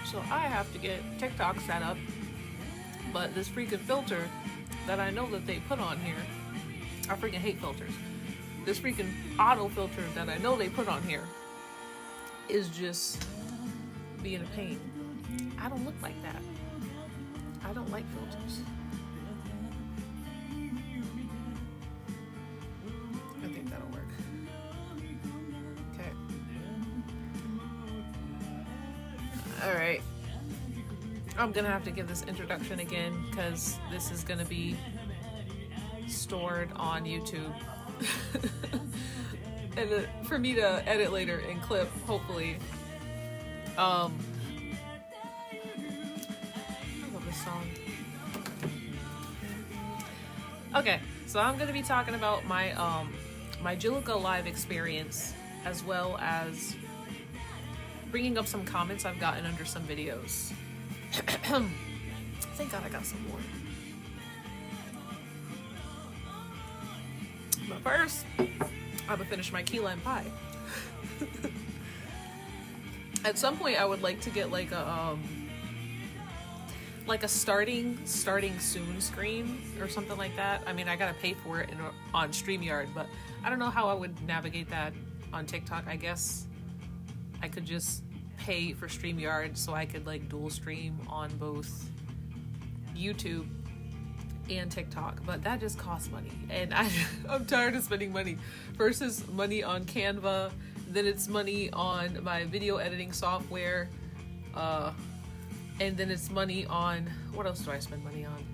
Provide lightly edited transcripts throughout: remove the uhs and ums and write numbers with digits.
So I have to get TikTok set up, but this freaking filter that I know that they put on here, I freaking hate filters. This freaking auto filter that I know they put on here is just being a pain. I don't look like that. I don't like filters. I think that'll work. Okay. Alright. I'm gonna have to give this introduction again because this is gonna be stored on YouTube. And for me to edit later and clip, hopefully. I love this song. Okay, so I'm gonna be talking about my my Jiluka live experience, as well as bringing up some comments I've gotten under some videos. Thank God I got some more. But first, I'm gonna finish my key lime pie. At some point, I would like to get like a starting soon screen or something like that. I mean, I gotta pay for it on StreamYard, but I don't know how I would navigate that on TikTok. I guess I could just pay for StreamYard so I could like dual stream on both YouTube and TikTok, but that just costs money, and I'm tired of spending money. First is money on Canva, then it's money on my video editing software, and then it's money on, what else do I spend money on?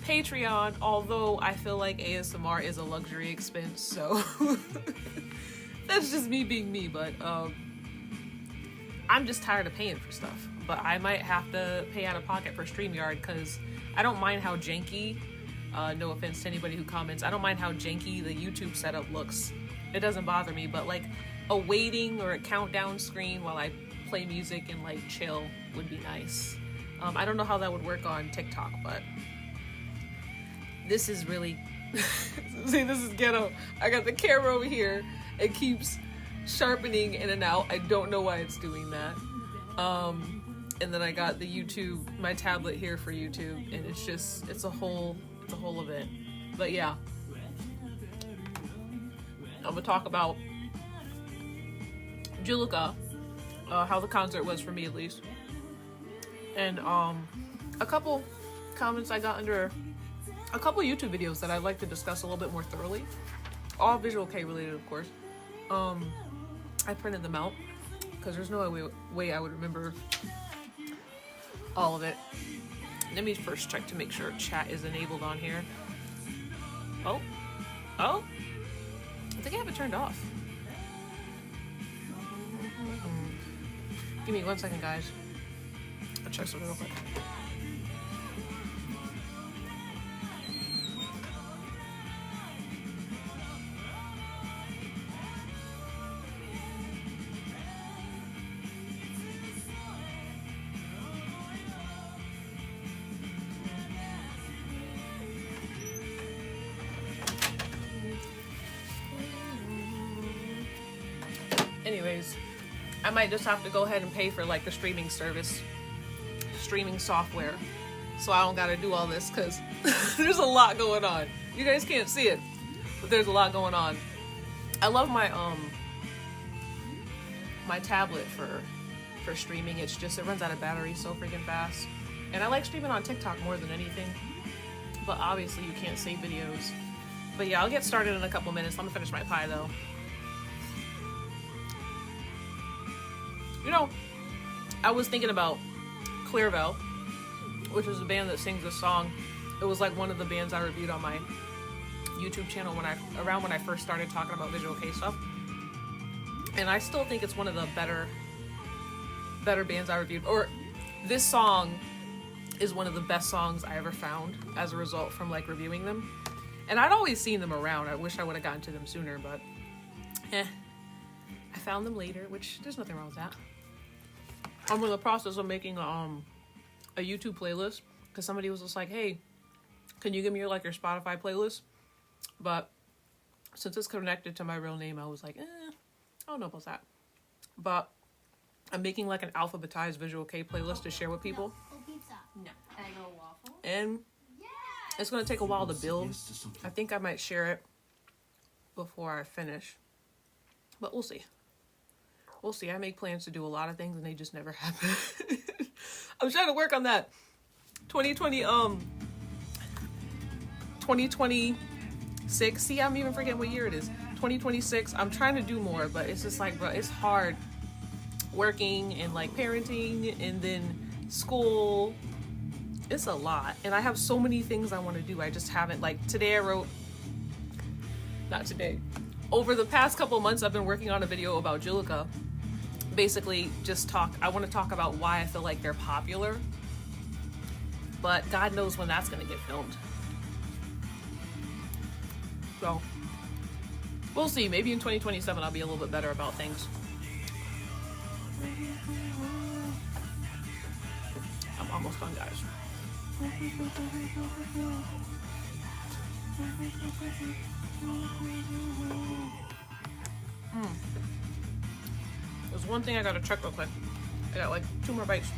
Patreon, although I feel like ASMR is a luxury expense, so that's just me being me, but I'm just tired of paying for stuff. But I might have to pay out of pocket for StreamYard because I don't mind how janky, no offense to anybody who comments, I don't mind how janky the YouTube setup looks. It doesn't bother me, but like a waiting or a countdown screen while I play music and like chill would be nice. I don't know how that would work on TikTok, but this is really, see, this is ghetto. I got the camera over here. It keeps sharpening in and out. I don't know why it's doing that. And then I got the YouTube, my tablet here for YouTube, and it's just, it's a whole event. But yeah, I'm gonna talk about Jiluka, how the concert was for me at least, and a couple comments I got under a couple YouTube videos that I'd like to discuss a little bit more thoroughly, all Visual K related, of course. I printed them out because there's no way I would remember all of it. Let me first check to make sure chat is enabled on here. Oh, I think I have it turned off. Give me 1 second, guys. I'll check something real quick. Anyways, I might just have to go ahead and pay for like the streaming software, so I don't gotta do all this because there's a lot going on. You guys can't see it, but there's a lot going on. I love my my tablet for streaming. It's just, it runs out of battery so freaking fast, and I like streaming on TikTok more than anything, but obviously you can't save videos. But yeah, I'll get started in a couple minutes. I'm gonna finish my pie though. You know, I was thinking about Clearville, which is a band that sings this song. It was like one of the bands I reviewed on my YouTube channel around when I first started talking about Visual K stuff. And I still think it's one of the better bands I reviewed. Or this song is one of the best songs I ever found as a result from like reviewing them. And I'd always seen them around. I wish I would have gotten to them sooner, but I found them later, which there's nothing wrong with that. I'm in the process of making a YouTube playlist because somebody was just like, hey, can you give me your Spotify playlist? But since it's connected to my real name, I was like, I don't know about that. But I'm making like an alphabetized Visual K playlist to share with people. No. Can I go waffle? And it's going to take a while to build. I think I might share it before I finish. But we'll see. We'll see. I make plans to do a lot of things and they just never happen. I'm trying to work on that. 2026. See, I'm even forgetting what year it is. 2026. I'm trying to do more, but it's just like, bro, it's hard working and like parenting and then school. It's a lot. And I have so many things I want to do. I just haven't, like today I wrote, not today. Over the past couple months, I've been working on a video about Jiluka. Basically, I want to talk about why I feel like they're popular. But God knows when that's going to get filmed. So, we'll see. Maybe in 2027, I'll be a little bit better about things. I'm almost done, guys. There's one thing I gotta check real quick. I got like 2 more bites.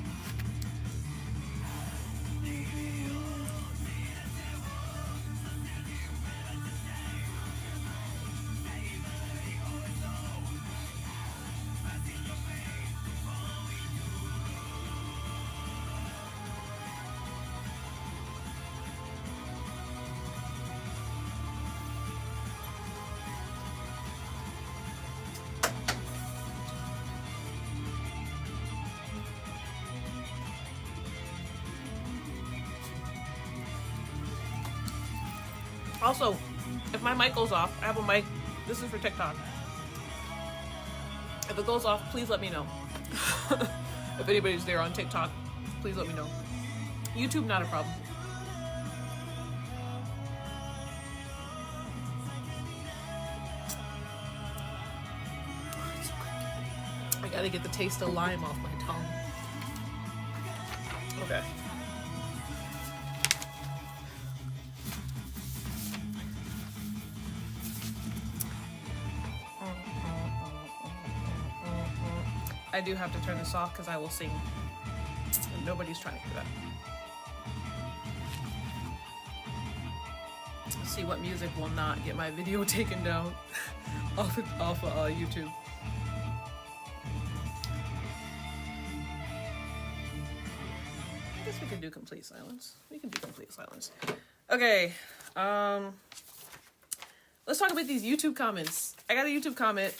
Also, if my mic goes off, I have a mic. This is for TikTok. If it goes off, please let me know. If anybody's there on TikTok, please let me know. YouTube, not a problem. I gotta get the taste of lime off my tongue. Okay. I do have to turn this off because I will sing. And nobody's trying to hear that. Let's see what music will not get my video taken down off YouTube. I guess we could do complete silence. Okay. Let's talk about these YouTube comments. I got a YouTube comment.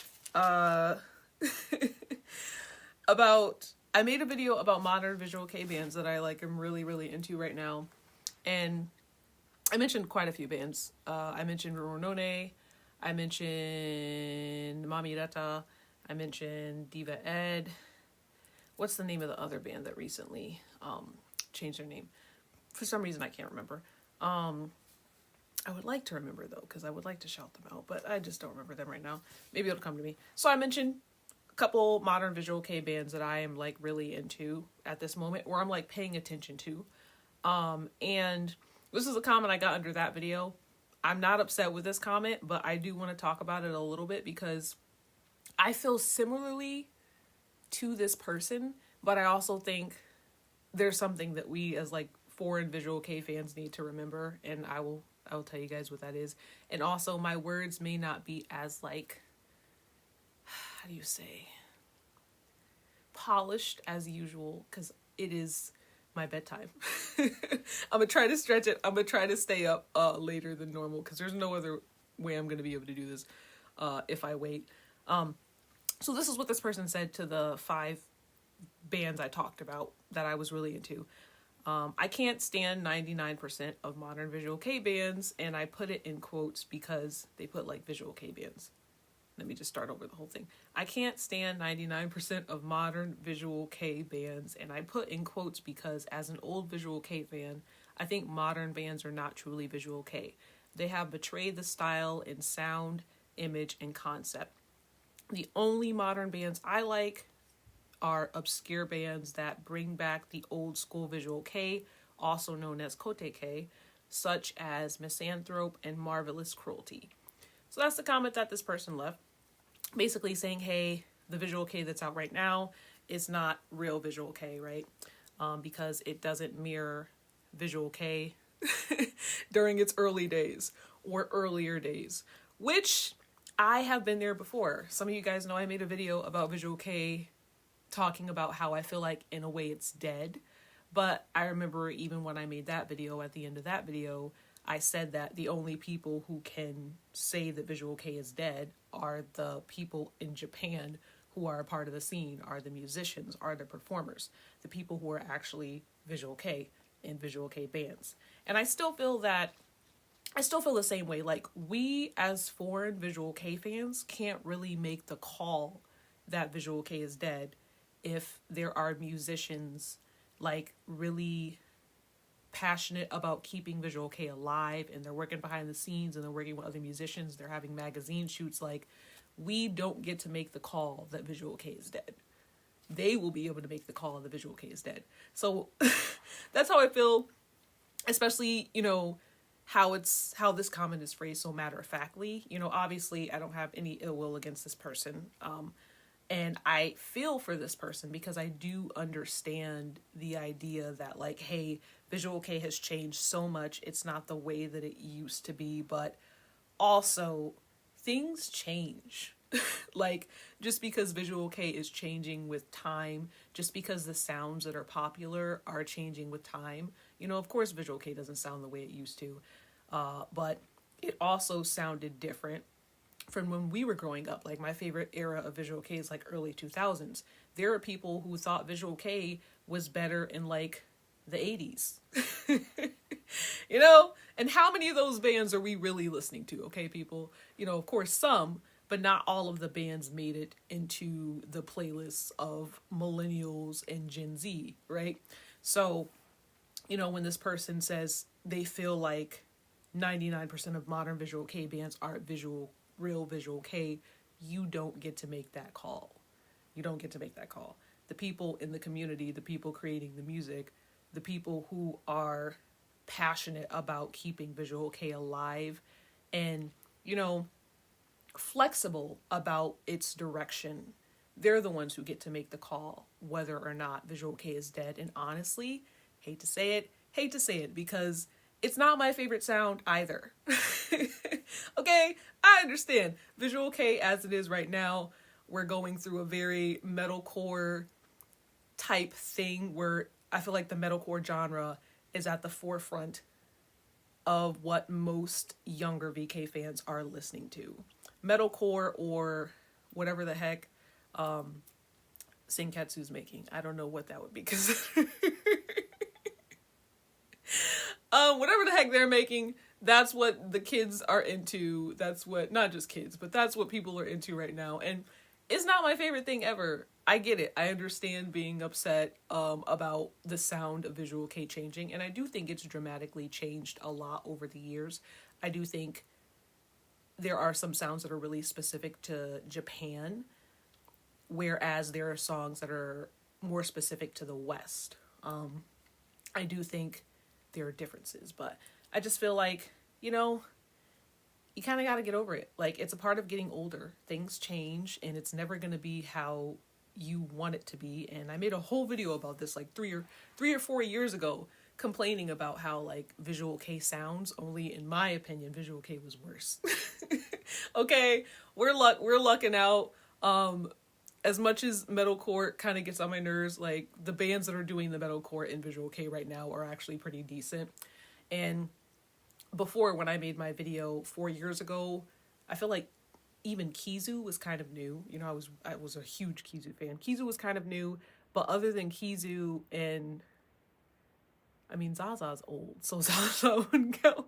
I made a video about modern visual K bands that I like am really, really into right now. And I mentioned quite a few bands. I mentioned Urana, I mentioned Mamireta, I mentioned Deva Ed. What's the name of the other band that recently changed their name? For some reason I can't remember. I would like to remember though, because I would like to shout them out, but I just don't remember them right now. Maybe it'll come to me. So I mentioned couple modern visual K bands that I am like really into at this moment, or I'm like paying attention to. And this is a comment I got under that video. I'm not upset with this comment, but I do want to talk about it a little bit because I feel similarly to this person, but I also think there's something that we as like foreign visual K fans need to remember, and I will tell you guys what that is. And also my words may not be as like, how do you say, polished as usual, because it is my bedtime. I'm gonna try to stretch it. I'm gonna try to stay up later than normal, because there's no other way I'm gonna be able to do this if I wait. So this is what this person said to the 5 bands I talked about that I was really into. I can't stand 99% of modern visual K bands, and I put it in quotes because they put like visual K bands. let me just start over the whole thing. I can't stand 99% of modern visual K bands, and I put in quotes because as an old visual K fan, I think modern bands are not truly visual K. They have betrayed the style in sound, image, and concept. The only modern bands I like are obscure bands that bring back the old school visual K, also known as Kote K, such as Misanthrope and Marvelous Cruelty. So that's the comment that this person left, basically saying, hey, the visual K that's out right now is not real visual K, right? Because it doesn't mirror visual K during its early days or earlier days, which I have been there before. Some of you guys know I made a video about visual K talking about how I feel like in a way it's dead. But I remember even when I made that video, at the end of that video, I said that the only people who can say that visual K is dead are the people in Japan who are a part of the scene, are the musicians, are the performers, the people who are actually visual K in visual K bands. And I still feel the same way. Like, we as foreign visual K fans can't really make the call that visual K is dead if there are musicians like really passionate about keeping visual K alive, and they're working behind the scenes and they're working with other musicians, they're having magazine shoots. Like, we don't get to make the call that visual K is dead. They will be able to make the call that visual K is dead. So that's how I feel, especially, you know, how this comment is phrased so matter-of-factly. You know, obviously I don't have any ill will against this person. And I feel for this person because I do understand the idea that, like, hey, visual K has changed so much. It's not the way that it used to be, but also things change. Like, just because visual K is changing with time, just because the sounds that are popular are changing with time, you know, of course visual K doesn't sound the way it used to, but it also sounded different from when we were growing up. Like, my favorite era of visual K is like early 2000s. There are people who thought visual K was better in like the 80s. You know, and how many of those bands are we really listening to? Okay, people, you know, of course some, but not all of the bands made it into the playlists of millennials and Gen Z, right? So, you know, when this person says they feel like 99% of modern visual K bands aren't real visual K, you don't get to make that call. You don't get to make that call. The people in the community, the people creating the music, the people who are passionate about keeping visual K alive and, you know, flexible about its direction, they're the ones who get to make the call whether or not visual K is dead. And honestly, hate to say it because it's not my favorite sound either. Okay, I understand visual K as it is right now. We're going through a very metalcore type thing where I feel like the metalcore genre is at the forefront of what most younger VK fans are listening to. Metalcore, or whatever the heck Senketsu's making. I don't know what that would be, because whatever the heck they're making, that's what the kids are into. That's what, not just kids, but that's what people are into right now. And it's not my favorite thing ever. I get it. I understand being upset about the sound of visual K changing. And I do think it's dramatically changed a lot over the years. I do think there are some sounds that are really specific to Japan, whereas there are songs that are more specific to the West. I do think there are differences, but I just feel like, you know, you kind of got to get over it. Like, it's a part of getting older. Things change, and it's never going to be how you want it to be. And I made a whole video about this like three or 4 years ago, complaining about how like visual K sounds. Only in my opinion, visual K was worse. Okay, we're lucking out. As much as metalcore kind of gets on my nerves, like, the bands that are doing the metalcore in visual K right now are actually pretty decent. And before, when I made my video 4 years ago, I feel like even Kizu was kind of new. You know, I was a huge Kizu fan. Kizu was kind of new, but other than Kizu and, I mean, Zaza's old, so Zaza wouldn't go.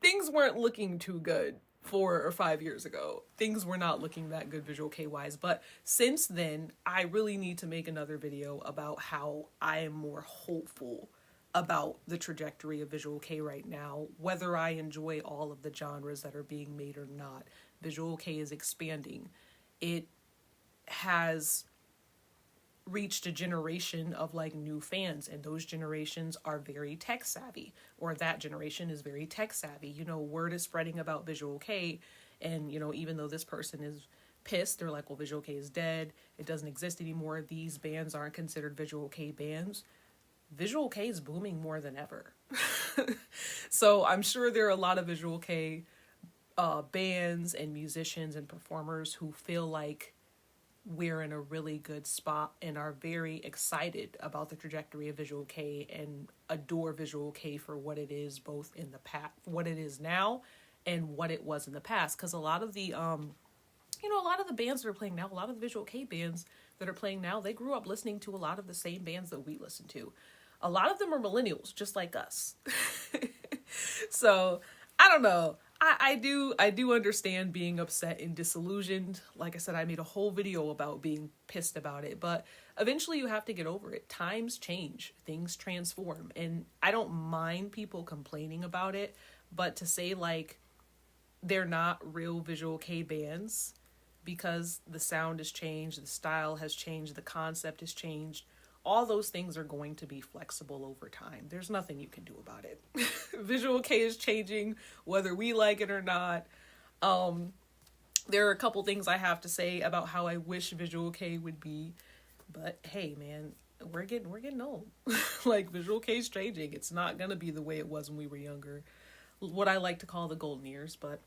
Things weren't looking too good 4 or 5 years ago. Things were not looking that good visual K wise. But since then, I really need to make another video about how I am more hopeful about the trajectory of visual K right now. Whether I enjoy all of the genres that are being made or not, visual K is expanding. It has reached a generation of like new fans, and those generations are very tech savvy, or that generation is very tech savvy. You know, word is spreading about visual K, and you know, even though this person is pissed, they're like, well, visual K is dead, it doesn't exist anymore, these bands aren't considered visual K bands. Visual K is booming more than ever. So I'm sure there are a lot of visual K bands and musicians and performers who feel like we're in a really good spot and are very excited about the trajectory of visual K and adore visual K for what it is, both in the past, what it is now, and what it was in the past. Because a lot of the a lot of the bands that are playing now, a lot of the visual K bands that are playing now, they grew up listening to a lot of the same bands that we listen to. A lot of them are millennials, just like us. So I don't know. I do understand being upset and disillusioned. Like I said, I made a whole video about being pissed about it, but eventually you have to get over it. Times change, things transform, and I don't mind people complaining about it, but to say like they're not real visual K bands because the sound has changed, the style has changed, the concept has changed, all those things are going to be flexible over time. There's nothing you can do about it. Visual K is changing, whether we like it or not. There are a couple things I have to say about how I wish visual K would be, but hey, man, we're getting old. Like, visual K is changing. It's not gonna be the way it was when we were younger. What I like to call the golden years, but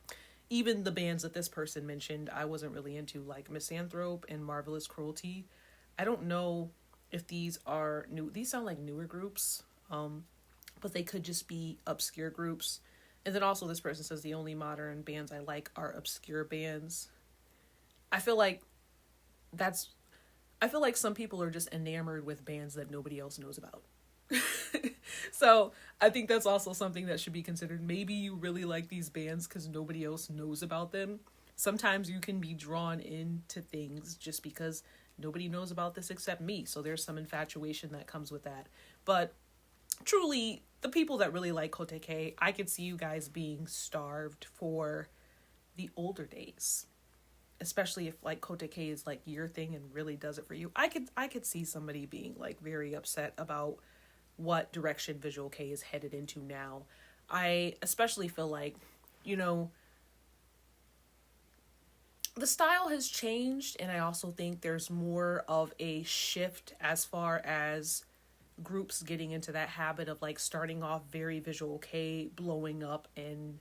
even the bands that this person mentioned, I wasn't really into, like Misanthrope and Marvelous Cruelty. I don't know if these are new. These sound like newer groups, but they could just be obscure groups. And then also this person says the only modern bands I like are obscure bands. I feel like some people are just enamored with bands that nobody else knows about. So I think that's also something that should be considered. Maybe you really like these bands because nobody else knows about them. Sometimes you can be drawn into things just because nobody knows about this except me. So there's some infatuation that comes with that. But truly, the people that really like Kote K, I could see you guys being starved for the older days. Especially if like Kote K is like your thing and really does it for you. I could see somebody being like very upset about what direction visual K is headed into now. I especially feel like, you know, the style has changed, and I also think there's more of a shift as far as groups getting into that habit of like starting off very visual K, blowing up and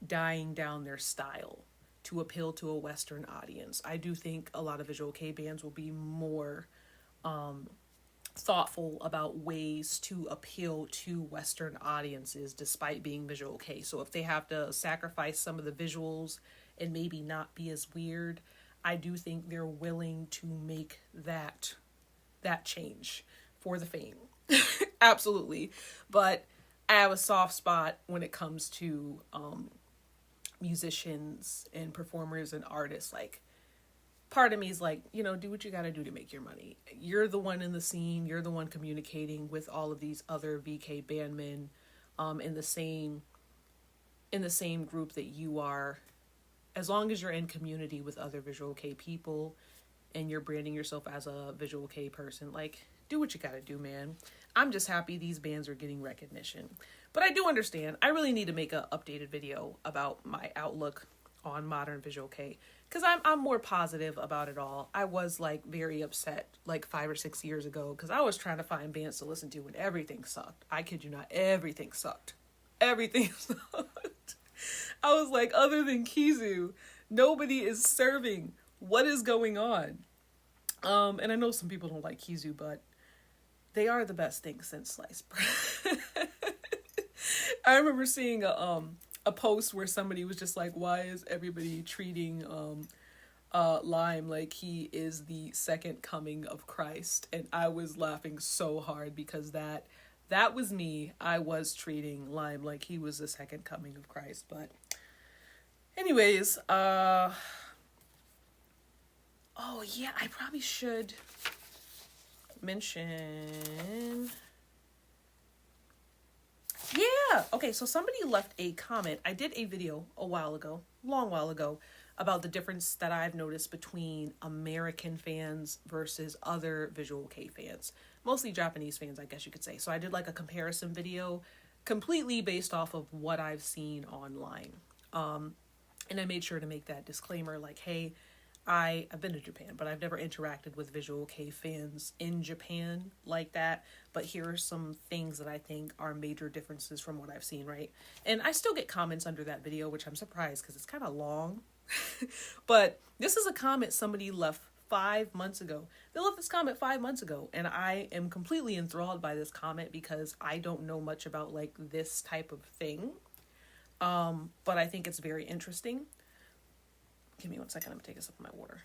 dying down their style to appeal to a Western audience. I do think a lot of visual K bands will be more thoughtful about ways to appeal to Western audiences despite being visual K. So if they have to sacrifice some of the visuals and maybe not be as weird, I do think they're willing to make that change for the fame. Absolutely. But I have a soft spot when it comes to musicians and performers and artists. Like, part of me is like, you know, do what you gotta do to make your money. You're the one in the scene, you're the one communicating with all of these other VK bandmen in the same group that you are. As long as you're in community with other visual K people and you're branding yourself as a visual K person, like, do what you gotta do, man. I'm just happy these bands are getting recognition. But I do understand, I really need to make an updated video about my outlook on modern visual K, because I'm more positive about it all. I was like very upset like 5 or 6 years ago because I was trying to find bands to listen to and everything sucked. I kid you not, everything sucked. Everything sucked. I was like, other than Kizu, nobody is serving. What is going on? And I know some people don't like Kizu, but they are the best thing since sliced bread. I remember seeing a post where somebody was just like, why is everybody treating Lime like he is the second coming of Christ? And I was laughing so hard because that was me. I was treating Lime like he was the second coming of Christ. But Anyways, oh yeah, I probably should mention. Yeah. Okay, so somebody left a comment. I did a video long while ago, about the difference that I've noticed between American fans versus other visual kei fans. Mostly Japanese fans, I guess you could say. So I did like a comparison video completely based off of what I've seen online. And I made sure to make that disclaimer like, hey, I've been to Japan, but I've never interacted with visual kei fans in Japan like that. But here are some things that I think are major differences from what I've seen, right? And I still get comments under that video, which I'm surprised because it's kind of long. But this is a comment somebody left 5 months ago. They left this comment 5 months ago, and I am completely enthralled by this comment because I don't know much about like this type of thing. But I think it's very interesting. Give me 1 second. I'm gonna take a sip of my water.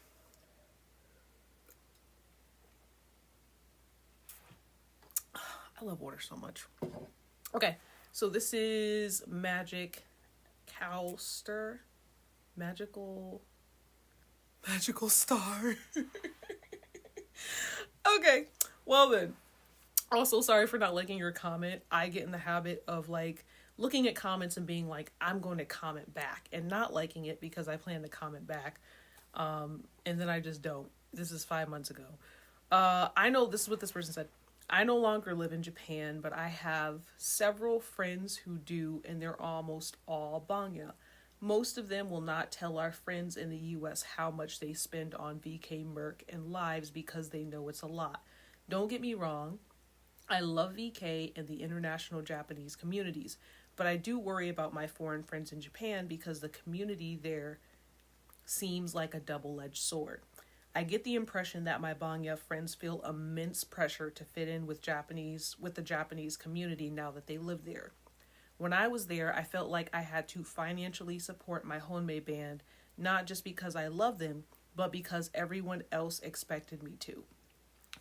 I love water so much. Okay, so this is Magical Star. Okay, well then. Also, sorry for not liking your comment. I get in the habit of like looking at comments and being like, I'm going to comment back, and not liking it because I plan to comment back. And then I just don't. This is 5 months ago. I know this is what this person said. I no longer live in Japan, but I have several friends who do, and they're almost all Bangya. Most of them will not tell our friends in the US how much they spend on VK Merc and lives because they know it's a lot. Don't get me wrong. I love VK and the international Japanese communities, but I do worry about my foreign friends in Japan because the community there seems like a double-edged sword. I get the impression that my Bangya friends feel immense pressure to fit in with the Japanese community now that they live there. When I was there, I felt like I had to financially support my Honmei band, not just because I love them, but because everyone else expected me to.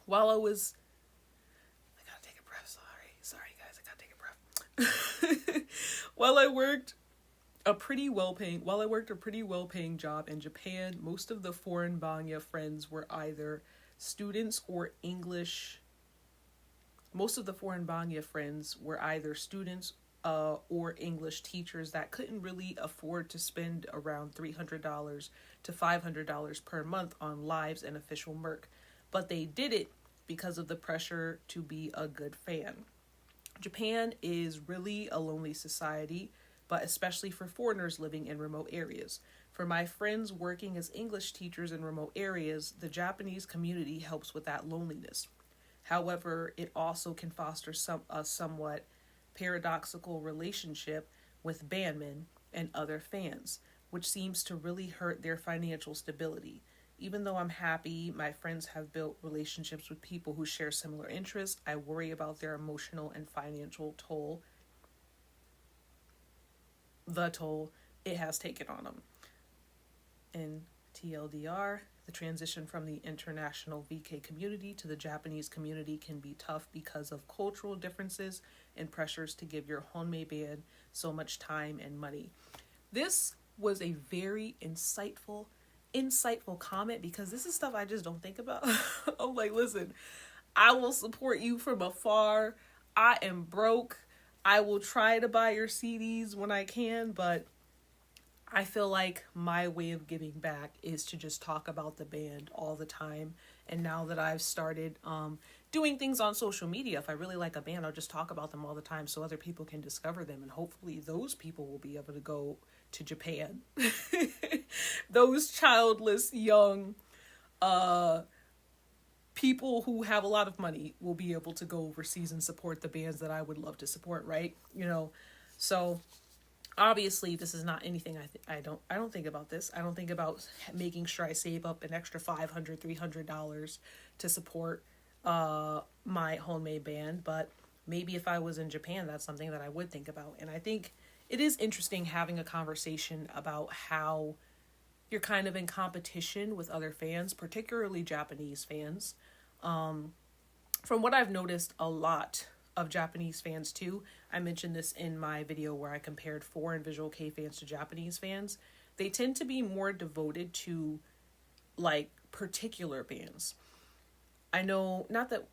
While I gotta take a breath, sorry guys, I gotta take a breath. While I worked a pretty well-paying job in Japan, most of the foreign Bangya friends were either students or English teachers that couldn't really afford to spend around $300 to $500 per month on lives and official merc, but they did it because of the pressure to be a good fan. Japan is really a lonely society, but especially for foreigners living in remote areas. For my friends working as English teachers in remote areas, the Japanese community helps with that loneliness. However, it also can foster a somewhat paradoxical relationship with bandmen and other fans, which seems to really hurt their financial stability. Even though I'm happy my friends have built relationships with people who share similar interests, I worry about their emotional and financial toll, the toll it has taken on them. And TLDR, the transition from the international VK community to the Japanese community can be tough because of cultural differences and pressures to give your Honmei band so much time and money. This was a very insightful comment because this is stuff I just don't think about. I'm like, listen, I will support you from afar. I am broke. I will try to buy your CDs when I can, but I feel like my way of giving back is to just talk about the band all the time. And now that I've started doing things on social media, if I really like a band, I'll just talk about them all the time so other people can discover them. And hopefully those people will be able to go to Japan. Those childless young people who have a lot of money will be able to go overseas and support the bands that I would love to support, right? You know, so obviously this is not anything I don't think about this. I don't think about making sure I save up an extra $500, $300 to support my Honmei band, but maybe if I was in Japan, that's something that I would think about. And I think it is interesting having a conversation about how you're kind of in competition with other fans, particularly Japanese fans. From what I've noticed, a lot of Japanese fans too, I mentioned this in my video where I compared foreign visual kei fans to Japanese fans, they tend to be more devoted to like particular bands. I know, not that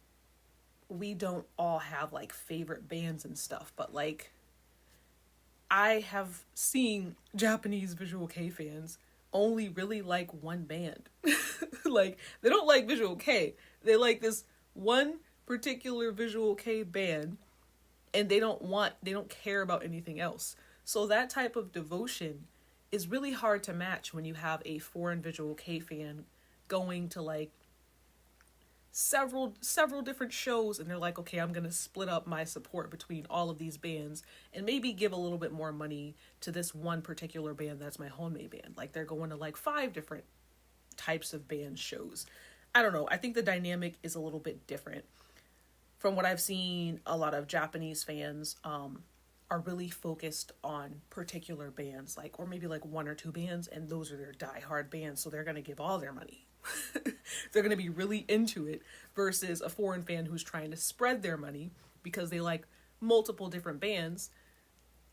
we don't all have like favorite bands and stuff, but like I have seen Japanese Visual Kei fans only really like one band. Like, they don't like Visual Kei. They like this one particular Visual Kei band, and they don't care about anything else. So that type of devotion is really hard to match when you have a foreign Visual Kei fan going to like several different shows, and they're like, okay, I'm gonna split up my support between all of these bands and maybe give a little bit more money to this one particular band that's my homemade band. Like, they're going to like 5 different types of band shows. I don't know, I think the dynamic is a little bit different. From what I've seen, a lot of Japanese fans are really focused on particular bands, like, or maybe like 1 or 2 bands, and those are their diehard bands, so they're gonna give all their money. They're going to be really into it, versus a foreign fan who's trying to spread their money because they like multiple different bands,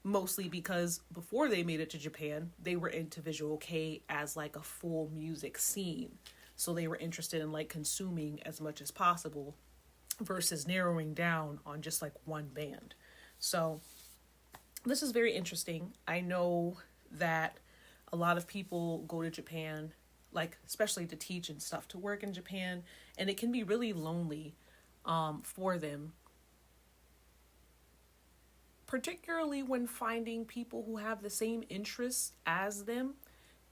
mostly because before they made it to Japan, they were into Visual Kei as like a full music scene. So they were interested in like consuming as much as possible versus narrowing down on just like one band. So this is very interesting. I know that a lot of people go to Japan, like especially to teach and stuff, to work in Japan, and it can be really lonely for them, particularly when finding people who have the same interests as them.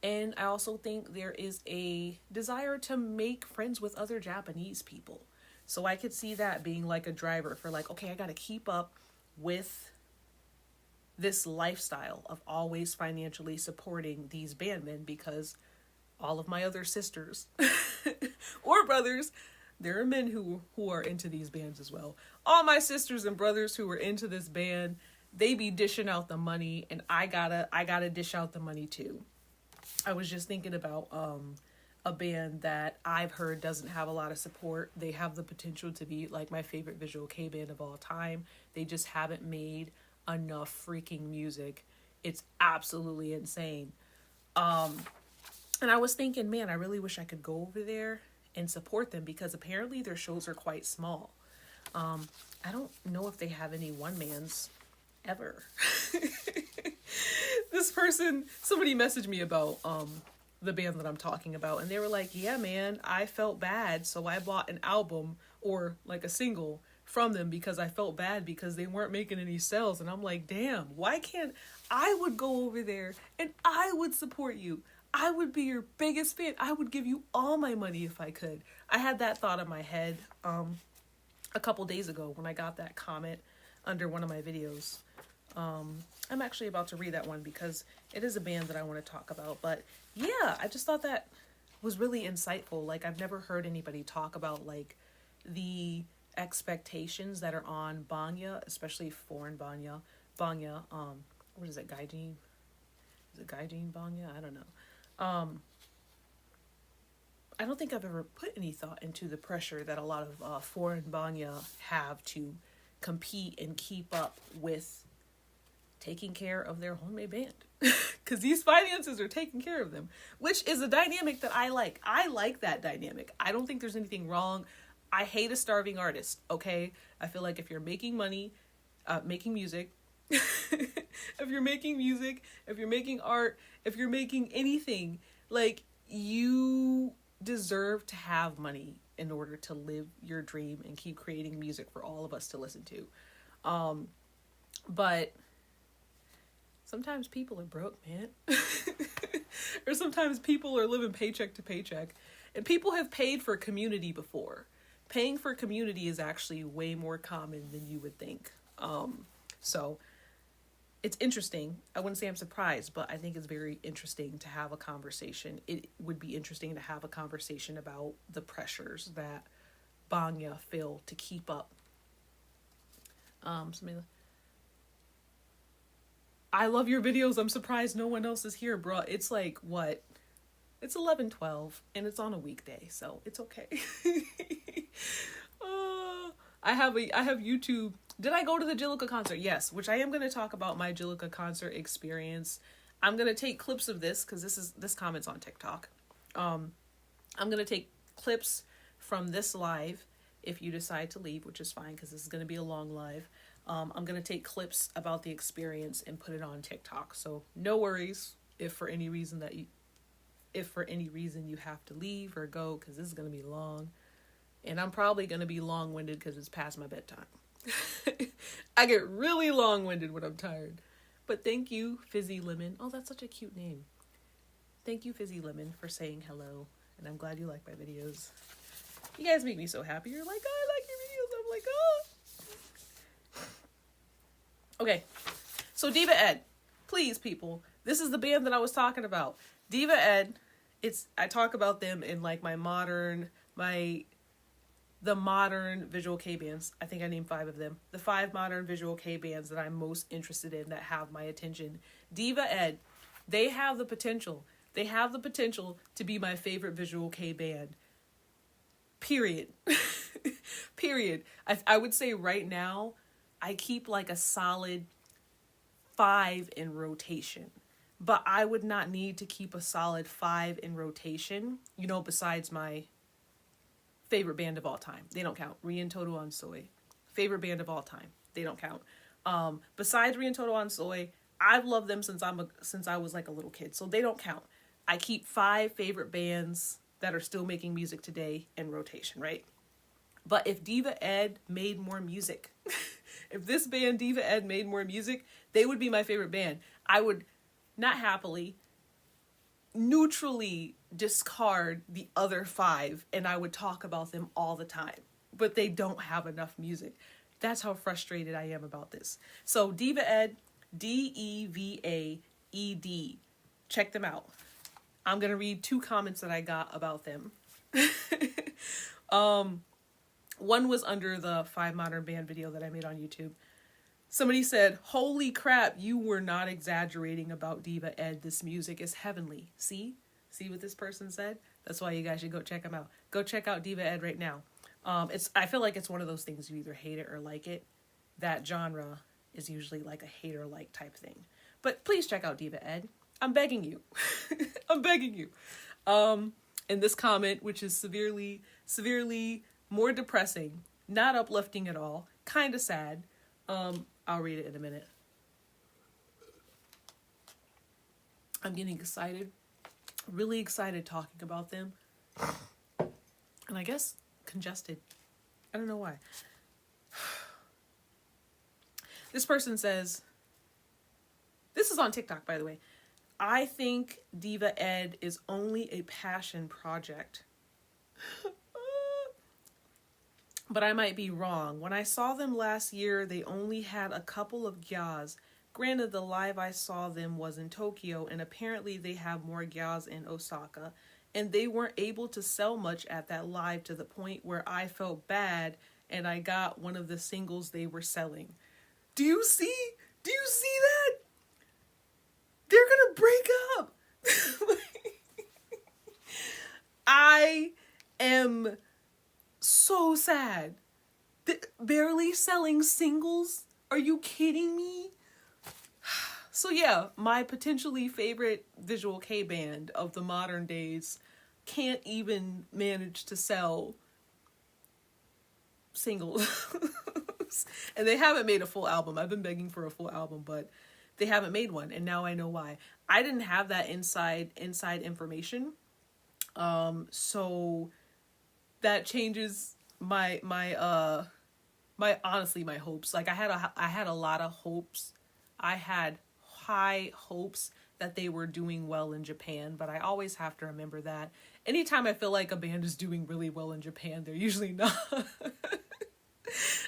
And I also think there is a desire to make friends with other Japanese people. So I could see that being like a driver for like, okay, I got to keep up with this lifestyle of always financially supporting these bandmen, because all of my other sisters or brothers, there are men who are into these bands as well. All my sisters and brothers who are into this band, they be dishing out the money, and I gotta dish out the money too. I was just thinking about a band that I've heard doesn't have a lot of support. They have the potential to be like my favorite Visual Kei band of all time. They just haven't made enough freaking music. It's absolutely insane. And I was thinking, man, I really wish I could go over there and support them, because apparently their shows are quite small. I don't know if they have any one-mans ever. Somebody messaged me about the band that I'm talking about, and they were like, yeah, man, I felt bad, so I bought an album or like a single from them because I felt bad because they weren't making any sales. And I'm like, damn, why can't I would go over there and I would support you? I would be your biggest fan. I would give you all my money if I could. I had that thought in my head a couple days ago when I got that comment under one of my videos. I'm actually about to read that one because it is a band that I want to talk about. But yeah, I just thought that was really insightful. Like, I've never heard anybody talk about like the expectations that are on Bangya, especially foreign Bangya. What is it, Gaijin? Is it Gaijin Bangya? I don't know. I don't think I've ever put any thought into the pressure that a lot of foreign Bangya have to compete and keep up with taking care of their homemade band. Because these finances are taking care of them, which is a dynamic that I like. I like that dynamic. I don't think there's anything wrong. I hate a starving artist, okay? I feel like if you're making money, making music, if you're making music, if you're making art, if you're making anything, like, you deserve to have money in order to live your dream and keep creating music for all of us to listen to. But sometimes people are broke, man. Or sometimes people are living paycheck to paycheck. And people have paid for community before. Paying for community is actually way more common than you would think. So it's interesting. I wouldn't say I'm surprised, but I think it's very interesting to have a conversation. It would be interesting to have a conversation about the pressures that Bangya feel to keep up. I love your videos. I'm surprised no one else is here, bro. It's like, what? It's 11:12 and it's on a weekday, so it's okay. I have YouTube. Did I go to the Jiluka concert? Yes, which I am going to talk about my Jiluka concert experience. I'm going to take clips of this because this comment's on TikTok. I'm going to take clips from this live if you decide to leave, which is fine because this is going to be a long live. I'm going to take clips about the experience and put it on TikTok. So no worries if for any reason you have to leave or go, because this is going to be long. And I'm probably going to be long-winded because it's past my bedtime. I get really long-winded when I'm tired. But thank you, Fizzy Lemon. Oh, that's such a cute name. Thank you, Fizzy Lemon, for saying hello. And I'm glad you like my videos. You guys make me so happy. You're like, oh, I like your videos. I'm like, oh. Okay. So Deva Ed. Please, people. This is the band that I was talking about. Deva Ed. I talk about them in like the modern visual K bands. I think I named 5 of them. The 5 modern visual K bands that I'm most interested in that have my attention. Deva Ed, they have the potential. They have the potential to be my favorite visual K band. Period. Period. I would say right now, I keep like a solid 5 in rotation. But I would not need to keep a solid 5 in rotation, besides my favorite band of all time. They don't count. Rien Todo On Soy. Favorite band of all time. They don't count. Besides Rien Todo On Soy, I've loved them since I was like a little kid. So they don't count. I keep 5 favorite bands that are still making music today in rotation, right? But if Deva Ed made more music, if this band Deva Ed made more music, they would be my favorite band. I would not happily, neutrally discard the other 5, and I would talk about them all the time. But they don't have enough music. That's how frustrated I am about this. So Deva Ed, Devaed. Check them out. I'm going to read 2 comments that I got about them. One was under the 5 modern band video that I made on YouTube. Somebody said, holy crap, you were not exaggerating about Deva Ed. This music is heavenly. See what this person said? That's why you guys should go check them out. Go check out Deva Ed right now. I feel like it's one of those things you either hate it or like it. That genre is usually like a hate or like type thing. But please check out Deva Ed. I'm begging you. I'm begging you. In this comment, which is severely more depressing, not uplifting at all, kind of sad. I'll read it in a minute. I'm getting excited. Really excited talking about them. And I guess congested. I don't know why. This person says, this is on TikTok, by the way. I think Deva Ed is only a passion project. But I might be wrong. When I saw them last year, they only had a couple of gyas. Granted, the live I saw them was in Tokyo, and apparently they have more gyas in Osaka. And they weren't able to sell much at that live to the point where I felt bad and I got one of the singles they were selling. Do you see that? They're gonna break up. I am so sad. Barely selling singles? Are you kidding me? So yeah, my potentially favorite visual K band of the modern days can't even manage to sell singles. And they haven't made a full album. I've been begging for a full album, but they haven't made one, and now I know why. I didn't have that inside information. So that changes my hopes. Like I had a lot of hopes. I had high hopes that they were doing well in Japan, but I always have to remember that anytime I feel like a band is doing really well in Japan, they're usually not.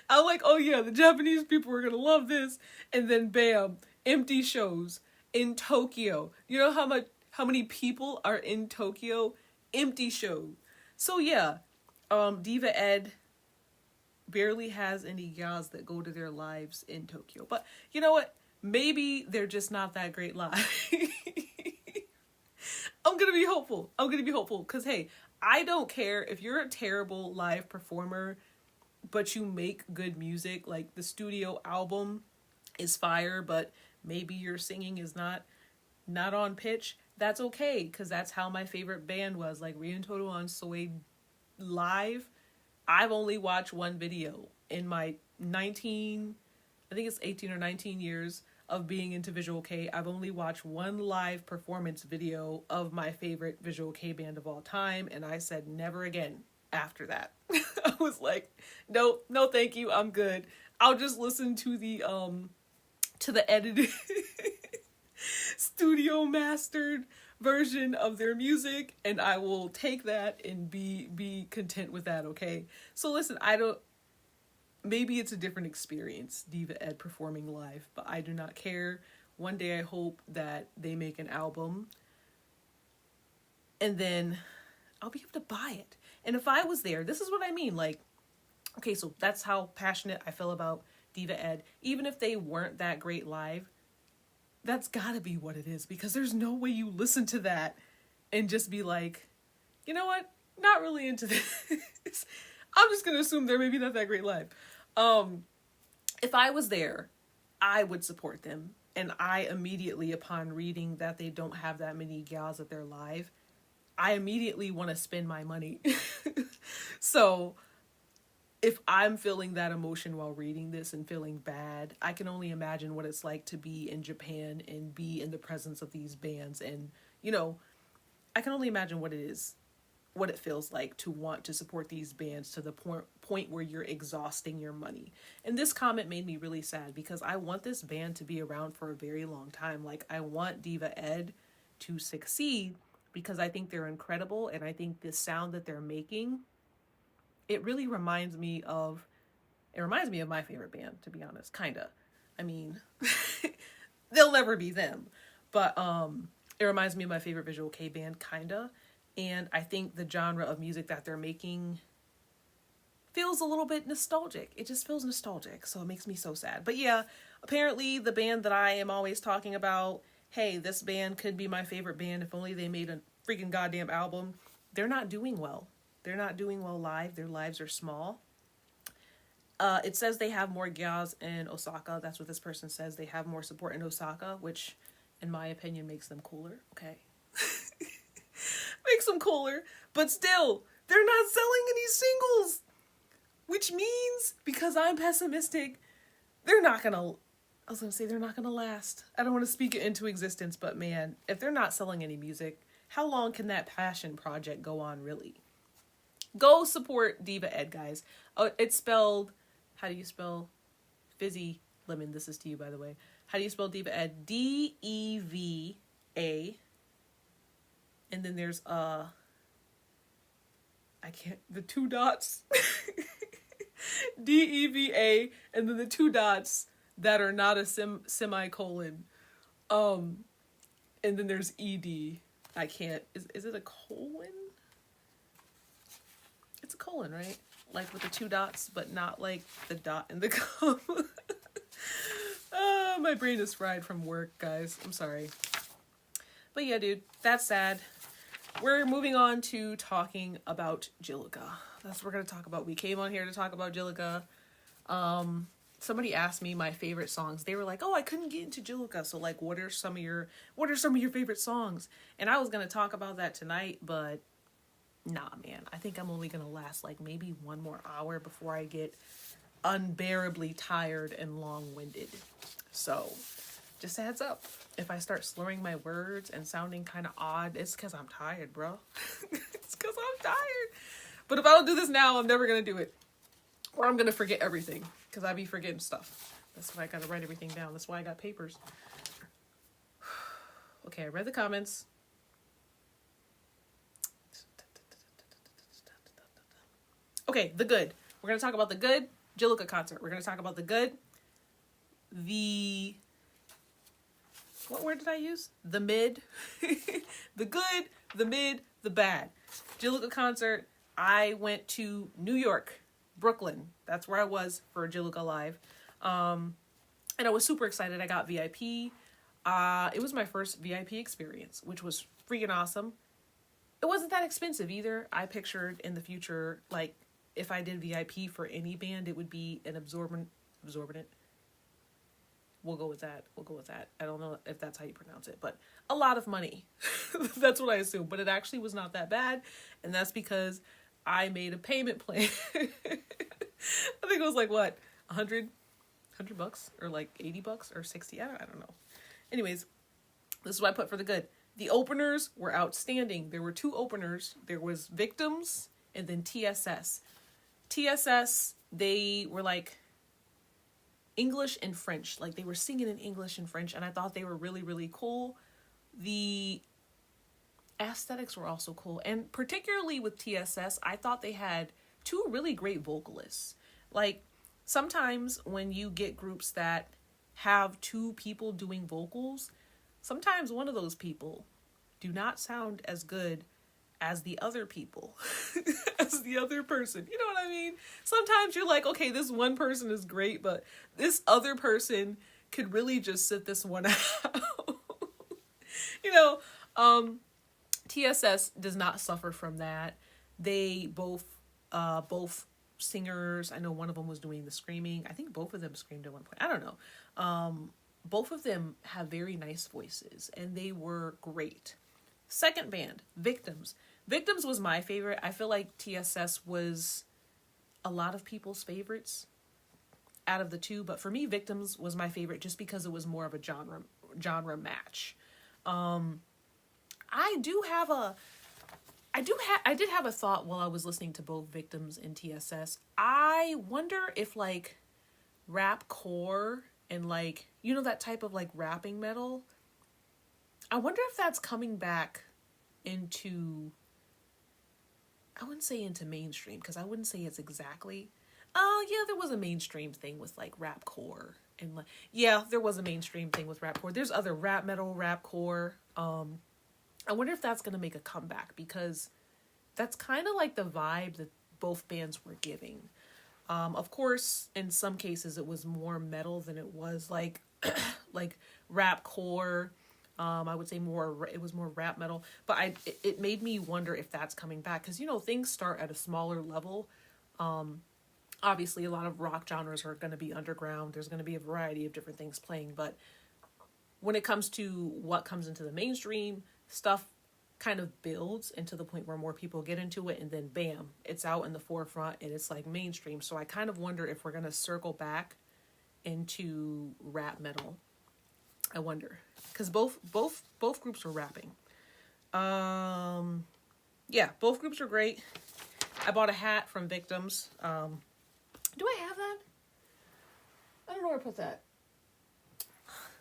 I'm like, oh yeah, the Japanese people are gonna love this, and then bam, empty shows in Tokyo. You know how many people are in Tokyo? Empty show. So yeah, Deva Ed barely has any gals that go to their lives in Tokyo. But you know what? Maybe they're just not that great live. I'm gonna be hopeful. Because hey, I don't care if you're a terrible live performer, but you make good music. Like the studio album is fire, but maybe your singing is not not on pitch, that's okay, because that's how my favorite band was. Like, Rien Todo on Soy live, I've only watched one video in my 18 or 19 years of being into Visual K. I've only watched one live performance video of my favorite Visual K band of all time, and I said never again after that. I was like, no, thank you, I'm good. I'll just listen to the edited studio mastered version of their music, and I will take that and be content with that, okay? So listen, maybe it's a different experience, Deva Ed performing live, but I do not care. One day I hope that they make an album, and then I'll be able to buy it. And if I was there, this is what I mean, like, okay, so that's how passionate I feel about Deva Ed. Even if they weren't that great live, that's gotta be what it is, because there's no way you listen to that and just be like, you know what, not really into this. I'm just gonna assume they're maybe not that great live. If I was there, I would support them. And I immediately, upon reading that they don't have that many gals at their live, I immediately want to spend my money. So if I'm feeling that emotion while reading this and feeling bad, I can only imagine what it's like to be in Japan and be in the presence of these bands. And, you know, I can only imagine what it feels like to want to support these bands to the point where you're exhausting your money. And this comment made me really sad, because I want this band to be around for a very long time. Like, I want Deva Ed to succeed, because I think they're incredible, and I think the sound that they're making, it really reminds me of my favorite band, to be honest, kinda. I mean, they'll never be them, but it reminds me of my favorite Visual K band, kinda. And I think the genre of music that they're making feels a little bit nostalgic. It just feels nostalgic, so it makes me so sad. But yeah, apparently the band that I am always talking about, hey, this band could be my favorite band if only they made a freaking goddamn album, they're not doing well. They're not doing well live. Their lives are small. It says they have more gals in Osaka. That's what this person says. They have more support in Osaka, which, in my opinion, makes them cooler. Okay. Makes them cooler. But still, they're not selling any singles. Which means, because I'm pessimistic, they're not going to last. I don't want to speak it into existence, but man, if they're not selling any music, how long can that passion project go on, really? Go support Deva Ed, guys. Oh, it's spelled, how do you spell fizzy lemon? This is to you, by the way. How do you spell Deva Ed? D-E-V-A. And then there's, the 2 dots. D-E-V-A, and then the 2 dots that are not a semicolon. And then there's E-D. I can't, is it a colon? It's a colon, right? Like with the 2 dots, but not like the dot in the comma. My brain is fried from work, guys. I'm sorry. But yeah, dude, that's sad. We're moving on to talking about Jiluka. That's what we're going to talk about. We came on here to talk about Jiluka. Somebody asked me my favorite songs. They were like, "Oh, I couldn't get into Jiluka, so like, what are some of your favorite songs?" And I was gonna talk about that tonight, but nah, man. I think I'm only gonna last like maybe 1 more hour before I get unbearably tired and long-winded. So, just a heads up. If I start slurring my words and sounding kind of odd, it's because I'm tired, bro. It's because I'm tired. But if I don't do this now, I'm never gonna do it. Or I'm going to forget everything, because I be forgetting stuff. That's why I got to write everything down. That's why I got papers. Okay, I read the comments. Okay, the good. We're going to talk about the good Jiluka concert. We're going to talk about the good, what word did I use? The mid. The good, the mid, the bad. Jiluka concert. I went to New York. Brooklyn. That's where I was for Jiluka Live. And I was super excited. I got VIP. It was my first VIP experience, which was freaking awesome. It wasn't that expensive either. I pictured in the future, like, if I did VIP for any band, it would be an exorbitant we'll go with that. We'll go with that. I don't know if that's how you pronounce it, but a lot of money. That's what I assume. But it actually was not that bad. And that's because I made a payment plan. I think it was like, what, $100 or like $80 or 60. I don't know. Anyways, this is what I put for the good. The openers were outstanding. There were 2 openers. There was Victims and then TSS. TSS, they were like English and French. Like they were singing in English and French, and I thought they were really, really cool. The aesthetics were also cool. And particularly with TSS, I thought they had 2 really great vocalists. Like sometimes when you get groups that have 2 people doing vocals, sometimes one of those people do not sound as good as the other people, as the other person. You know what I mean? Sometimes you're like, okay, this one person is great, but this other person could really just sit this one out. You know, TSS does not suffer from that. They both singers, I know one of them was doing the screaming. I think both of them screamed at one point. I don't know. Both of them have very nice voices, and they were great. Second band, Victims. Victims was my favorite. I feel like TSS was a lot of people's favorites out of the 2, but for me, Victims was my favorite just because it was more of a genre match. I did have a thought while I was listening to both Victims and TSS. I wonder if like rapcore and like, you know, that type of like rapping metal, I wonder if that's coming back into, I wouldn't say into mainstream, because I wouldn't say it's exactly, yeah, there was a mainstream thing with like rapcore, and like, yeah, there was a mainstream thing with rapcore. There's other rap metal, rapcore. I wonder if that's going to make a comeback, because that's kind of like the vibe that both bands were giving. Of course, in some cases it was more metal than it was like, like rapcore. I would say it was more rap metal, but it made me wonder if that's coming back, because, you know, things start at a smaller level. Obviously a lot of rock genres are going to be underground. There's going to be a variety of different things playing, but when it comes to what comes into the mainstream, stuff kind of builds into the point where more people get into it, and then bam, it's out in the forefront and it's like mainstream. So I kind of wonder if we're going to circle back into rap metal. I wonder, because both groups were rapping. Yeah, both groups were great. I bought a hat from Victims. Do I have that? I don't know where I put that.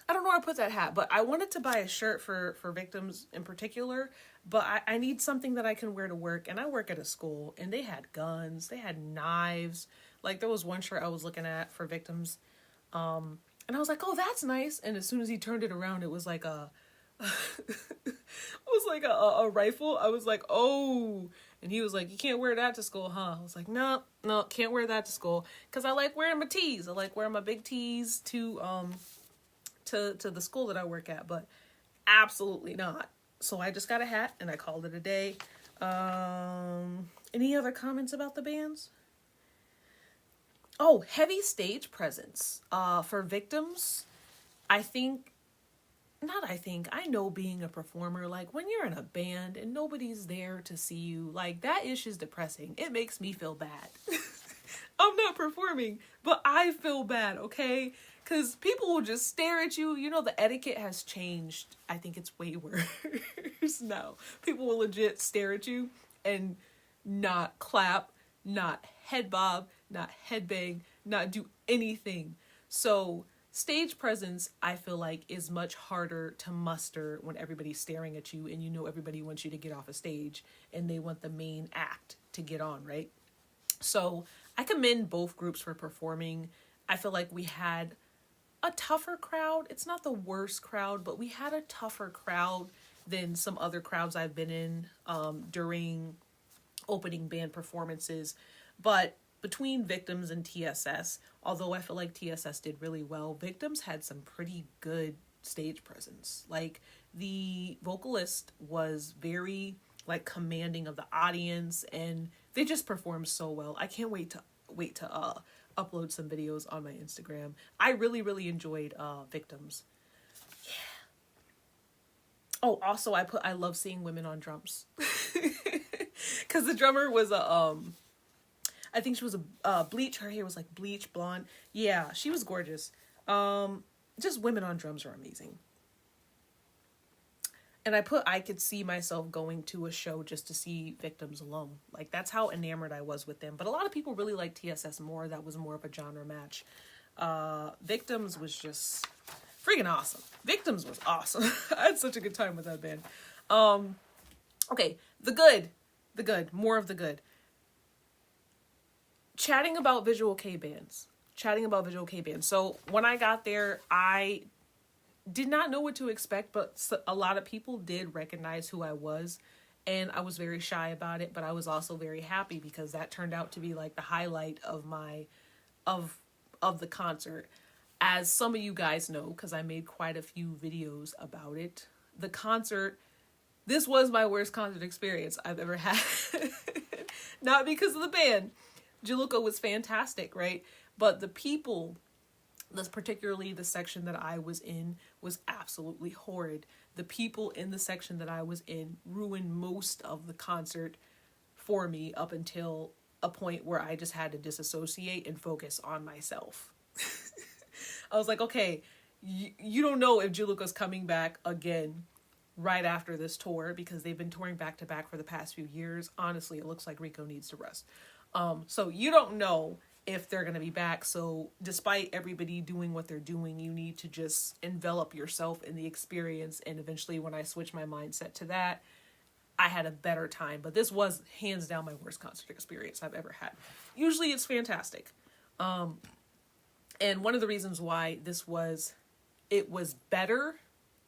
I don't know where I put that hat, but I wanted to buy a shirt for Victims in particular, but I need something that I can wear to work, and I work at a school, and they had guns, they had knives. Like, there was one shirt I was looking at for Victims, and I was like, oh, that's nice. And as soon as he turned it around, it was like a rifle. I was like, oh. And he was like, you can't wear that to school, huh? I was like, no, can't wear that to school. Because I like wearing my tees. I like wearing my big tees to the school that I work at. But absolutely not. So I just got a hat and I called it a day. Any other comments about the bands? Oh, heavy stage presence. For Victims, I know being a performer, like when you're in a band and nobody's there to see you, like that ish is depressing. It makes me feel bad. I'm not performing, but I feel bad, okay? Because people will just stare at you. You know, the etiquette has changed. I think it's way worse now. People will legit stare at you and not clap, not head bob, not headbang, not do anything. So stage presence, I feel like, is much harder to muster when everybody's staring at you and you know everybody wants you to get off a stage and they want the main act to get on, right? So I commend both groups for performing. I feel like we had a tougher crowd. It's not the worst crowd, but we had a tougher crowd than some other crowds I've been in during opening band performances. But between Victims and TSS, although I feel like TSS did really well, Victims had some pretty good stage presence. Like, the vocalist was very like commanding of the audience, and they just performed so well. I can't wait to upload some videos on my Instagram. I really, really enjoyed Victims. Yeah. Oh, also I love seeing women on drums. Because the drummer was I think she was a bleach. Her hair was like bleach blonde. Yeah, she was gorgeous. Just women on drums are amazing. And I could see myself going to a show just to see Victims alone. Like, that's how enamored I was with them. But a lot of people really like TSS more. That was more of a genre match. Victims was just freaking awesome. Victims was awesome. I had such a good time with that band. Okay, the good, more of the good. Chatting about visual K bands. So when I got there, I did not know what to expect, but a lot of people did recognize who I was, and I was very shy about it, but I was also very happy because that turned out to be like the highlight of the concert. As some of you guys know, because I made quite a few videos about it, the concert, this was my worst concert experience I've ever had. Not because of the band. Jiluka was fantastic, right? But the people, particularly the section that I was in, was absolutely horrid. The people in the section that I was in ruined most of the concert for me up until a point where I just had to disassociate and focus on myself. I was like, okay, you don't know if Jiluka's coming back again right after this tour, because they've been touring back to back for the past few years. Honestly, it looks like Rico needs to rest. So you don't know if they're going to be back. So despite everybody doing what they're doing, you need to just envelop yourself in the experience. And eventually when I switched my mindset to that, I had a better time. But this was hands down my worst concert experience I've ever had. Usually it's fantastic. And one of the reasons why it was better,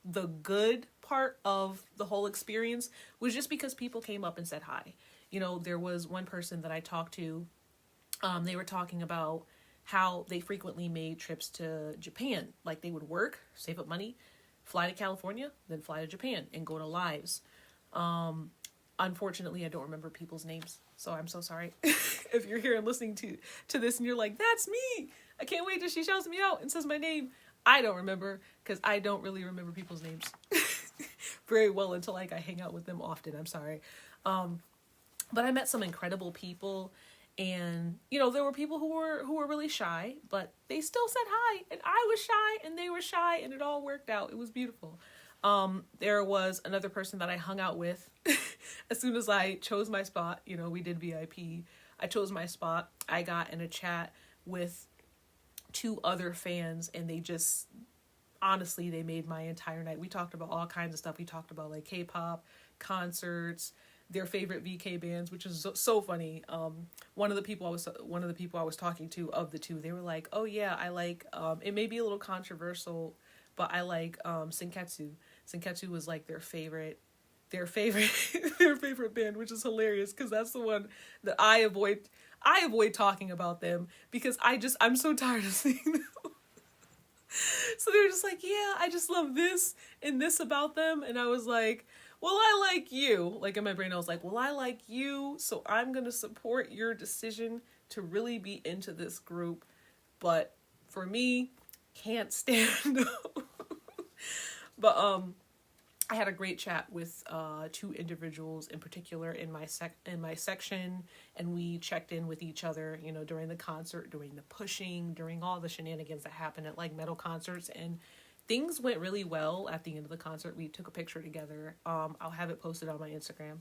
the good part of the whole experience, was just because people came up and said hi. You know, there was one person that I talked to. They were talking about how they frequently made trips to Japan. Like, they would work, save up money, fly to California, then fly to Japan and go to lives. Unfortunately, I don't remember people's names, so I'm so sorry. If you're here and listening to this and you're like, that's me, I can't wait till she shouts me out and says my name. I don't remember, because I don't really remember people's names very well until like I hang out with them often. I'm sorry. But I met some incredible people. And, you know, there were people who were really shy, but they still said hi, and I was shy and they were shy, and it all worked out. It was beautiful. There was another person that I hung out with as soon as I chose my spot. You know, we did VIP. I chose my spot. I got in a chat with 2 other fans, and they just, honestly, they made my entire night. We talked about all kinds of stuff. We talked about like K-pop, concerts, their favorite VK bands, which is so funny. One of the people I was talking to, of the 2, they were like, "Oh yeah, I like it may be a little controversial, but I like Senketsu." Senketsu was like their favorite their favorite band, which is hilarious because that's the one that I avoid talking about them because I'm so tired of seeing them. So they're just like, "Yeah, I just love this and this about them," and I was like, well, I like you. Like, in my brain, I was like, well, I like you, so I'm going to support your decision to really be into this group. But for me, can't stand them. But I had a great chat with 2 individuals in particular in my section, and we checked in with each other, you know, during the concert, during the pushing, during all the shenanigans that happen at, like, metal concerts, and things went really well at the end of the concert. We took a picture together. I'll have it posted on my Instagram.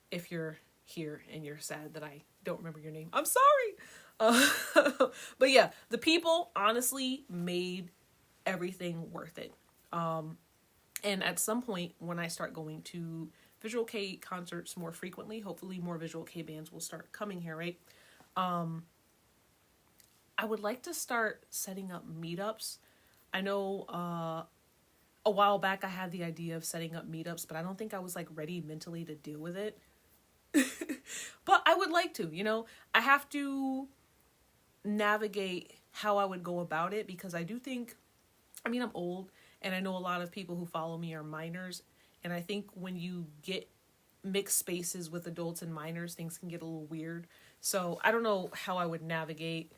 If you're here and you're sad that I don't remember your name, I'm sorry. But yeah, the people honestly made everything worth it. And at some point when I start going to Visual K concerts more frequently, hopefully more Visual K bands will start coming here, right? I would like to start setting up meetups. I know a while back I had the idea of setting up meetups, but I don't think I was like ready mentally to deal with it. But I would like to, you know, I have to navigate how I would go about it because I do think, I mean, I'm old and I know a lot of people who follow me are minors. And I think when you get mixed spaces with adults and minors, things can get a little weird. So I don't know how I would navigate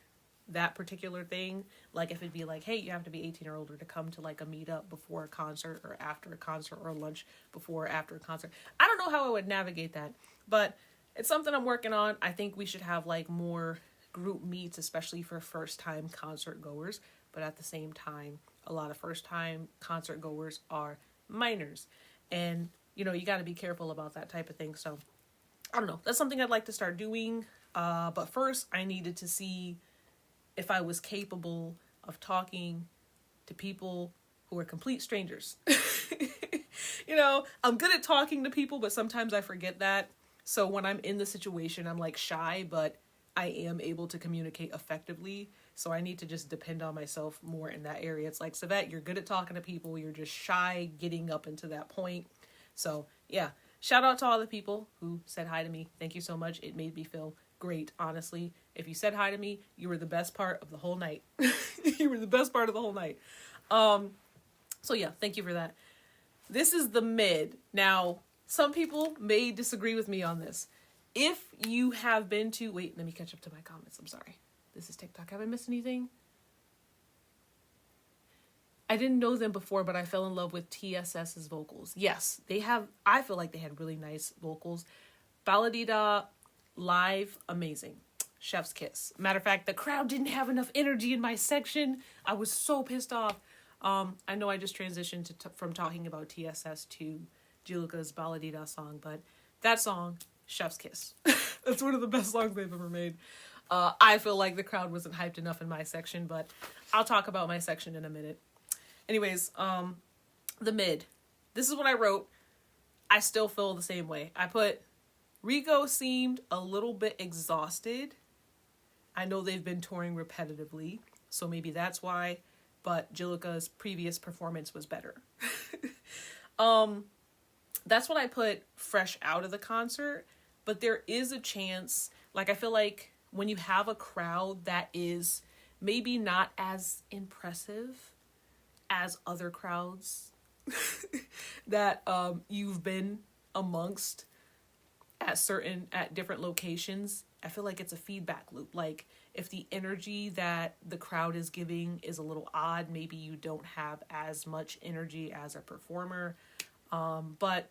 that particular thing. Like if it'd be like, hey, you have to be 18 or older to come to like a meetup before a concert or after a concert, or lunch before or after a concert. I don't know how I would navigate that, but it's something I'm working on. I think we should have like more group meets, especially for first time concert goers. But at the same time, a lot of first time concert goers are minors, and you know, you got to be careful about that type of thing. So I don't know. That's something I'd like to start doing. But first I needed to see if I was capable of talking to people who are complete strangers. You know, I'm good at talking to people, but sometimes I forget that. So when I'm in the situation, I'm like shy, but I am able to communicate effectively. So I need to just depend on myself more in that area. It's like, Savette, you're good at talking to people. You're just shy getting up into that point. So yeah, shout out to all the people who said hi to me. Thank you so much. It made me feel great, honestly. If you said hi to me, you were the best part of the whole night. You were the best part of the whole night. So yeah, thank you for that. This is the mid. Now, some people may disagree with me on this. If you have been to... Wait, let me catch up to my comments. I'm sorry. This is TikTok. Have I missed anything? I didn't know them before, but I fell in love with TSS's vocals. Yes, they have... I feel like they had really nice vocals. Baladida live, amazing. Chef's kiss. Matter of fact, the crowd didn't have enough energy in my section. I was so pissed off. I know I just transitioned from talking about TSS to Jiluka's Baladida song, but that song, Chef's Kiss. That's one of the best songs they've ever made. I feel like the crowd wasn't hyped enough in my section, but I'll talk about my section in a minute. Anyways, the mid. This is what I wrote. I still feel the same way. I put, Rico seemed a little bit exhausted. I know they've been touring repetitively, so maybe that's why, but Jiluka's previous performance was better. That's what I put fresh out of the concert, but there is a chance, like I feel like when you have a crowd that is maybe not as impressive as other crowds that you've been amongst at different locations, I feel like it's a feedback loop. Like if the energy that the crowd is giving is a little odd, maybe you don't have as much energy as a performer. But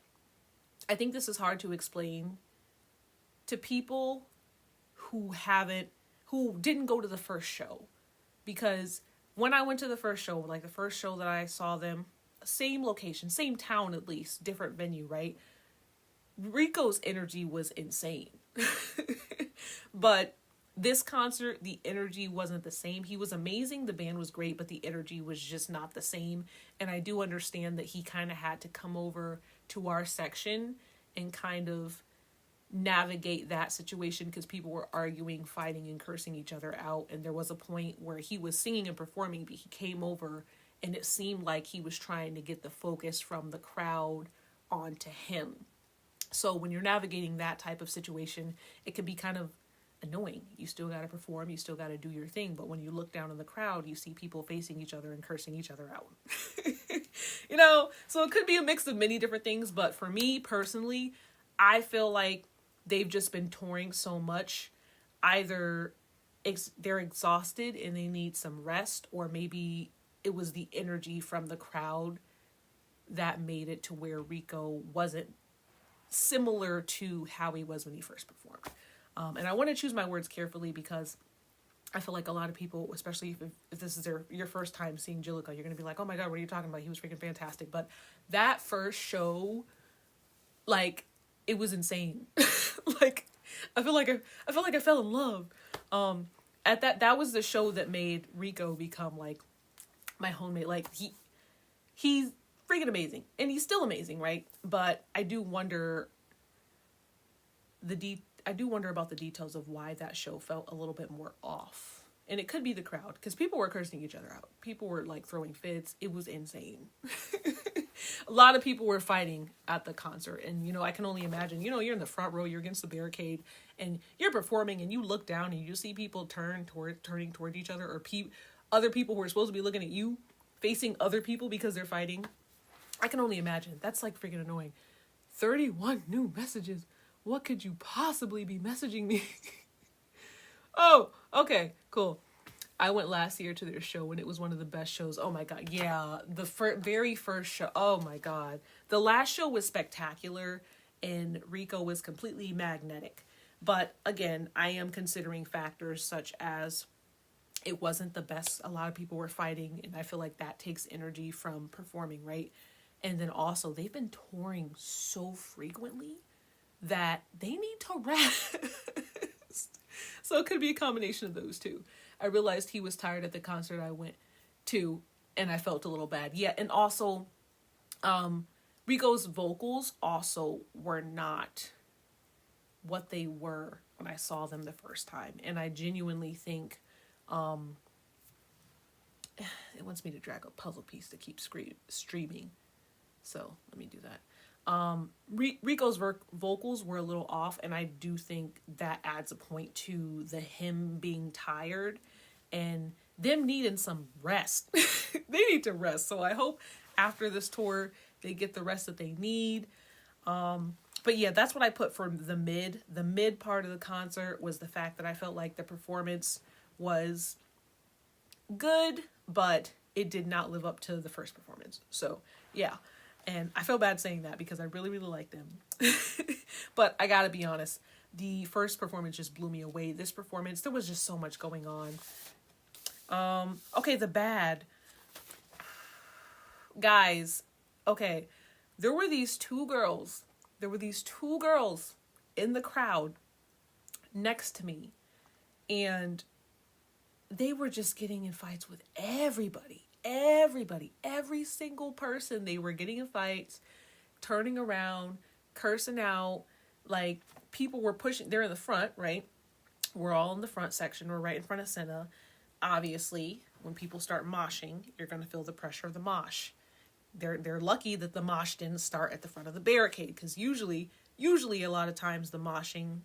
I think this is hard to explain to people who didn't go to the first show. Because when I went to the first show, like the first show that I saw them, same location, same town at least, different venue, right? Rico's energy was insane. But this concert, the energy wasn't the same. He was amazing. The band was great, but the energy was just not the same. And I do understand that he kind of had to come over to our section and kind of navigate that situation because people were arguing, fighting, and cursing each other out. And there was a point where he was singing and performing, but he came over and it seemed like he was trying to get the focus from the crowd onto him. So when you're navigating that type of situation, it can be kind of annoying. You still got to perform, you still got to do your thing, but when you look down in the crowd, you see people facing each other and cursing each other out. You know, so it could be a mix of many different things, but for me personally, I feel like they've just been touring so much. Either they're exhausted and they need some rest, or maybe it was the energy from the crowd that made it to where Rico wasn't similar to how he was when he first performed. And I want to choose my words carefully because I feel like a lot of people, especially if this is your first time seeing Jiluka, you're going to be like, oh my God, what are you talking about? He was freaking fantastic. But that first show, like, it was insane. Like, I feel like I fell in love. That was the show that made Rico become like my homemate. Like he's freaking amazing, and he's still amazing, right? But I do wonder about the details of why that show felt a little bit more off. And it could be the crowd, because people were cursing each other out. People were like throwing fits. It was insane. A lot of people were fighting at the concert. And, you know, I can only imagine, you know, you're in the front row, you're against the barricade, and you're performing, and you look down and you see people turning toward each other, or other people who are supposed to be looking at you facing other people because they're fighting. I can only imagine. That's like freaking annoying. 31 new messages. What could you possibly be messaging me? Oh, okay, cool. I went last year to their show and it was one of the best shows. Oh my god, yeah, the very first show. Oh my god, the last show was spectacular, and Rico was completely magnetic. But again, I am considering factors such as it wasn't the best. A lot of people were fighting, and I feel like that takes energy from performing, right? And then also, they've been touring so frequently that they need to rest. So it could be a combination of those two. I realized he was tired at the concert I went to, and I felt a little bad. Yeah, and also, Rico's vocals also were not what they were when I saw them the first time. And I genuinely think it wants me to drag a puzzle piece to keep streaming. So let me do that. Rico's vocals were a little off, and I do think that adds a point to him being tired and them needing some rest. They need to rest. So I hope after this tour they get the rest that they need. But yeah, that's what I put for the mid. The mid part of the concert was the fact that I felt like the performance was good, but it did not live up to the first performance. So yeah. And I feel bad saying that because I really, really like them. But I gotta be honest, the first performance just blew me away. This performance, there was just so much going on. Okay, the bad. Guys, okay, there were these two girls in the crowd next to me, and they were just getting in fights with everybody, every single person. They were getting in fights, turning around, cursing out. Like, people were pushing. They're in the front, right? We're all in the front section. We're right in front of Senna. Obviously, when people start moshing, you're going to feel the pressure of the mosh. They're lucky that the mosh didn't start at the front of the barricade, because usually a lot of times the moshing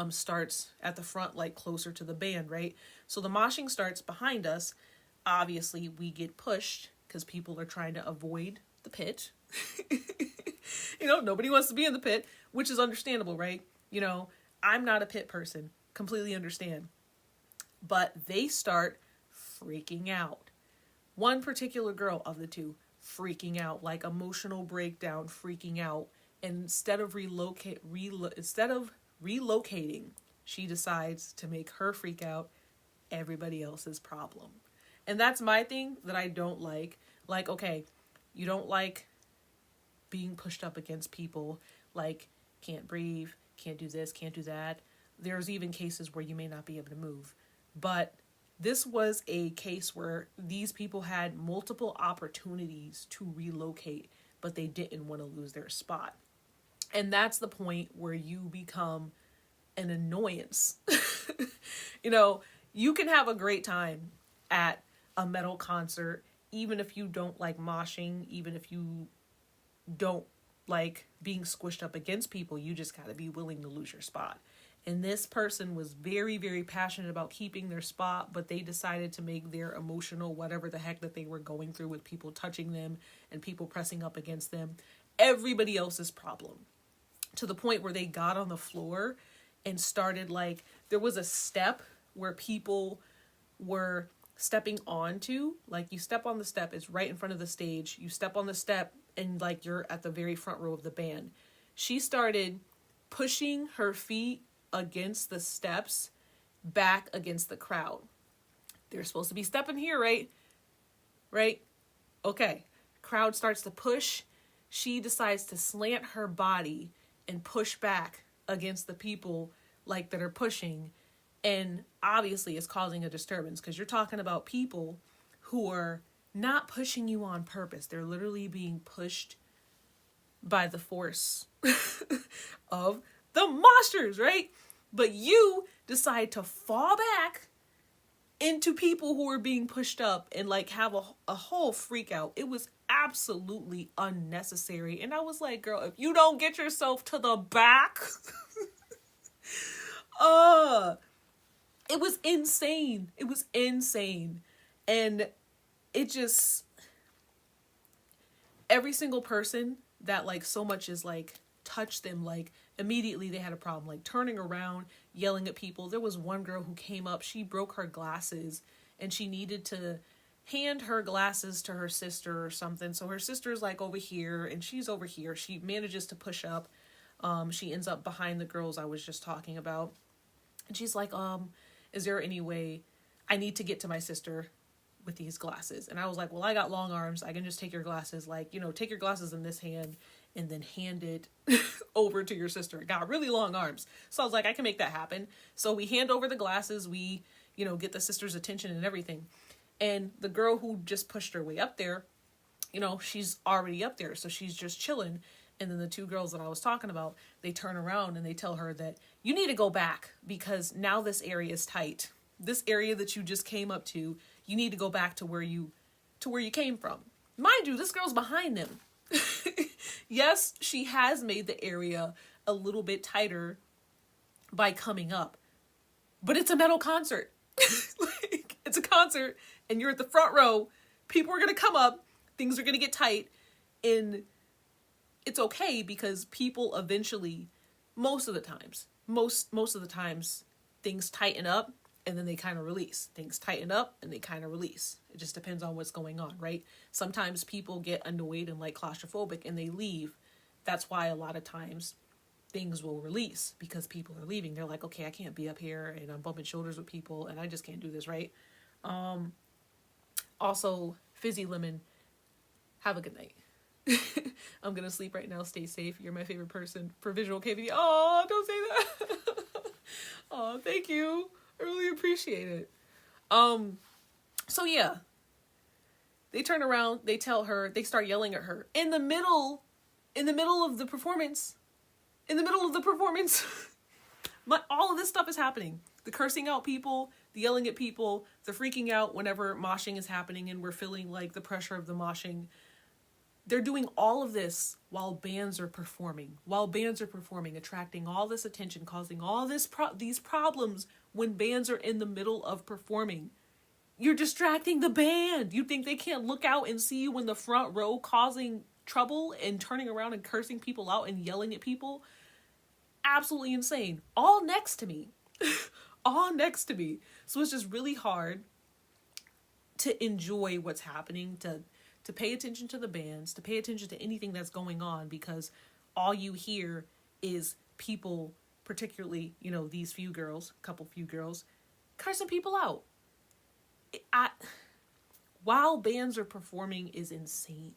starts at the front, like closer to the band, right? So the moshing starts behind us. Obviously, we get pushed because people are trying to avoid the pit. Nobody wants to be in the pit, which is understandable, right? I'm not a pit person. Completely understand. But they start freaking out. One particular girl of the two freaking out, like emotional breakdown, freaking out. And instead of relocating, she decides to make her freak out everybody else's problem. And that's my thing that I don't like. Like, okay, you don't like being pushed up against people, like, can't breathe, can't do this, can't do that. There's even cases where you may not be able to move. But this was a case where these people had multiple opportunities to relocate, but they didn't want to lose their spot. And that's the point where you become an annoyance. You can have a great time at a metal concert, even if you don't like moshing, even if you don't like being squished up against people. You just got to be willing to lose your spot. And this person was very, very passionate about keeping their spot, but they decided to make their emotional whatever the heck that they were going through with people touching them and people pressing up against them everybody else's problem, to the point where they got on the floor and started, like, there was a step where people were stepping onto. Like, you step on the step, it's right in front of the stage. You step on the step and, like, you're at the very front row of the band. She started pushing her feet against the steps back against the crowd. They're supposed to be stepping here, right? Right? Okay. Crowd starts to push. She decides to slant her body and push back against the people, like, that are pushing. And obviously it's causing a disturbance, because you're talking about people who are not pushing you on purpose. They're literally being pushed by the force of the monsters, right? But you decide to fall back into people who are being pushed up and, like, have a whole freak out. It was absolutely unnecessary. And I was like, girl, if you don't get yourself to the back, it was insane. It was insane. And it just, every single person that, like, so much is, like, touch them, like immediately they had a problem, like turning around, yelling at people. There was one girl who came up, she broke her glasses and she needed to hand her glasses to her sister or something. So her sister's like over here and she's over here. She manages to push up. She ends up behind the girls I was just talking about. And she's like, is there any way I need to get to my sister with these glasses? And I was like, well, I got long arms. I can just take your glasses, like, you know, take your glasses in this hand and then hand it over to your sister. I got really long arms. So I was like, I can make that happen. So we hand over the glasses. We, you know, get the sister's attention and everything. And the girl who just pushed her way up there, you know, she's already up there. So she's just chilling. And then the two girls that I was talking about, they turn around and they tell her that you need to go back because now this area is tight. This area that you just came up to, you need to go back to where you came from. Mind you, this girl's behind them. Yes, she has made the area a little bit tighter by coming up, but it's a metal concert. Like, it's a concert and you're at the front row. People are going to come up. Things are going to get tight. And it's okay because people eventually, most of the times, things tighten up and then they kind of release. Things tighten up and they kind of release. It just depends on what's going on, right? Sometimes people get annoyed and like claustrophobic and they leave. That's why a lot of times things will release because people are leaving. They're like, okay, I can't be up here and I'm bumping shoulders with people and I just can't do this, right? Also, Fizzy Lemon, have a good night. I'm gonna sleep right now. Stay safe. You're my favorite person for Visual KVD. Oh, don't say that. Oh, thank you. I really appreciate it. So yeah, they turn around, they tell her, they start yelling at her in the middle of the performance. All of this stuff is happening. The cursing out people, the yelling at people, the freaking out whenever moshing is happening and we're feeling like the pressure of the moshing. They're doing all of this while bands are performing. Attracting all this attention, causing all these problems when bands are in the middle of performing. You're distracting the band. You think they can't look out and see you in the front row causing trouble and turning around and cursing people out and yelling at people? Absolutely insane. All next to me. All next to me. So it's just really hard to enjoy what's happening, to pay attention to the bands, to pay attention to anything that's going on, because all you hear is people, particularly, you know, these few girls, cursing people out. While bands are performing is insane.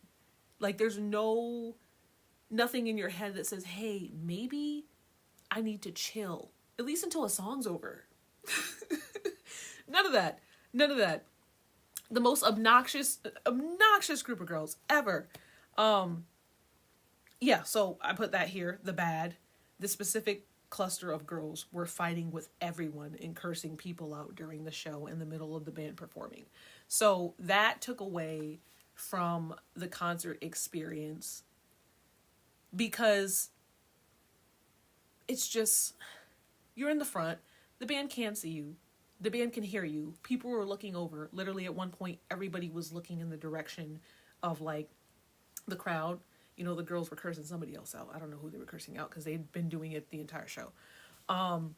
Like, there's nothing in your head that says, hey, maybe I need to chill, at least until a song's over. None of that. The most obnoxious group of girls ever. Yeah, so I put that here, the bad. The specific cluster of girls were fighting with everyone and cursing people out during the show in the middle of the band performing. So that took away from the concert experience because it's just, you're in the front, the band can't see you. The band can hear you. People were looking over. Literally at one point, everybody was looking in the direction of like the crowd. You know, the girls were cursing somebody else out. I don't know who they were cursing out because they'd been doing it the entire show. And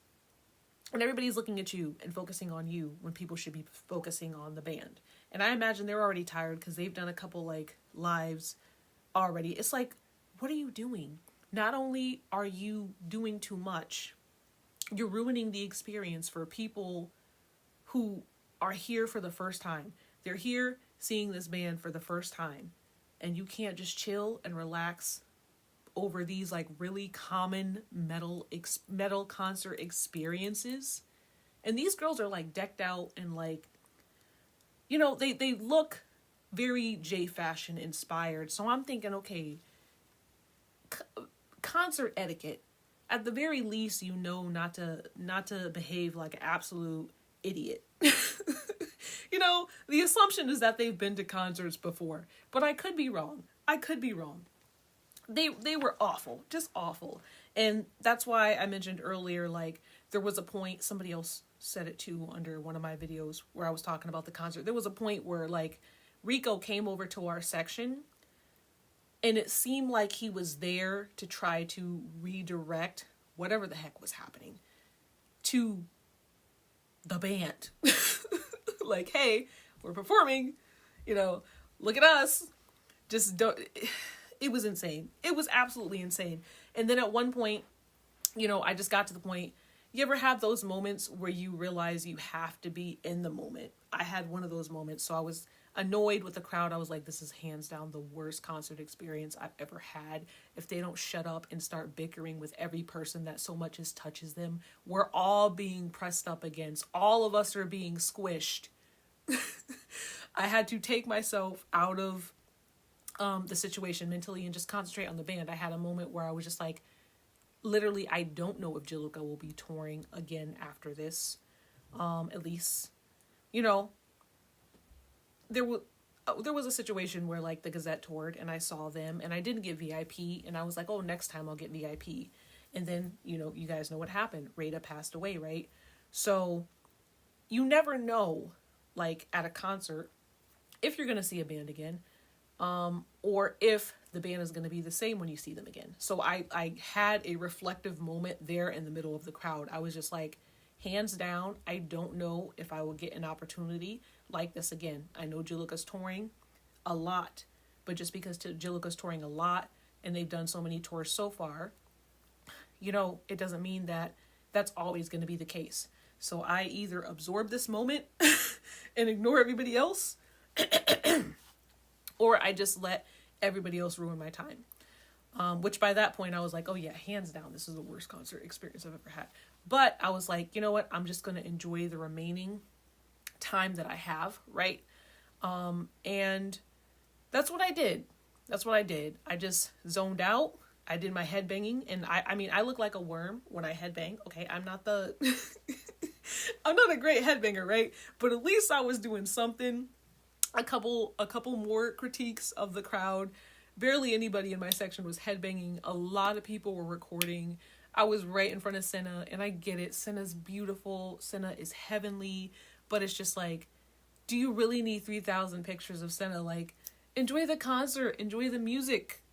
everybody's looking at you and focusing on you when people should be focusing on the band. And I imagine they're already tired because they've done a couple like lives already. It's like, what are you doing? Not only are you doing too much, you're ruining the experience for people who are here for the first time. They're here seeing this band for the first time. And you can't just chill and relax over these like really common metal concert experiences. And these girls are like decked out and like, you know, they look very J fashion inspired. So I'm thinking, okay, concert etiquette. At the very least, you know not to behave like an absolute idiot. You know, the assumption is that they've been to concerts before, but I could be wrong. They were awful, just awful. And that's why I mentioned earlier, like, there was a point, somebody else said it too under one of my videos where I was talking about the concert. There was a point where like Rico came over to our section And it seemed like he was there to try to redirect whatever the heck was happening to the band. Like, hey, we're performing, you know, look at us. Just don't. It was insane. It was absolutely insane. And then at one point, you know, I just got to the point. You ever have those moments where you realize you have to be in the moment? I had one of those moments. So I was annoyed with the crowd. I was like, this is hands down the worst concert experience I've ever had. If they don't shut up and start bickering with every person that so much as touches them, we're all being pressed up against. All of us are being squished. I had to take myself out of the situation mentally and just concentrate on the band. I had a moment where I was just like, literally, I don't know if Jiluka will be touring again after this. At least, you know, there was a situation where like the Gazette toured and I saw them and I didn't get VIP and I was like, oh, next time I'll get VIP. And then, you know, you guys know what happened. Rada passed away, right? So you never know, like at a concert, if you're going to see a band again, or if the band is going to be the same when you see them again. So I had a reflective moment there in the middle of the crowd. I was just like, hands down, I don't know if I will get an opportunity like this again. I know Jiluka's touring a lot, but just because Jiluka's touring a lot and they've done so many tours so far, you know, it doesn't mean that that's always going to be the case. So I either absorb this moment and ignore everybody else, or I just let everybody else ruin my time. Which by that point I was like, oh yeah, hands down, this is the worst concert experience I've ever had. But I was like, you know what? I'm just going to enjoy the remaining time that I have, right? And that's what I did. I just zoned out. I did my headbanging, and I mean, I look like a worm when I headbang. Okay, I'm not I'm not a great headbanger, right? But at least I was doing something. A couple more critiques of the crowd. Barely anybody in my section was headbanging. A lot of people were recording. I was right in front of Senna, and I get it. Senna's beautiful. Senna is heavenly. But it's just like, do you really need 3,000 pictures of Senna? Like, enjoy the concert. Enjoy the music.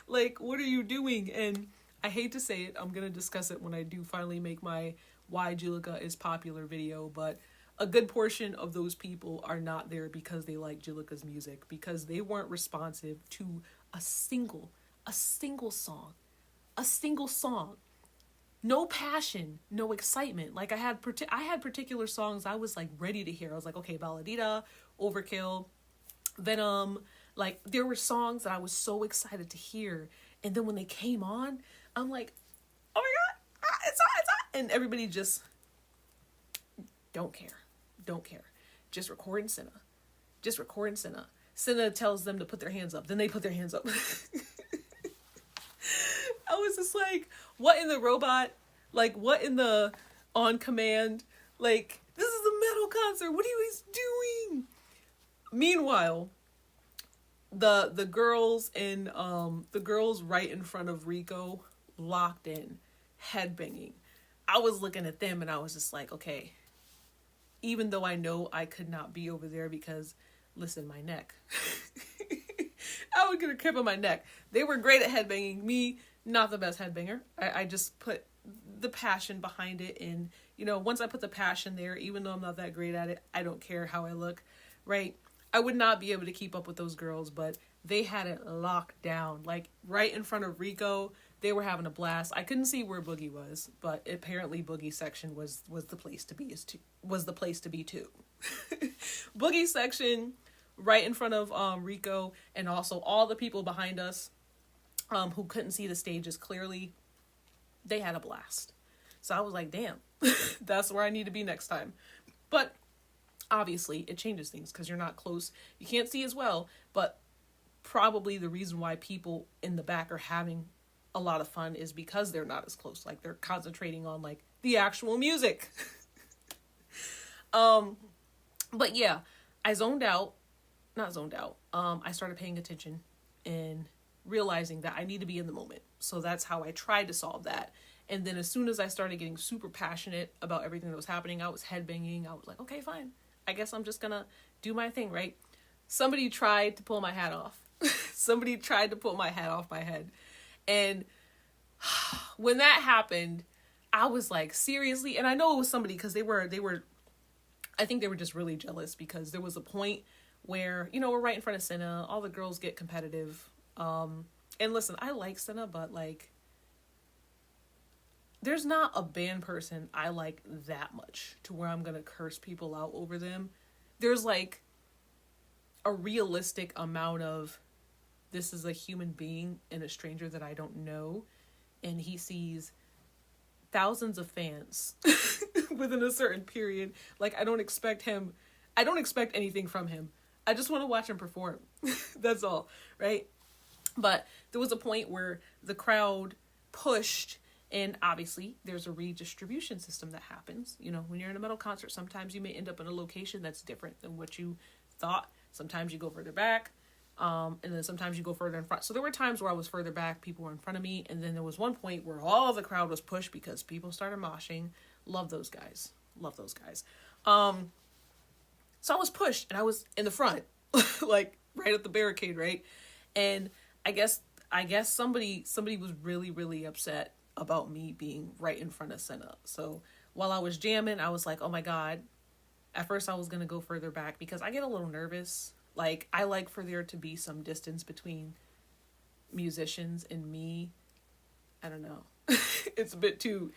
Like, what are you doing? And I hate to say it. I'm going to discuss it when I do finally make my Why Jiluka is Popular video. But a good portion of those people are not there because they like Jiluka's music. Because they weren't responsive to a single song. A single song. No passion, no excitement. Like I had particular songs I was like ready to hear. I was like, okay, Balladita, Overkill, Venom. Like there were songs that I was so excited to hear. And then when they came on, I'm like, oh my God, it's on. And everybody just don't care. Just recording Senna. Senna tells them to put their hands up. Then they put their hands up. I was just like, what in the robot? Like, what in the on command? Like, this is a metal concert. What are you guys doing? Meanwhile, the girls in the girls right in front of Rico locked in, headbanging. I was looking at them and I was just like, okay, even though I know I could not be over there because, listen, my neck. I would get a cramp on my neck. They were great at headbanging. Me, not the best headbanger. I just put the passion behind it. And, you know, once I put the passion there, even though I'm not that great at it, I don't care how I look, right? I would not be able to keep up with those girls, but they had it locked down. Like, right in front of Rico, they were having a blast. I couldn't see where Boogie was, but apparently Boogie's section was the place to be. Was the place to be too. Boogie's section, right in front of Rico, and also all the people behind us who couldn't see the stages clearly, they had a blast. So I was like, damn, that's where I need to be next time. But obviously it changes things because you're not close. You can't see as well, but probably the reason why people in the back are having a lot of fun is because they're not as close. Like they're concentrating on like the actual music. But yeah, I started paying attention and realizing that I need to be in the moment. So that's how I tried to solve that. And then as soon as I started getting super passionate about everything that was happening, I was headbanging. I was like, okay, fine. I guess I'm just gonna do my thing, right? Somebody tried to pull my hat off. Somebody tried to pull my hat off my head. And when that happened, I was like, seriously? And I know it was somebody because they were, I think they were just really jealous because there was a point where, you know, we're right in front of Senna. All the girls get competitive. And listen, I like Senna, but like, there's not a band person I like that much to where I'm going to curse people out over them. There's like a realistic amount of, this is a human being and a stranger that I don't know. And he sees thousands of fans within a certain period. Like, I don't expect anything from him. I just want to watch him perform. That's all, right? But there was a point where the crowd pushed, and obviously there's a redistribution system that happens. You know, when you're in a metal concert, sometimes you may end up in a location that's different than what you thought. Sometimes you go further back. And then sometimes you go further in front. So there were times where I was further back, people were in front of me, and then there was one point where all of the crowd was pushed because people started moshing. Love those guys. So I was pushed, and I was in the front, like right at the barricade, right? And I guess somebody was really, really upset about me being right in front of Senna. So while I was jamming, I was like, oh my God. At first I was gonna go further back because I get a little nervous. Like, I like for there to be some distance between musicians and me. I don't know. It's a bit too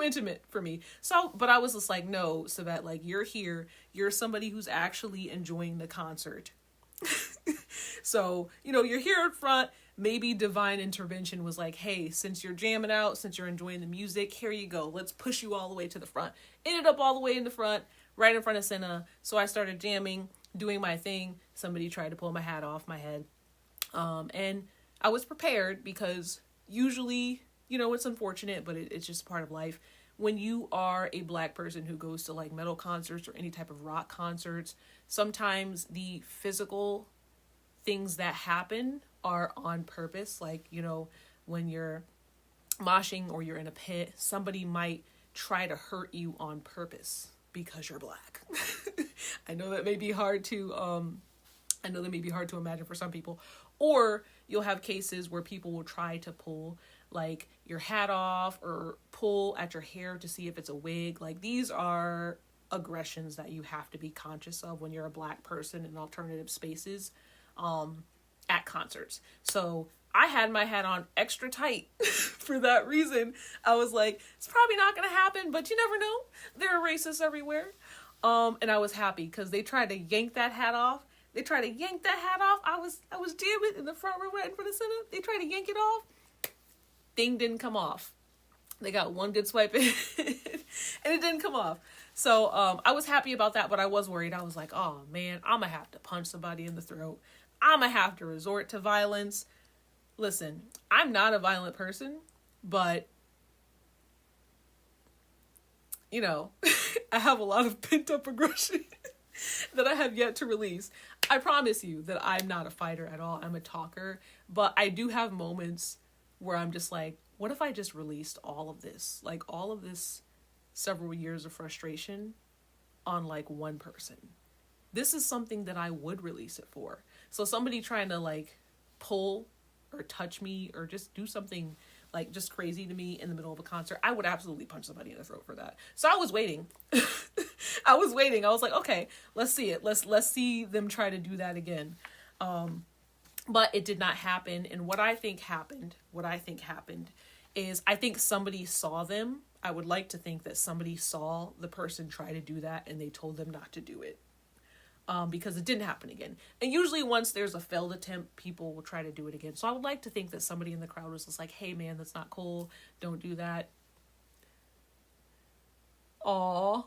intimate for me. So, but I was just like, no, so that like, you're here, you're somebody who's actually enjoying the concert. So, you know, you're here in front. Maybe divine intervention was like, hey, since you're jamming out, since you're enjoying the music, here you go. Let's push you all the way to the front. Ended up all the way in the front, right in front of Senna. So I started jamming, doing my thing. Somebody tried to pull my hat off my head. And I was prepared because usually, you know, it's unfortunate, but it's just part of life. When you are a Black person who goes to like metal concerts or any type of rock concerts, sometimes the physical things that happen are on purpose. Like, you know, when you're moshing or you're in a pit, somebody might try to hurt you on purpose because you're Black. I know that may be hard to imagine for some people. Or you'll have cases where people will try to pull like your hat off or pull at your hair to see if it's a wig. Like, these are aggressions that you have to be conscious of when you're a Black person in alternative spaces at concerts. So I had my hat on extra tight for that reason. I was like, it's probably not going to happen, but you never know. There are racists everywhere. And I was happy because they tried to yank that hat off. I was jamming in the front row right in front of Senna. They tried to yank it off. Thing didn't come off. They got one good swipe in and it didn't come off. So I was happy about that, but I was worried. I was like, oh man, I'm going to have to punch somebody in the throat. I'm going to have to resort to violence. Listen, I'm not a violent person, but you know, I have a lot of pent up aggression that I have yet to release. I promise you that I'm not a fighter at all. I'm a talker, but I do have moments where I'm just like, what if I just released all of this? Like, all of this several years of frustration on like one person. This is something that I would release it for. So somebody trying to like pull or touch me or just do something like just crazy to me in the middle of a concert, I would absolutely punch somebody in the throat for that. So I was waiting. I was like, okay, let's see it. Let's see them try to do that again. But it did not happen. And what I think happened is I think somebody saw them. I would like to think that somebody saw the person try to do that and they told them not to do it. Because it didn't happen again. And usually once there's a failed attempt, people will try to do it again. So I would like to think that somebody in the crowd was just like, hey man, that's not cool. Don't do that. Aww.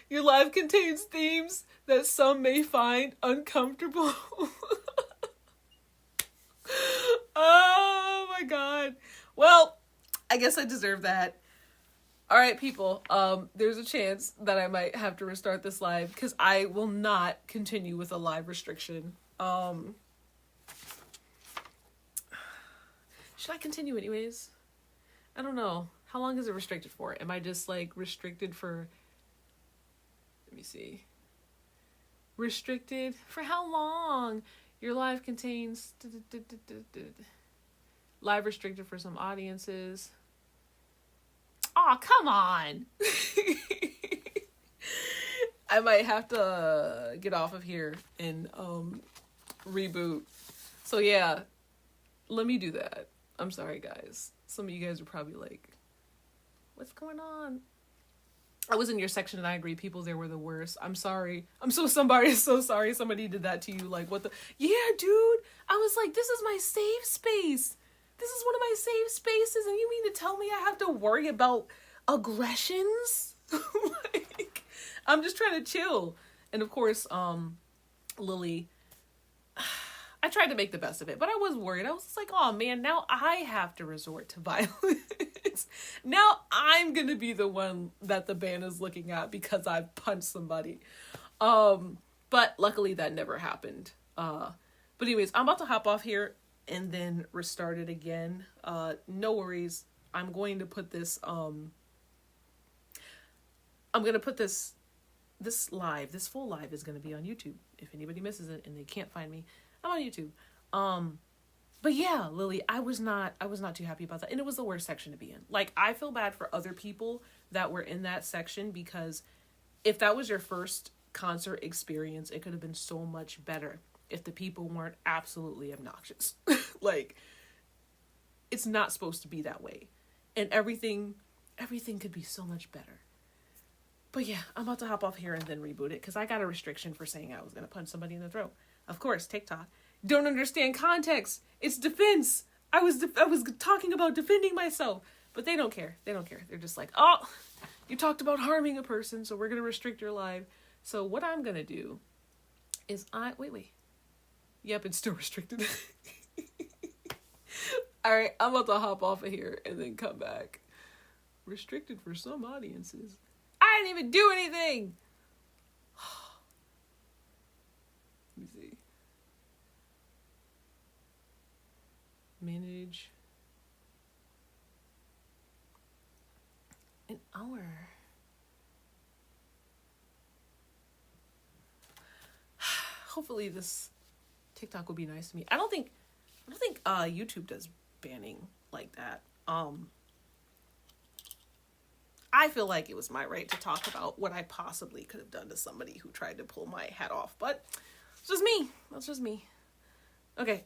Your live contains themes that some may find uncomfortable. Oh my God. Well, I guess I deserve that. All right, people, there's a chance that I might have to restart this live because I will not continue with a live restriction. Should I continue anyways? I don't know. How long is it restricted for? Am I just like restricted for, let me see. Restricted for how long? Your live contains live restricted for some audiences. Aw, come on. I might have to get off of here and reboot. So yeah, let me do that. I'm sorry, guys. Some of you guys are probably like, what's going on? I was in your section and I agree. People there were the worst. I'm sorry. I'm so sorry somebody did that to you. Like, what the? Yeah, dude. I was like, this is my safe space. This is one of my safe spaces. And you mean to tell me I have to worry about aggressions? Like, I'm just trying to chill. And of course, Lily, I tried to make the best of it, but I was worried. I was just like, oh man, now I have to resort to violence. Now I'm going to be the one that the ban is looking at because I punched somebody. But luckily that never happened. But anyways, I'm about to hop off here and then restart it again. No worries. I'm going to put this, this full live is going to be on YouTube. If anybody misses it and they can't find me, I'm on YouTube. But yeah, Lily, I was not too happy about that. And it was the worst section to be in. Like, I feel bad for other people that were in that section, because if that was your first concert experience, it could have been so much better if the people weren't absolutely obnoxious. Like, it's not supposed to be that way. And everything could be so much better. But yeah, I'm about to hop off here and then reboot it, because I got a restriction for saying I was going to punch somebody in the throat. Of course, TikTok. Don't understand context. It's defense. I was talking about defending myself. But they don't care. They don't care. They're just like, oh, you talked about harming a person, so we're going to restrict your live. So what I'm going to do is wait. Yep, it's still restricted. All right, I'm about to hop off of here and then come back. Restricted for some audiences. I didn't even do anything. Let me see. Manage. An hour. Hopefully this TikTok will be nice to me. I don't think YouTube does banning like that. I feel like it was my right to talk about what I possibly could have done to somebody who tried to pull my hat off, but it's just me. That's just me. Okay.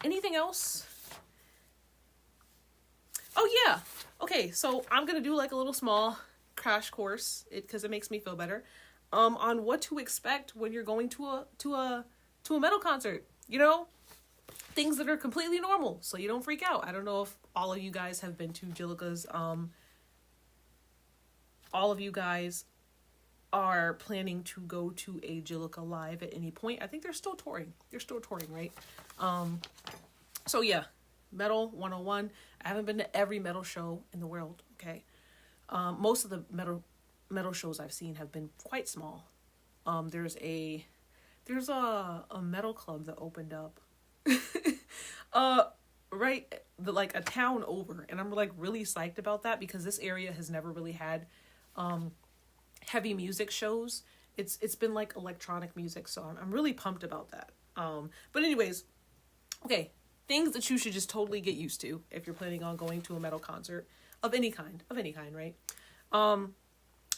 Anything else? Oh yeah. Okay. So I'm going to do like a little small crash course because it makes me feel better. On what to expect when you're going to a metal concert, you know, things that are completely normal, so you don't freak out. I don't know if all of you guys have been to Jiluka's, all of you guys are planning to go to a Jiluka live at any point. I think they're still touring. Right? So yeah, Metal 101. I haven't been to every metal show in the world, okay? Most of the metal shows I've seen have been quite small. There's a metal club that opened up like a town over, and I'm like really psyched about that because this area has never really had heavy music shows. It's been like electronic music, so I'm really pumped about that. But anyways, okay, things that you should just totally get used to if you're planning on going to a metal concert of any kind, right?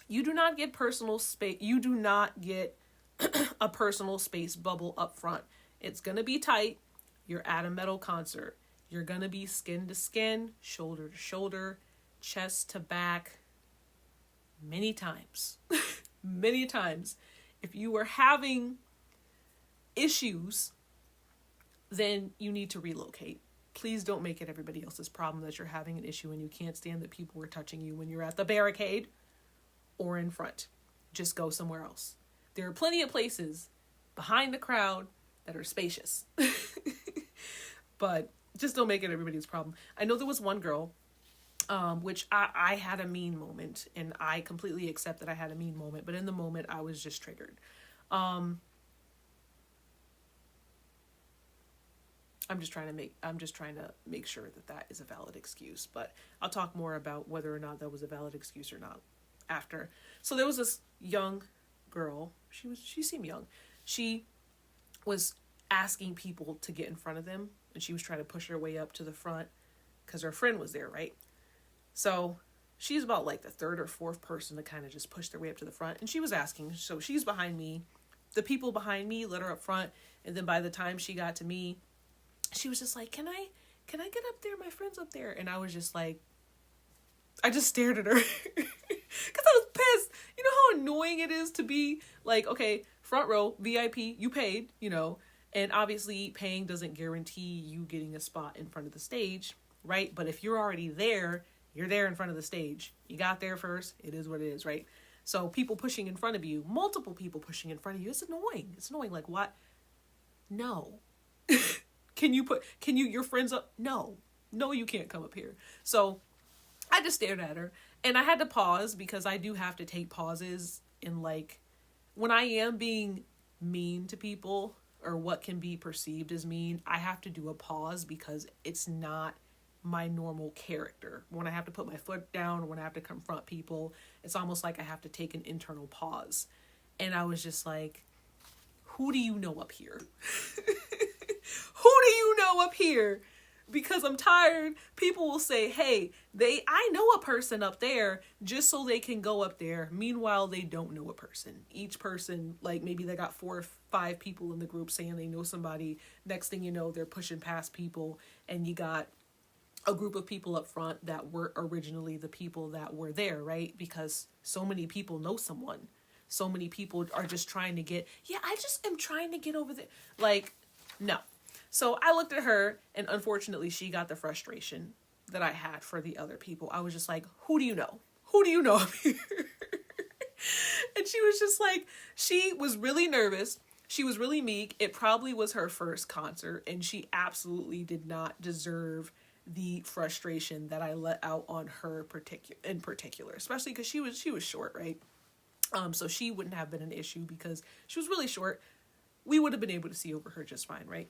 You do not get personal space. You do not get a personal space bubble up front. It's gonna be tight. You're at a metal concert. You're gonna be skin to skin, shoulder to shoulder, chest to back. Many times. Many times. If you are having issues, then you need to relocate. Please don't make it everybody else's problem that you're having an issue and you can't stand that people were touching you when you're at the barricade or in front. Just go somewhere else. There are plenty of places behind the crowd that are spacious. But just don't make it everybody's problem. I know there was one girl, which I had a mean moment, and I completely accept that I had a mean moment, but in the moment I was just triggered. I'm just trying to make sure that is a valid excuse, but I'll talk more about whether or not that was a valid excuse or not after. So there was this young girl, she seemed young. She was asking people to get in front of them, and she was trying to push her way up to the front because her friend was there, right? So she's about like the third or fourth person to kind of just push their way up to the front, and she was asking. So she's behind me. The people behind me let her up front, and then by the time she got to me, she was just like, can I get up there? My friend's up there. And I was just like, I just stared at her because I was pissed. You know how annoying it is to be like, okay, front row, VIP, you paid, you know, and obviously paying doesn't guarantee you getting a spot in front of the stage, right? But if you're already there, you're there in front of the stage. You got there first. It is what it is, right? So people pushing in front of you, multiple people pushing in front of you, it's annoying. It's annoying. Like, what? No. Can you your friends up? No, you can't come up here. So I just stared at her, and I had to pause because I do have to take pauses in, like, when I am being mean to people or what can be perceived as mean, I have to do a pause because it's not my normal character. When I have to put my foot down or when I have to confront people, it's almost like I have to take an internal pause. And I was just like, who do you know up here? Who do you know up here? Because I'm tired. People will say, hey, I know a person up there, just so they can go up there. Meanwhile, they don't know a person. Each person, like, maybe they got 4 or 5 people in the group saying they know somebody. Next thing you know, they're pushing past people, and you got a group of people up front that were originally the people that were there, right? Because so many people know someone. So many people are just trying to get, I just am trying to get over there. Like, no. So I looked at her, and unfortunately she got the frustration that I had for the other people. I was just like, who do you know? Who do you know up here? And she was just like, she was really nervous. She was really meek. It probably was her first concert, and she absolutely did not deserve the frustration that I let out on her in particular, especially because she was short, right? So she wouldn't have been an issue because she was really short. We would have been able to see over her just fine, right?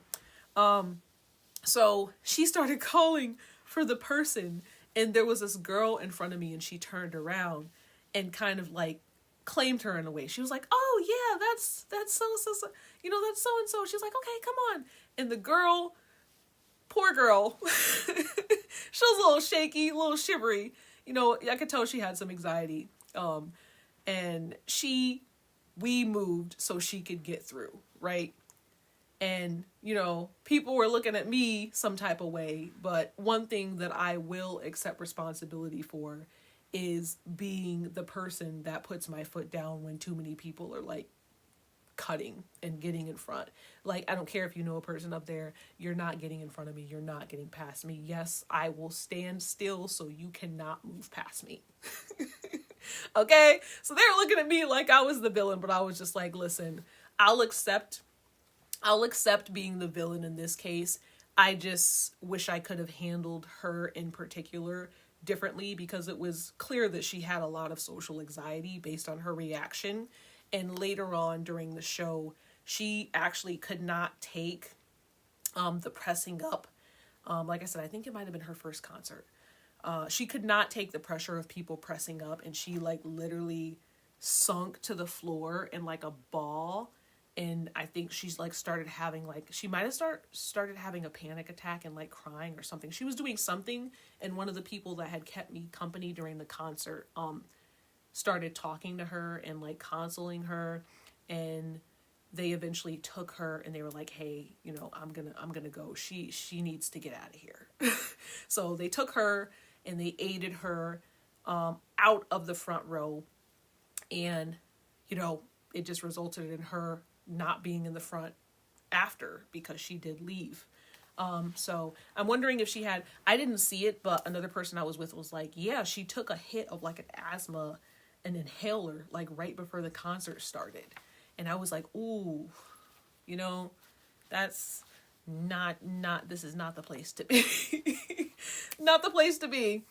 So she started calling for the person, and there was this girl in front of me, and she turned around and kind of like claimed her in a way. She was like, oh yeah, that's so, you know, that's so-and-so. She's like, okay, come on. And the girl, poor girl, she was a little shaky, a little shivery. You know, I could tell she had some anxiety. And we moved so she could get through, right? And, you know, people were looking at me some type of way, but one thing that I will accept responsibility for is being the person that puts my foot down when too many people are, like, cutting and getting in front. Like, I don't care if you know a person up there, you're not getting in front of me, you're not getting past me. Yes, I will stand still so you cannot move past me. Okay? So they're looking at me like I was the villain, but I was just like, listen, I'll accept being the villain in this case. I just wish I could have handled her in particular differently, because it was clear that she had a lot of social anxiety based on her reaction. And later on during the show, she actually could not take the pressing up. Like I said, I think it might have been her first concert. She could not take the pressure of people pressing up, and she like literally sunk to the floor in like a ball. And I think she's like started having like, she might have started having a panic attack and like crying or something. She was doing something, and one of the people that had kept me company during the concert started talking to her and like consoling her, and they eventually took her and they were like, hey, you know, I'm gonna go. She needs to get out of here. So they took her and they aided her out of the front row, and you know, it just resulted in her not being in the front after, because she did leave. So I'm wondering if she had, I didn't see it, but another person I was with was like, yeah, she took a hit of like an inhaler, like right before the concert started. And I was like, ooh, you know, that's not, this is not the place to be. Not the place to be.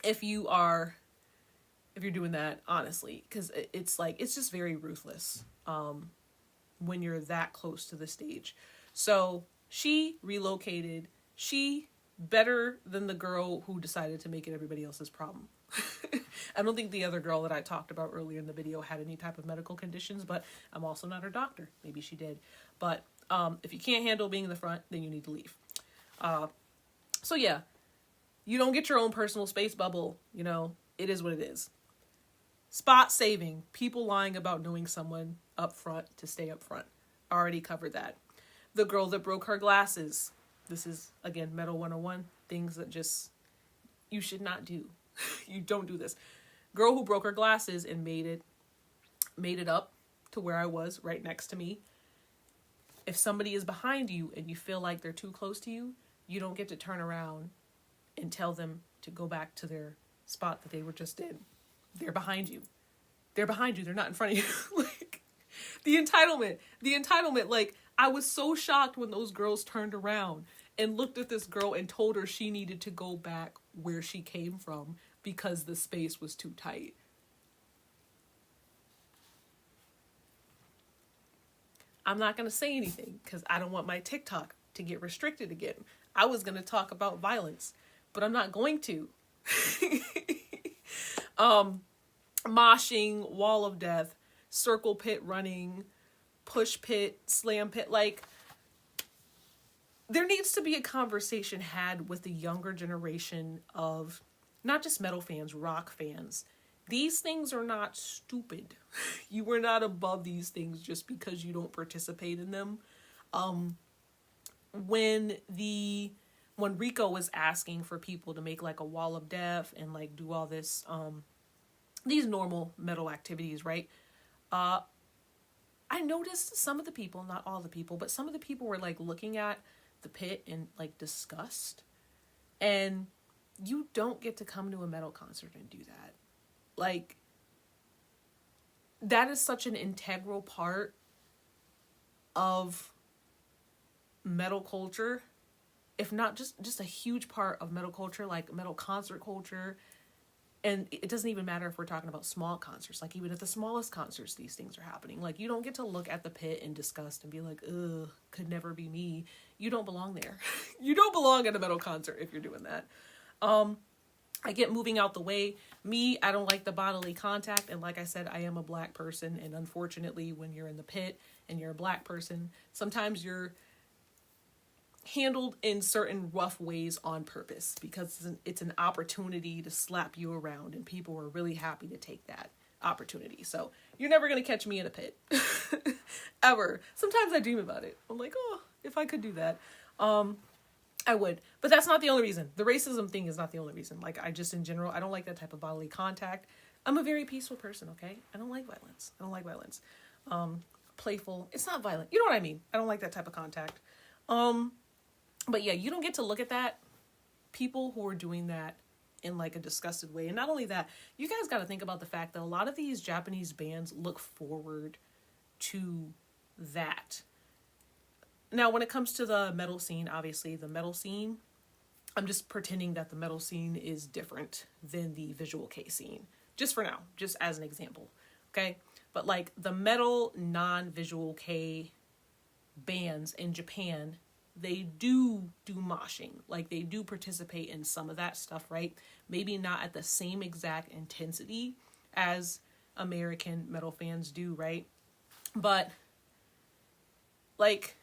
If you're doing that, honestly, because it's like, it's just very ruthless when you're that close to the stage. So she relocated. She better than the girl who decided to make it everybody else's problem. I don't think the other girl that I talked about earlier in the video had any type of medical conditions, but I'm also not her doctor. Maybe she did. But if you can't handle being in the front, then you need to leave. So yeah, you don't get your own personal space bubble. You know, it is what it is. Spot saving. People lying about knowing someone up front to stay up front. Already covered that. The girl that broke her glasses. This is, again, Metal 101. Things that just, you should not do. You don't do this. Girl who broke her glasses and made it up to where I was, right next to me. If somebody is behind you and you feel like they're too close to you, you don't get to turn around and tell them to go back to their spot that they were just in. They're behind you. They're behind you. They're not in front of you. Like, the entitlement, like, I was so shocked when those girls turned around and looked at this girl and told her she needed to go back where she came from because the space was too tight. I'm not going to say anything because I don't want my TikTok to get restricted again. I was going to talk about violence, but I'm not going to. Moshing, wall of death, circle pit running, push pit, slam pit. Like, there needs to be a conversation had with the younger generation of not just metal fans, rock fans. These things are not stupid. You are not above these things just because you don't participate in them. When Rico was asking for people to make like a wall of death and like do all this, these normal metal activities, right? I noticed some of the people, not all the people, but some of the people were like looking at the pit in like disgust. And you don't get to come to a metal concert and do that. Like, that is such an integral part of metal culture, if not just a huge part of metal culture, like metal concert culture. And it doesn't even matter if we're talking about small concerts. Like, even at the smallest concerts, these things are happening. Like, you don't get to look at the pit in disgust and be like, ugh, could never be me. You don't belong there. You don't belong at a metal concert if you're doing that. I get moving out the way. Me, I don't like the bodily contact. And like I said, I am a black person. And unfortunately, when you're in the pit and you're a black person, sometimes you're handled in certain rough ways on purpose because it's an opportunity to slap you around, and people are really happy to take that opportunity. So you're never going to catch me in a pit ever. Sometimes I dream about it. I'm like, oh, if I could do that, I would. But that's not the only reason. The racism thing is not the only reason. Like, I just, in general, I don't like that type of bodily contact. I'm a very peaceful person, okay? I don't like violence. Playful. It's not violent. You know what I mean? I don't like that type of contact. But yeah, you don't get to look at that. People who are doing that in like a disgusted way. And not only that, you guys got to think about the fact that a lot of these Japanese bands look forward to that. Now, when it comes to the metal scene, obviously the metal scene, I'm just pretending that the metal scene is different than the visual K scene. Just for now, just as an example. Okay. But like the metal non-visual K bands in Japan, they do moshing. Like, they do participate in some of that stuff, right? Maybe not at the same exact intensity as American metal fans do, right? But like,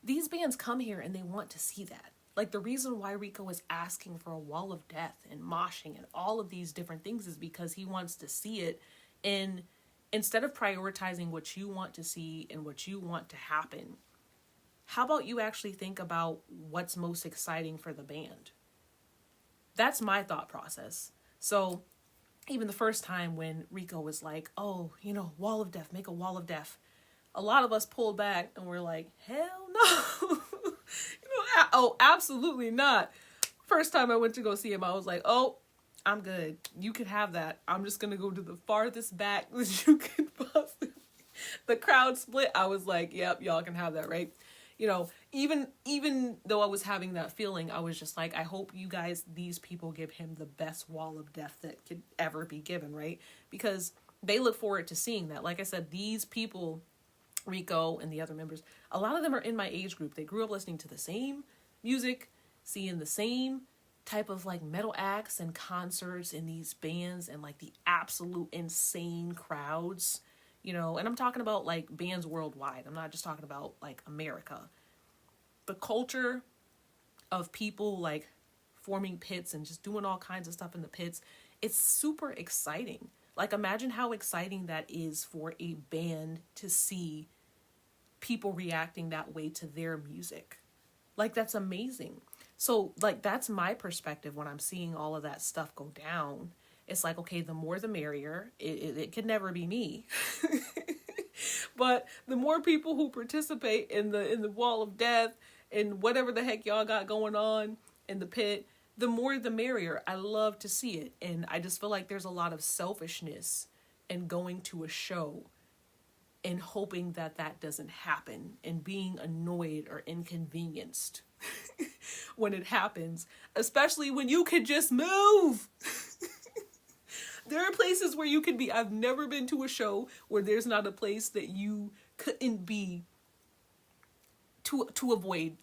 these bands come here and they want to see that. Like, the reason why Rico is asking for a wall of death and moshing and all of these different things is because he wants to see it. And instead of prioritizing what you want to see and what you want to happen, how about you actually think about what's most exciting for the band? That's my thought process. So even the first time when Rico was like, oh, wall of death, make a wall of death, a lot of us pulled back and we're like, hell no. Oh, absolutely not. First time I went to go see him, I was like, oh, I'm good. You can have that. I'm just going to go to the farthest back that you can possibly. The crowd split. I was like, yep, y'all can have that, right? Even though I was having that feeling, I was just like, I hope you guys, these people, give him the best wall of death that could ever be given, right? Because they look forward to seeing that. Like I said, these people, Rico and the other members, a lot of them are in my age group. They grew up listening to the same music, seeing the same type of like metal acts and concerts and these bands and like the absolute insane crowds, you know, and I'm talking about like bands worldwide. I'm not just talking about like America. The culture of people like forming pits and just doing all kinds of stuff in the pits, it's super exciting. Like, imagine how exciting that is for a band to see people reacting that way to their music. Like, that's amazing. So, like, that's my perspective when I'm seeing all of that stuff go down. It's like, okay, the more the merrier. It could never be me. But the more people who participate in the wall of death and whatever the heck y'all got going on in the pit, the more the merrier. I love to see it. And I just feel like there's a lot of selfishness in going to a show and hoping that that doesn't happen and being annoyed or inconvenienced when it happens, especially when you could just move. There are places where you could be. I've never been to a show where there's not a place that you couldn't be to avoid,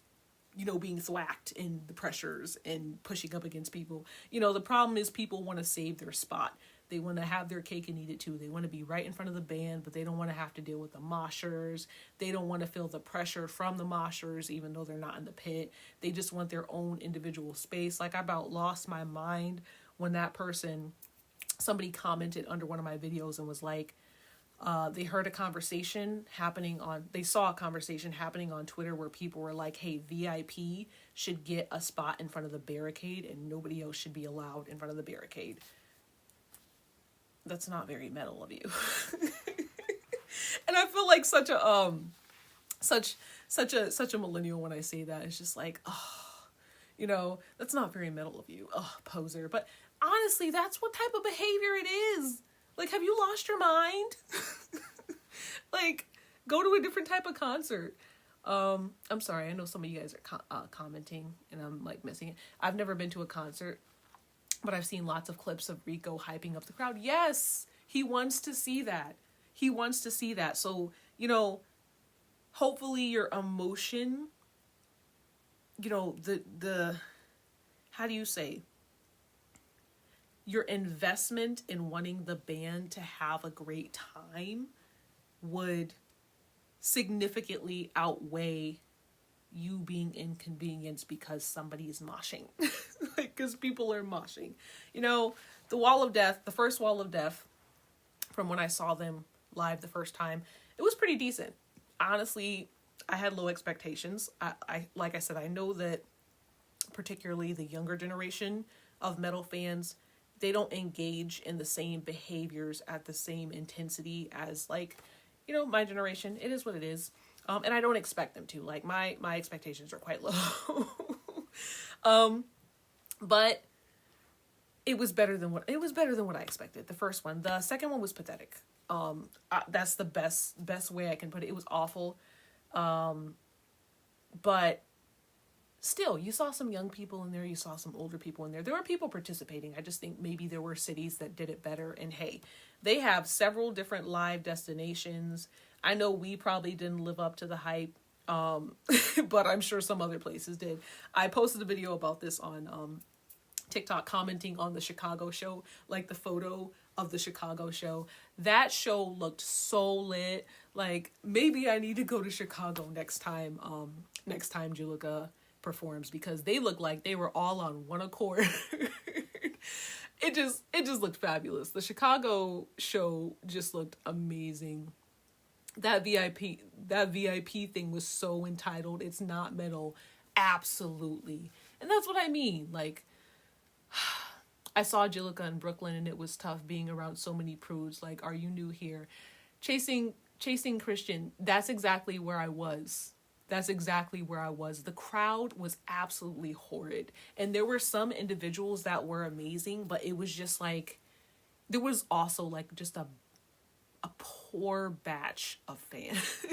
you know, being thwacked in the pressures and pushing up against people. You know, the problem is people want to save their spot. They want to have their cake and eat it too. They want to be right in front of the band, but they don't want to have to deal with the moshers. They don't want to feel the pressure from the moshers, even though they're not in the pit. They just want their own individual space. Like, I about lost my mind when that person, somebody commented under one of my videos and was like, they heard a conversation happening they saw a conversation happening on Twitter where people were like, hey, VIP should get a spot in front of the barricade and nobody else should be allowed in front of the barricade. That's not very metal of you. And I feel like such a millennial when I say that. It's just like, oh, you know, that's not very metal of you. Oh, poser. But honestly, that's what type of behavior it is. Like, have you lost your mind? Like, go to a different type of concert. I'm sorry. I know some of you guys are commenting and I'm like missing it. I've never been to a concert, but I've seen lots of clips of Rico hyping up the crowd. Yes, he wants to see that. He wants to see that. So, you know, hopefully your emotion, you know, the how do you say? Your investment in wanting the band to have a great time would significantly outweigh you being inconvenienced because somebody is moshing. Like, because people are moshing. You know, the Wall of Death, the first Wall of Death, from when I saw them live the first time, it was pretty decent. Honestly, I had low expectations. I like I said, I know that particularly the younger generation of metal fans, they don't engage in the same behaviors at the same intensity as, like, you know, my generation. It is what it is. And I don't expect them to. Like, my expectations are quite low. But it was better than what I expected. The first one. The second one was pathetic. That's the best way I can put it. It was awful. But still, you saw some young people in there. You saw some older people in there. There were people participating. I just think maybe there were cities that did it better. And hey, they have several different live destinations. I know we probably didn't live up to the hype, but I'm sure some other places did. I posted a video about this on TikTok, commenting on the Chicago show, like the photo of the Chicago show. That show looked so lit. Like, maybe I need to go to Chicago next time Jiluka performs, because they look like they were all on one accord. It just looked fabulous. The Chicago show just looked amazing. That VIP thing was so entitled. It's not metal. Absolutely. And that's what I mean. Like, I saw Jiluka in Brooklyn and it was tough being around so many prudes. Like, are you new here? Chasing Christian, that's exactly where I was. The crowd was absolutely horrid. And there were some individuals that were amazing, but it was just like, there was also like just a poor batch of fans.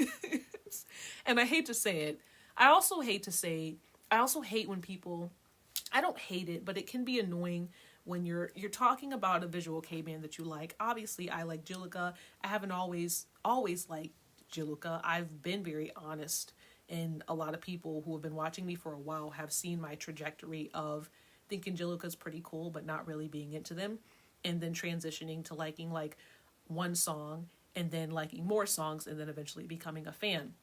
And I hate to say it. I also hate when people, I don't hate it, but it can be annoying when you're talking about a visual K band that you like. Obviously, I like Jiluka. I haven't always liked Jiluka. I've been very honest. And a lot of people who have been watching me for a while have seen my trajectory of thinking Jiluka's pretty cool, but not really being into them. And then transitioning to liking like one song and then liking more songs and then eventually becoming a fan.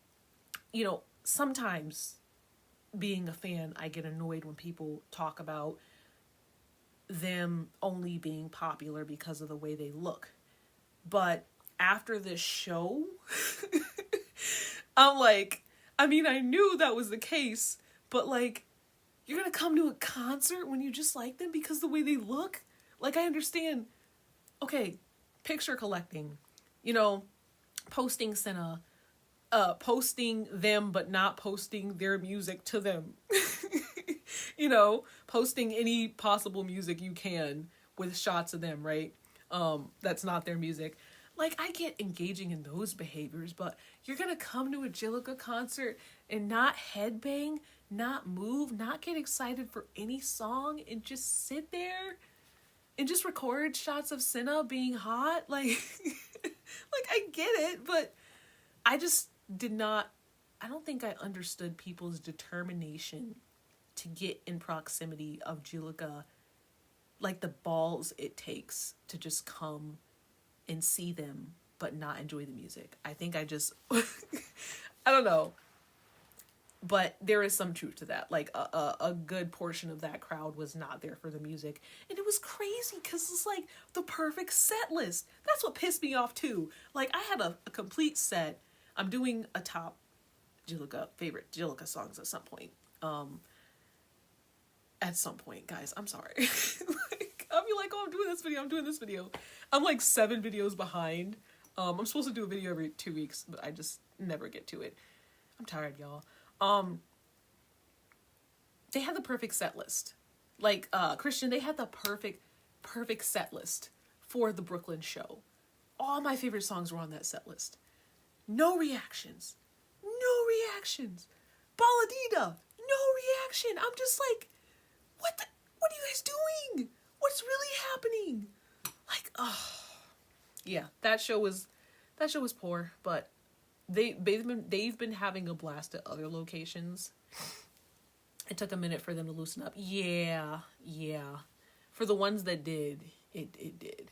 You know, sometimes being a fan, I get annoyed when people talk about them only being popular because of the way they look. But after this show, I'm like, I mean, I knew that was the case, but like, you're gonna come to a concert when you just like them because the way they look? Like, I understand, okay, picture collecting, you know, posting Senna, posting them but not posting their music to them. You know, posting any possible music you can with shots of them, right? That's not their music. Like, I get engaging in those behaviors, but you're gonna come to a Jiluka concert and not headbang, not move, not get excited for any song, and just sit there and just record shots of Senna being hot? Like, like, I get it, but I just I don't think I understood people's determination to get in proximity of Jiluka, like the balls it takes to just come and see them but not enjoy the music. I think I just I don't know, but there is some truth to that. Like a good portion of that crowd was not there for the music, and it was crazy because it's like the perfect set list. That's what pissed me off too. Like, I had a complete set. I'm doing a top favorite Jiluka songs at some point. At some point, guys, I'm sorry. Like, I'll be like, oh, I'm doing this video. I'm like 7 videos behind. I'm supposed to do a video every 2 weeks, but I just never get to it. I'm tired, y'all. They had the perfect set list. Like, Christian, they had the perfect set list for the Brooklyn show. All my favorite songs were on that set list. No reactions. Baladita, no reaction. I'm just like, what are you guys doing? What's really happening? Like, oh, yeah, that show was poor, but they've been having a blast at other locations. It took a minute for them to loosen up. Yeah. For the ones that did, it did.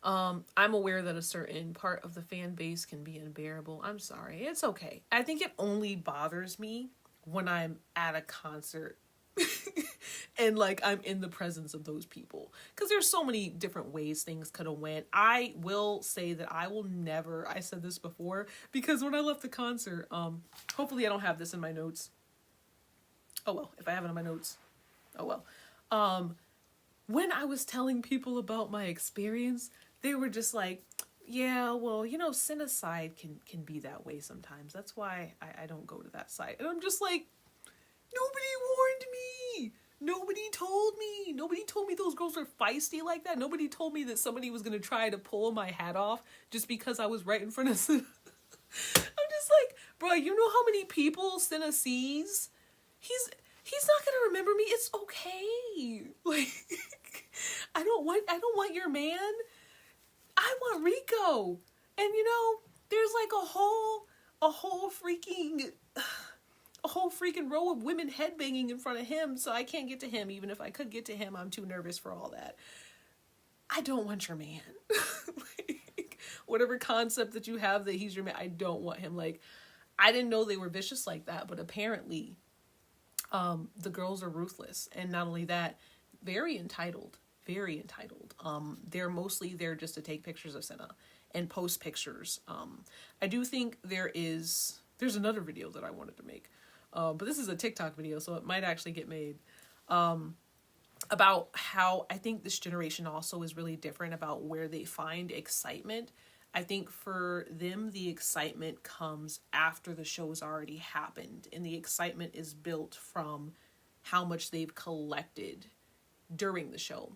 I'm aware that a certain part of the fan base can be unbearable. I'm sorry. It's okay. I think it only bothers me when I'm at a concert and like I'm in the presence of those people, because there's so many different ways things could have went. I will say that I said this before, because when I left the concert, hopefully I don't have this in my notes. Oh well, if I have it in my notes, oh well. When I was telling people about my experience, they were just like, yeah, well, you know, Senna's side can be that way sometimes. That's why I don't go to that side. And I'm just like, nobody warned me. Nobody told me. Nobody told me those girls are feisty like that. Nobody told me that somebody was going to try to pull my hat off just because I was right in front of Senna. I'm just like, bro, you know how many people Senna sees? He's not going to remember me. It's okay. Like, I don't want your man. I want Rico. And you know, there's like a whole freaking row of women headbanging in front of him, so I can't get to him. Even if I could get to him, I'm too nervous for all that. I don't want your man. Like, whatever concept that you have that he's your man, I don't want him. Like, I didn't know they were vicious like that, but apparently the girls are ruthless. And not only that, very entitled. They're mostly there just to take pictures of Senna and post pictures. I do think there's another video that I wanted to make, but this is a TikTok video, so it might actually get made, about how I think this generation also is really different about where they find excitement. I think for them, the excitement comes after the show's already happened, and the excitement is built from how much they've collected during the show.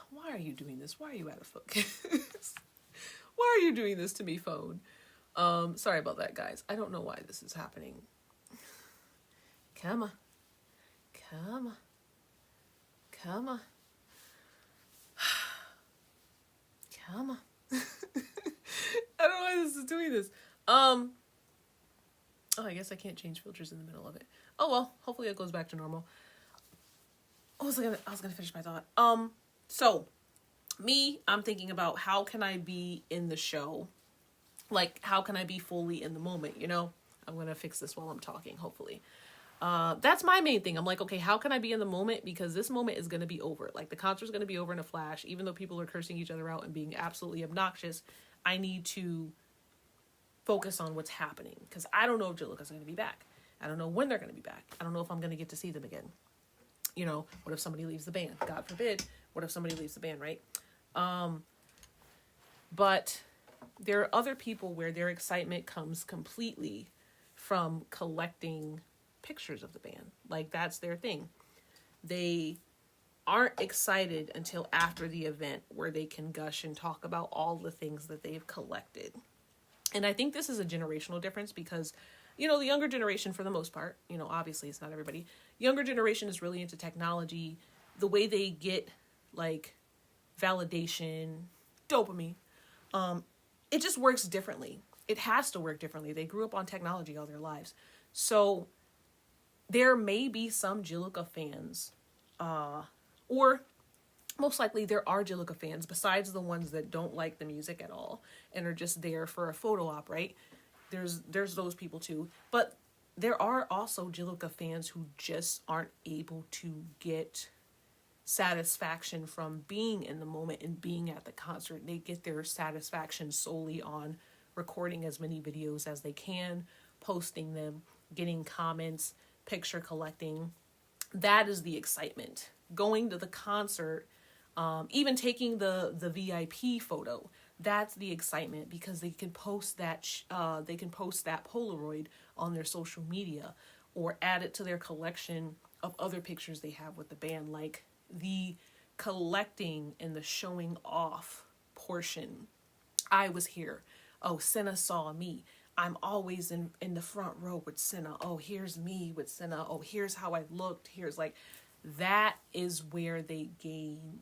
Why are you doing this? Why are you out of focus? Why are you doing this to me, phone? Sorry about that, guys. I don't know why this is happening. Come on. I don't know why this is doing this. Oh, I guess I can't change filters in the middle of it. Oh well, hopefully it goes back to normal. I was gonna finish my thought. So me, I'm thinking about how can I be in the show? Like, how can I be fully in the moment, you know? I'm gonna fix this while I'm talking, hopefully. That's my main thing. I'm like, okay, how can I be in the moment? Because this moment is gonna be over. Like, the concert's gonna be over in a flash. Even though people are cursing each other out and being absolutely obnoxious, I need to focus on what's happening. Because I don't know if Jiluka's gonna be back. I don't know when they're gonna be back. I don't know if I'm gonna get to see them again. You know, what if somebody leaves the band? God forbid. What if somebody leaves the band, right? But there are other people where their excitement comes completely from collecting pictures of the band. Like, that's their thing. They aren't excited until after the event where they can gush and talk about all the things that they've collected. And I think this is a generational difference because, you know, the younger generation, for the most part, you know, obviously it's not everybody. Younger generation is really into technology. The way they get, like, validation, dopamine, it just works differently. It has to work differently. They grew up on technology all their lives. So there may be some Jiluka fans, or most likely there are Jiluka fans besides the ones that don't like the music at all and are just there for a photo op, right? There's those people too. But there are also Jiluka fans who just aren't able to get satisfaction from being in the moment and being at the concert. They get their satisfaction solely on recording as many videos as they can, posting them, getting comments, picture collecting. That is the excitement. Going to the concert, even taking the VIP photo, that's the excitement because they can post that Polaroid on their social media or add it to their collection of other pictures they have with the band. Like, the collecting and the showing off portion. I was here. Oh, Senna saw me. I'm always in the front row with Senna. Oh, here's me with Senna. Oh, here's how I looked. Here's, like, that is where they gain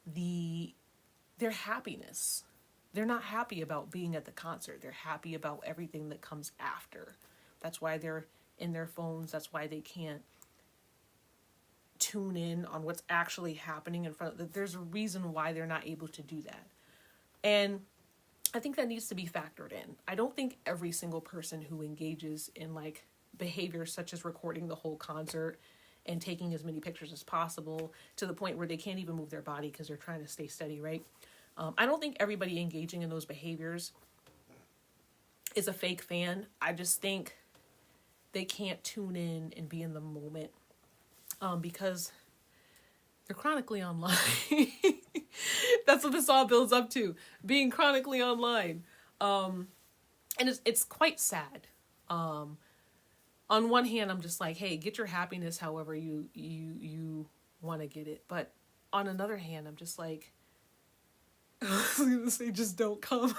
their happiness. They're not happy about being at the concert. They're happy about everything that comes after. That's why they're in their phones. That's why they can't tune in on what's actually happening in front of them. There's a reason why they're not able to do that. And I think that needs to be factored in. I don't think every single person who engages in, like, behaviors such as recording the whole concert and taking as many pictures as possible to the point where they can't even move their body because they're trying to stay steady, right? I don't think everybody engaging in those behaviors is a fake fan. I just think they can't tune in and be in the moment because they're chronically online. That's what this all builds up to, being chronically online. And it's quite sad. On one hand, I'm just like, hey, get your happiness however you want to get it. But on another hand, I'm just like, I was going to say, just don't come.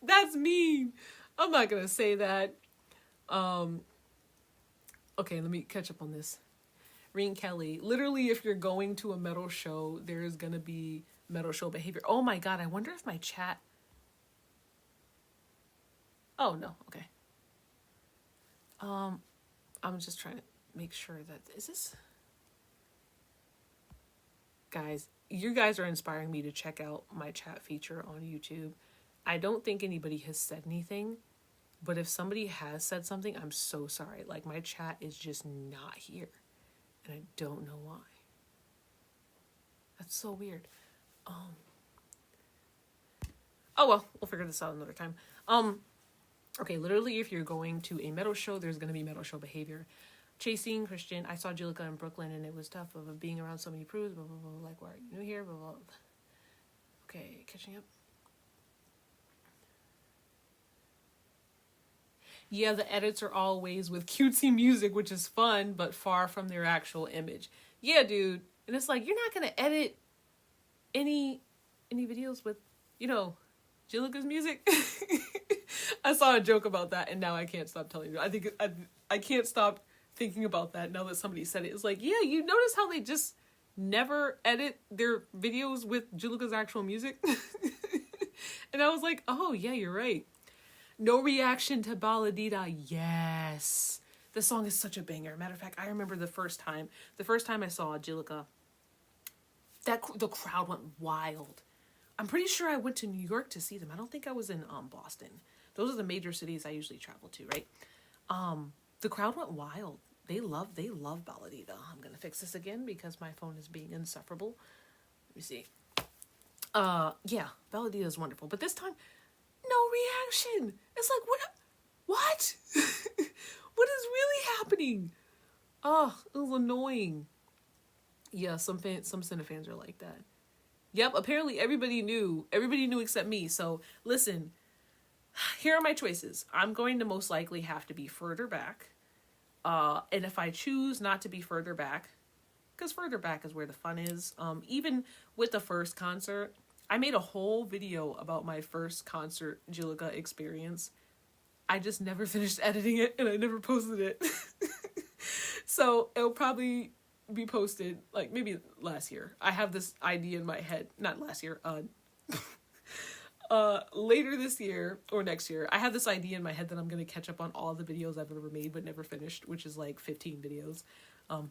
That's mean. I'm not going to say that. Okay, let me catch up on this. Reen Kelly, literally, if you're going to a metal show, there is going to be metal show behavior. Oh my God, I wonder if my chat... Oh, no, okay. I'm just trying to make sure that... Is this... Guys, you guys are inspiring me to check out my chat feature on YouTube. I don't think anybody has said anything, but if somebody has said something, I'm so sorry. Like, my chat is just not here. And I don't know why. That's so weird. Oh well, we'll figure this out another time. Okay, literally, if you're going to a metal show, there's going to be metal show behavior. Chasing Christian, I saw Jiluka in Brooklyn and it was tough of being around so many prudes, blah, blah, blah, like, why are you new here, blah, blah, blah. Okay, catching up. Yeah, the edits are always with cutesy music, which is fun, but far from their actual image. Yeah, dude. And it's like, you're not going to edit any videos with, you know, Jiluka's music. I saw a joke about that, and now I can't stop telling you. I can't stop thinking about that now that somebody said it. It's like, yeah, you notice how they just never edit their videos with Jiluka's actual music? And I was like, oh, yeah, you're right. No reaction to Baladita. Yes. The song is such a banger. Matter of fact, I remember the first time I saw Jiluka, the crowd went wild. I'm pretty sure I went to New York to see them. I don't think I was in Boston. Those are the major cities I usually travel to, right? The crowd went wild. They love Balladita. I'm gonna fix this again because my phone is being insufferable. Let me see. Yeah, Balladita is wonderful, but this time, no reaction. It's like, what? What is really happening? Oh, it was annoying. Yeah, some Cinefans are like that. Yep, apparently everybody knew except me. So listen, here are my choices. I'm going to most likely have to be further back. And if I choose not to be further back, because further back is where the fun is. Even with the first concert, I made a whole video about my first concert Jiluka experience. I just never finished editing it and I never posted it. So it'll probably be posted like maybe last year. I have this idea in my head, not last year, later this year or next year. I have this idea in my head that I'm going to catch up on all the videos I've ever made but never finished, which is like 15 videos.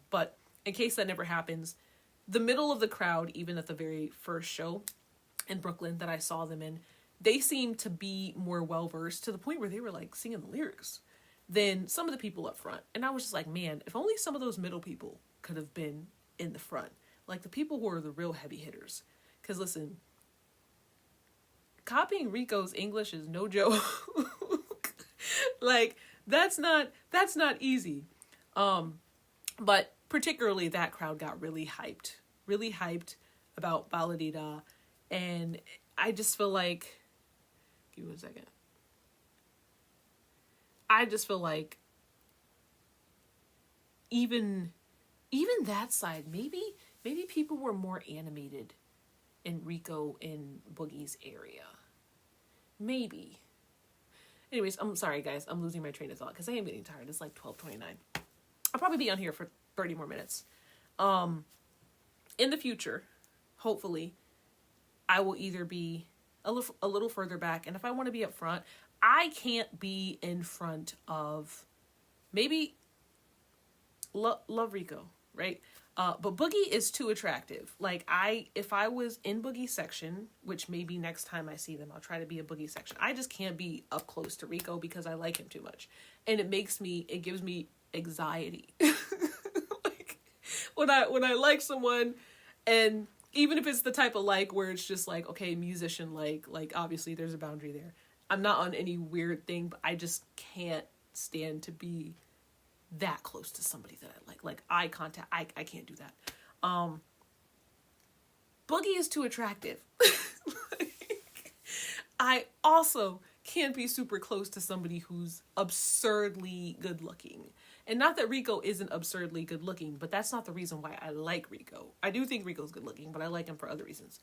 But in case that never happens, the middle of the crowd, even at the very first show in Brooklyn that I saw them in, they seemed to be more well-versed to the point where they were like singing the lyrics than some of the people up front. And I was just like, man, if only some of those middle people could have been in the front. Like the people who are the real heavy hitters. Because listen, copying Rico's English is no joke. Like, that's not easy. But particularly that crowd got really hyped about Balladita. And I just feel like, give me 1 second. I just feel like even that side, maybe people were more animated in Rico and Boogie's area. Maybe. Anyways, I'm sorry guys, I'm losing my train of thought because I am getting tired. It's like 12:29. I'll probably be on here for 30 more minutes. In the future, hopefully, I will either be a little further back, and if I want to be up front, I can't be in front of maybe love Rico, right? But Boogie is too attractive. Like if I was in Boogie's section, which maybe next time I see them, I'll try to be a Boogie section. I just can't be up close to Rico because I like him too much. And it gives me anxiety. Like when I like someone, and even if it's the type of like where it's just like, okay, musician like obviously there's a boundary there. I'm not on any weird thing, but I just can't stand to be that close to somebody that I like. Like eye contact, I can't do that. Boogie is too attractive. Like, I also can't be super close to somebody who's absurdly good looking. And not that Rico isn't absurdly good looking, but that's not the reason why I like Rico. I do think Rico's good looking, but I like him for other reasons.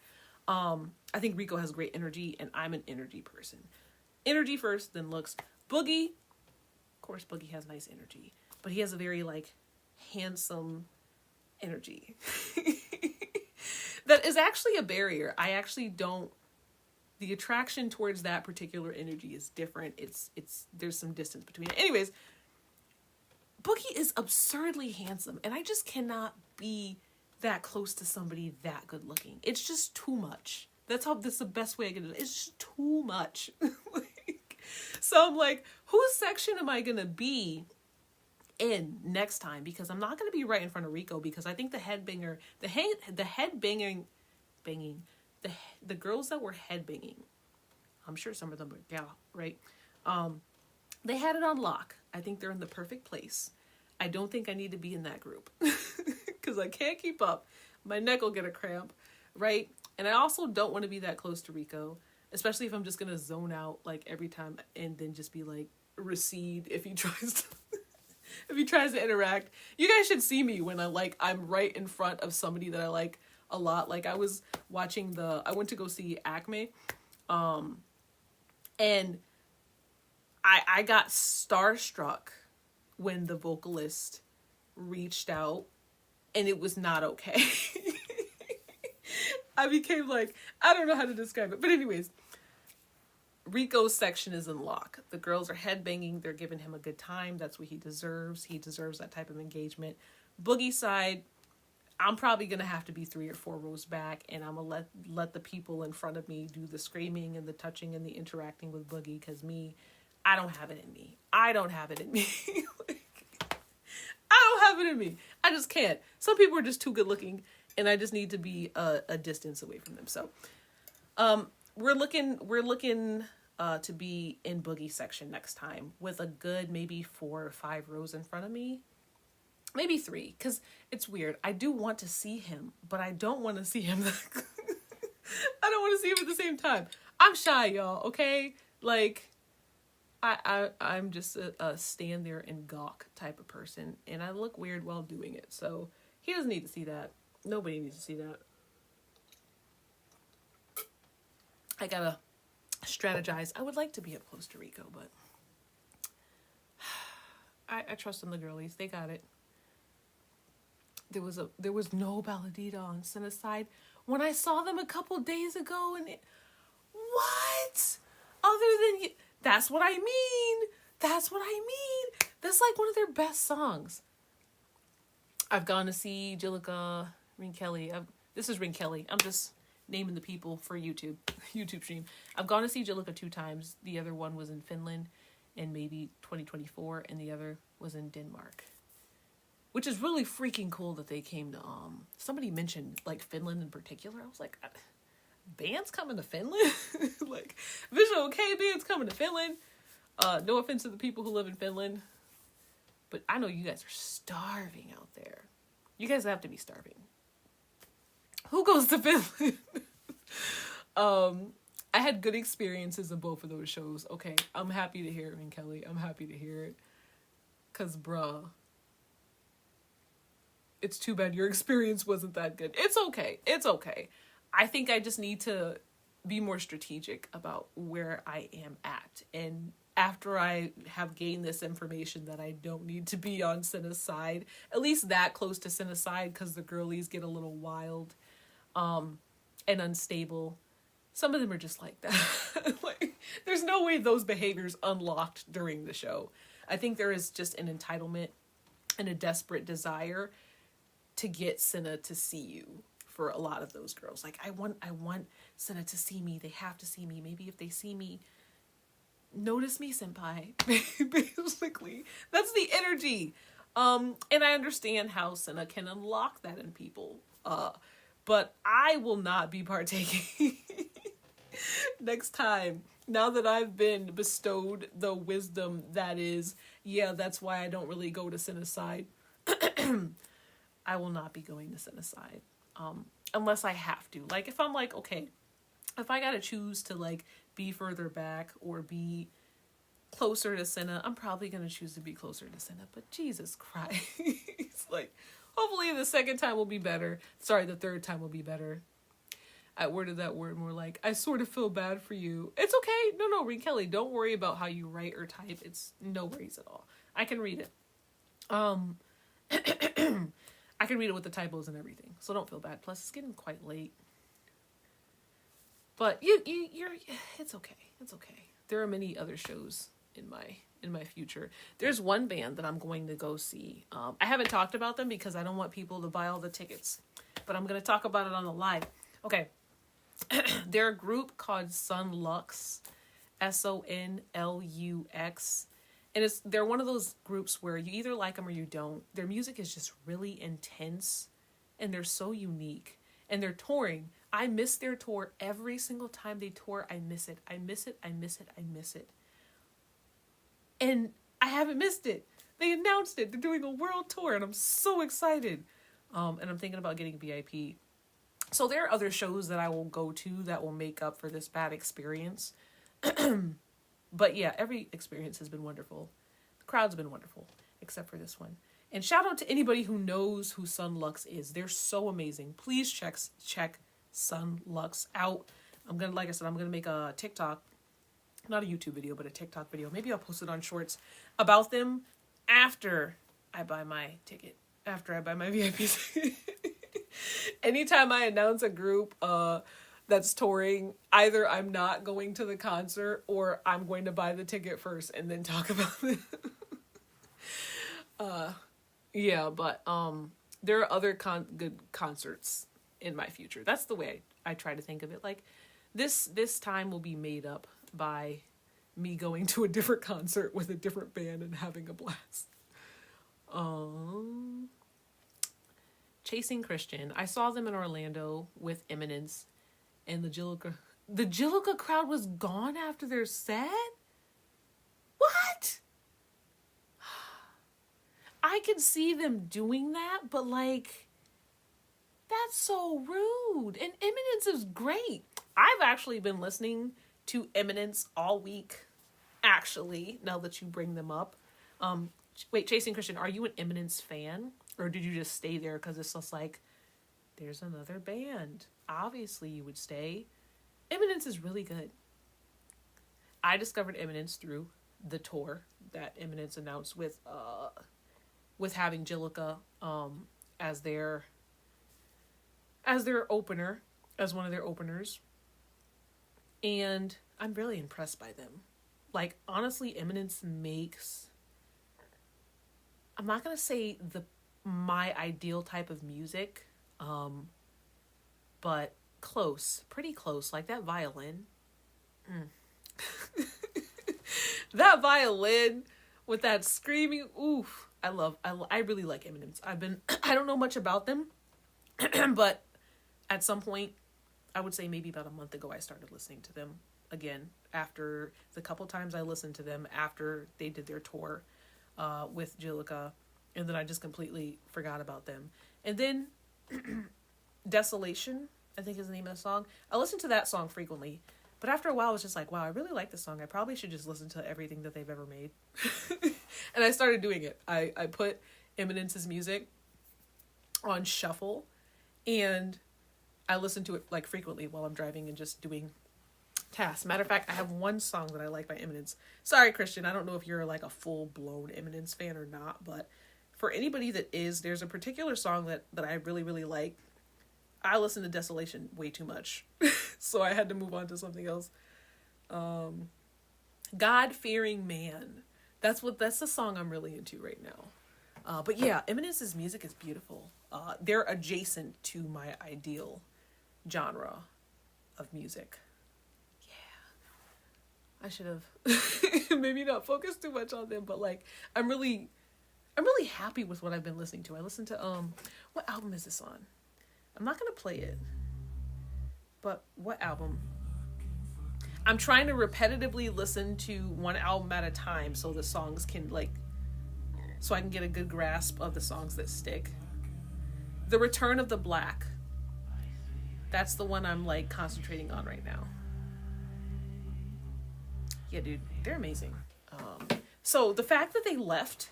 I think Rico has great energy, and I'm an energy person. Energy first, then looks. Boogie, of course, Boogie has nice energy, but he has a very like handsome energy. That is actually a barrier. I actually don't. The attraction towards that particular energy is different. It's there's some distance between it. Anyways, Boogie is absurdly handsome, and I just cannot be that close to somebody that good looking. It's just too much. That's the best way I can do it. It's just too much. So I'm like, whose section am I gonna be in next time? Because I'm not gonna be right in front of Rico, because I think the girls that were headbanging, I'm sure some of them were right? They had it on lock. I think they're in the perfect place. I don't think I need to be in that group because I can't keep up. My neck will get a cramp, right? And I also don't want to be that close to Rico, especially if I'm just going to zone out like every time and then just be like recede if he tries to interact. You guys should see me when I'm right in front of somebody that I like a lot. Like I was watching I went to go see Acme, and I got starstruck when the vocalist reached out, and it was not okay. I became like, I don't know how to describe it. But anyways, Rico's section is in lock. The girls are headbanging. They're giving him a good time. That's what he deserves. He deserves that type of engagement. Boogie side, I'm probably going to have to be 3 or 4 rows back, and I'm going to let the people in front of me do the screaming and the touching and the interacting with Boogie, because I don't have it in me. I don't have it in me. I don't have it in me. I just can't. Some people are just too good looking, and I just need to be a distance away from them. So, we're looking to be in Boogie section next time with a good maybe 4 or 5 rows in front of me. Maybe 3, because it's weird. I do want to see him, but I don't want to see him. I don't want to see him at the same time. I'm shy, y'all, okay? Like, I'm just a stand there and gawk type of person, and I look weird while doing it. So he doesn't need to see that. Nobody needs to see that. I gotta strategize. I would like to be up close to Rico, but I trust in the girlies. They got it. There was no Balladita on Cinna's side when I saw them a couple days ago, and what? Other than that's what I mean. That's what I mean. That's like one of their best songs. I've gone to see Jiluka, Ring Kelly. This is Ring Kelly. I'm just naming the people for YouTube stream. I've gone to see Jiluka 2 times. The other one was in Finland in maybe 2024, and the other was in Denmark. Which is really freaking cool that they came to, somebody mentioned, like, Finland in particular. I was like, bands coming to Finland? Like, Visual K bands coming to Finland? No offense to the people who live in Finland, but I know you guys are starving out there. You guys have to be starving. Who goes to Finland? I had good experiences in both of those shows. Okay, I'm happy to hear it, Ring Kelly. I'm happy to hear it. Because, bruh, it's too bad your experience wasn't that good. It's okay. It's okay. I think I just need to be more strategic about where I am at. And after I have gained this information that I don't need to be on Cinna's side, at least that close to Cinna's side, because the girlies get a little wild and unstable. Some of them are just like that. Like, there's no way those behaviors unlocked during the show. I think there is just an entitlement and a desperate desire to get Cinna to see you for a lot of those girls. Like, I want Cinna to see me. They have to see me. Maybe if they see me, notice me, senpai. Basically, that's the energy. And I understand how Cinna can unlock that in people. But I will not be partaking next time. Now that I've been bestowed the wisdom that is, yeah, that's why I don't really go to Cinna's side. I will not be going to Cinna's side. Unless I have to. Like, if I'm like, okay, if I gotta choose to, like, be further back or be closer to Cinna, I'm probably gonna choose to be closer to Cinna. But Jesus Christ. Like, hopefully the second time will be better. Sorry, the third time will be better. I worded that word more like, I sort of feel bad for you. It's okay. No, Ring Kelly, don't worry about how you write or type. It's no worries at all. I can read it. I can read it with the typos and everything, so don't feel bad. Plus, it's getting quite late. But you're it's okay. It's okay. There are many other shows in my future. There's one band that I'm going to go see. I haven't talked about them because I don't want people to buy all the tickets, but I'm going to talk about it on the live. Okay. They're a group called Sonlux, Sonlux. And they're one of those groups where you either like them or you don't. Their music is just really intense, and they're so unique. And they're touring. I miss their tour every single time they tour. I miss it. I miss it. I miss it. I miss it. And I haven't missed it. They announced it. They're doing a world tour, and I'm so excited. And I'm thinking about getting VIP. So there are other shows that I will go to that will make up for this bad experience. But yeah, every experience has been wonderful. The crowd's been wonderful, except for this one. And shout out to anybody who knows who Sonlux is. They're so amazing. Please check Sonlux out. I'm gonna make a TikTok, not a YouTube video, but a TikTok video. Maybe I'll post it on Shorts about them after I buy my ticket, after I buy my VIP ticket. Anytime I announce a group, that's touring, either I'm not going to the concert or I'm going to buy the ticket first and then talk about it. Yeah, but there are other good concerts in my future. That's the way I try to think of it. Like this time will be made up by me going to a different concert with a different band and having a blast. Chasing Christian. I saw them in Orlando with Eminence, and the Jiluka crowd was gone after their set? What? I could see them doing that, but like, that's so rude. And Eminence is great. I've actually been listening to Eminence all week, actually, now that you bring them up. Wait, Chasing Christian, are you an Eminence fan? Or did you just stay there because it's just like, there's another band. Obviously you would stay. Eminence is really good. I discovered Eminence through the tour that Eminence announced with having Jiluka as their opener, as one of their openers. And I'm really impressed by them. Like, honestly, Eminence makes, I'm not going to say my ideal type of music, but close, pretty close. Like that violin. That violin with that screaming, oof. I really like Eminence. I don't know much about them, but at some point, I would say maybe about a month ago, I started listening to them again after the couple times I listened to them after they did their tour with Jiluka, and then I just completely forgot about them. And then Desolation, I think is the name of the song. I listen to that song frequently, but after a while, I was just like, wow, I really like this song. I probably should just listen to everything that they've ever made. And I started doing it. I put Eminence's music on shuffle, and I listen to it like frequently while I'm driving and just doing tasks. Matter of fact, I have one song that I like by Eminence. Sorry, Christian, I don't know if you're like a full-blown Eminence fan or not, but for anybody that is, there's a particular song that I really, really like. I listen to Desolation way too much, so I had to move on to something else. God-Fearing Man. That's the song I'm really into right now. But yeah, Eminence's music is beautiful. They're adjacent to my ideal genre of music. Yeah. I should have maybe not focused too much on them, but like, I'm really happy with what I've been listening to. I listened to, what album is this on? I'm not going to play it, but what album? I'm trying to repetitively listen to one album at a time so the songs can so I can get a good grasp of the songs that stick. The Return of the Black. That's the one I'm like concentrating on right now. Yeah, dude, they're amazing. So the fact that they left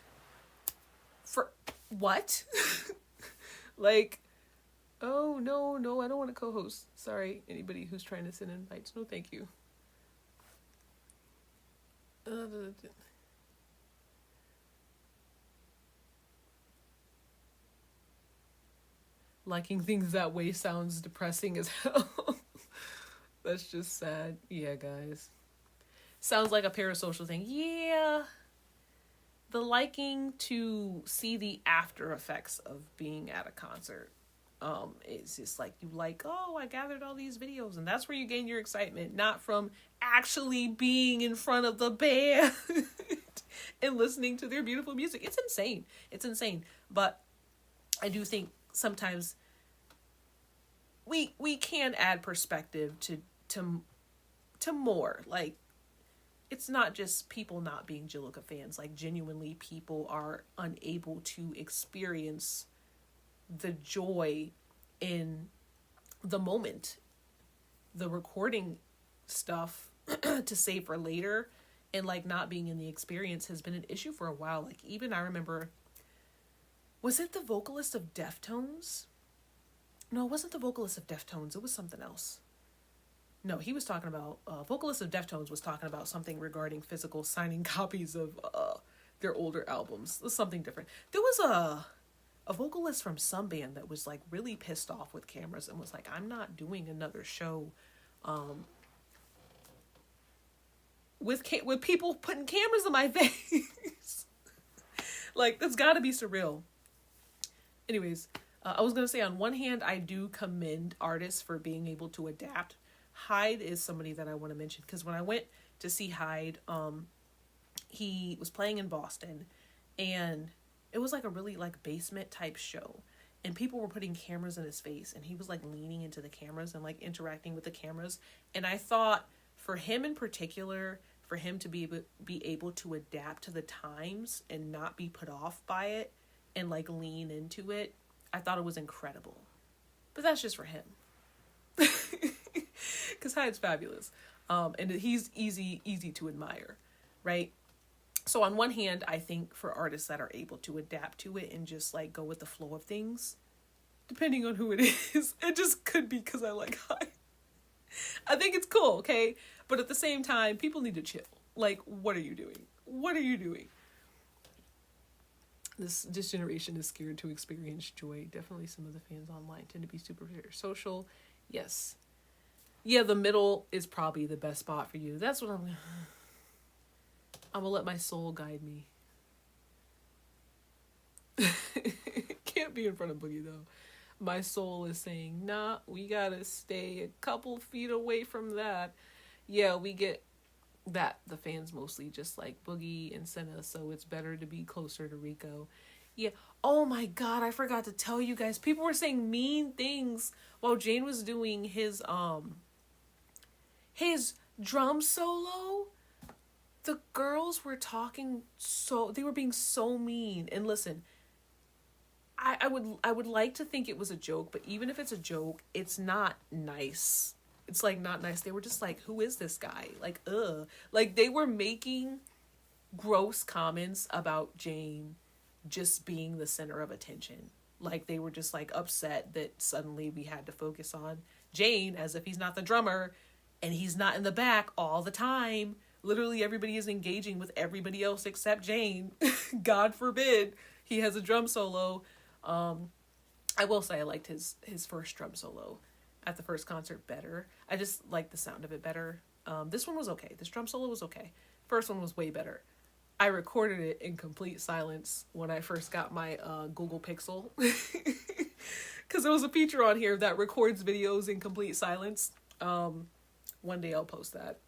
for what? Like, oh, no, I don't want to co-host. Sorry, anybody who's trying to send invites. No, thank you. Liking things that way sounds depressing as hell. That's just sad. Yeah, guys. Sounds like a parasocial thing. Yeah. The liking to see the after effects of being at a concert. It's just like, you like, oh, I gathered all these videos, and that's where you gain your excitement, not from actually being in front of the band and listening to their beautiful music. It's insane. But I do think sometimes we can add perspective to more. Like, it's not just people not being Jiluka fans. Like, genuinely, people are unable to experience the joy in the moment. The recording stuff to save for later and like not being in the experience has been an issue for a while. Like, even I remember, was it the vocalist of Deftones? No, it wasn't the vocalist of Deftones. It was something else. No, he was talking about, vocalist of Deftones was talking about something regarding physical signing copies of their older albums. It was something different. There was a vocalist from some band that was like really pissed off with cameras and was like, I'm not doing another show with people putting cameras in my face. Like, that's gotta be surreal. Anyways, I was gonna say, on one hand, I do commend artists for being able to adapt. Hyde is somebody that I want to mention, because when I went to see Hyde, he was playing in Boston, and it was like a really like basement type show, and people were putting cameras in his face, and he was like leaning into the cameras and like interacting with the cameras. And I thought, for him in particular, for him to be able to adapt to the times and not be put off by it and like lean into it, I thought it was incredible. But that's just for him. Because Hyde's fabulous. And he's easy to admire, right? So on one hand, I think for artists that are able to adapt to it and just like go with the flow of things, depending on who it is, it just could be because I like Hyde. I think it's cool, okay? But at the same time, people need to chill. Like, what are you doing? What are you doing? This generation is scared to experience joy. Definitely some of the fans online tend to be super social. Yes. Yeah, the middle is probably the best spot for you. That's what I'm gonna let my soul guide me. Can't be in front of Boogie though. My soul is saying, nah, we gotta stay a couple feet away from that. Yeah, we get that. The fans mostly just like Boogie and Senna, so it's better to be closer to Rico. Yeah. Oh my God, I forgot to tell you guys. People were saying mean things while Jane was doing his drum solo. The girls were talking they were being so mean. And listen, I would like to think it was a joke, but even if it's a joke, it's not nice. It's like not nice. They were just like, who is this guy? Like, ugh. Like, they were making gross comments about Jane just being the center of attention. Like, they were just like upset that suddenly we had to focus on Jane as if he's not the drummer and he's not in the back all the time. Literally everybody is engaging with everybody else except Jane. God forbid he has a drum solo. I will say I liked his first drum solo at the first concert better. I just liked the sound of it better. This one was okay. This drum solo was okay. First one was way better. I recorded it in complete silence when I first got my Google Pixel. Because there was a feature on here that records videos in complete silence. One day I'll post that.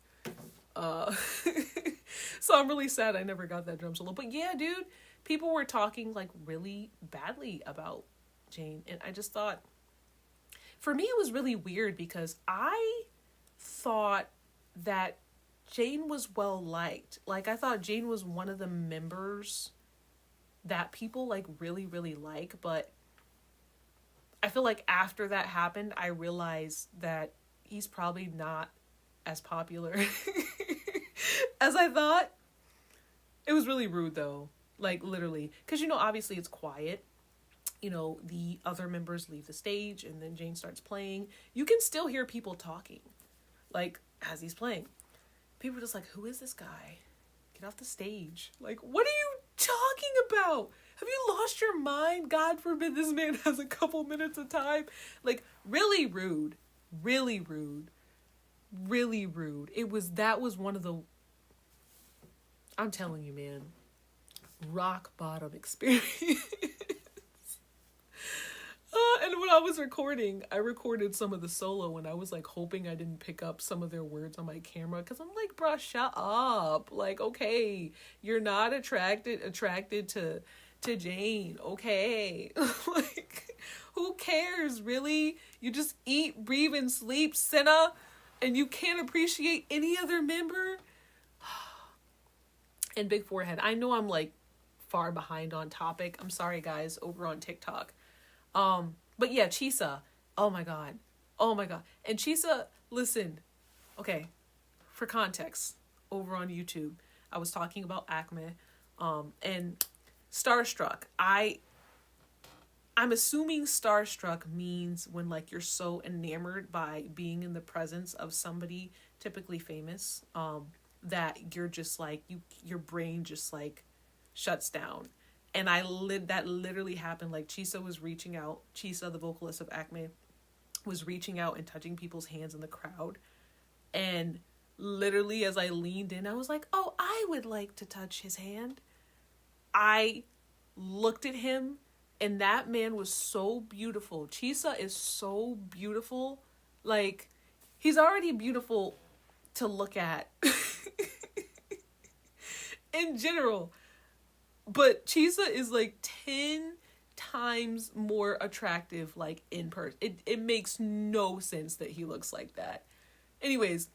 So I'm really sad I never got that drum solo. But yeah, dude, people were talking like really badly about Jane. And I just thought, for me, it was really weird because I thought that Jane was well liked. Like, I thought Jane was one of the members that people like really, really like. But I feel like after that happened, I realized that he's probably not as popular as I thought. It was really rude though. Like, literally. Because, you know, obviously it's quiet. You know, the other members leave the stage and then Jane starts playing. You can still hear people talking, like, as he's playing. People are just like, who is this guy? Get off the stage. Like, what are you talking about? Have you lost your mind? God forbid this man has a couple minutes of time. Like, really rude. Really rude. Really rude. That was one of the, I'm telling you, man, rock bottom experience. And when I was recording, I recorded some of the solo and I was like hoping I didn't pick up some of their words on my camera, because I'm like, bruh, shut up. Like, okay, you're not attracted to Jane, okay? Like, who cares, really? You just eat, breathe, and sleep, Senna, and you can't appreciate any other member? And big forehead. I know I'm like far behind on topic. I'm sorry, guys, over on TikTok. But yeah, Chisa. Oh my God. And Chisa, listen, okay, for context, over on YouTube, I was talking about Acme, and starstruck. I'm assuming starstruck means when like you're so enamored by being in the presence of somebody typically famous, that you're just like, your brain just like shuts down And that literally happened. Like, Chisa was reaching out. Chisa, the vocalist of Acme, was reaching out and touching people's hands in the crowd. And literally, as I leaned in, I was like, oh, I would like to touch his hand. I looked at him, and that man was so beautiful. Chisa is so beautiful. Like, he's already beautiful to look at in general. But Chisa is like 10 times more attractive, like, in person. It makes no sense that he looks like that. Anyways,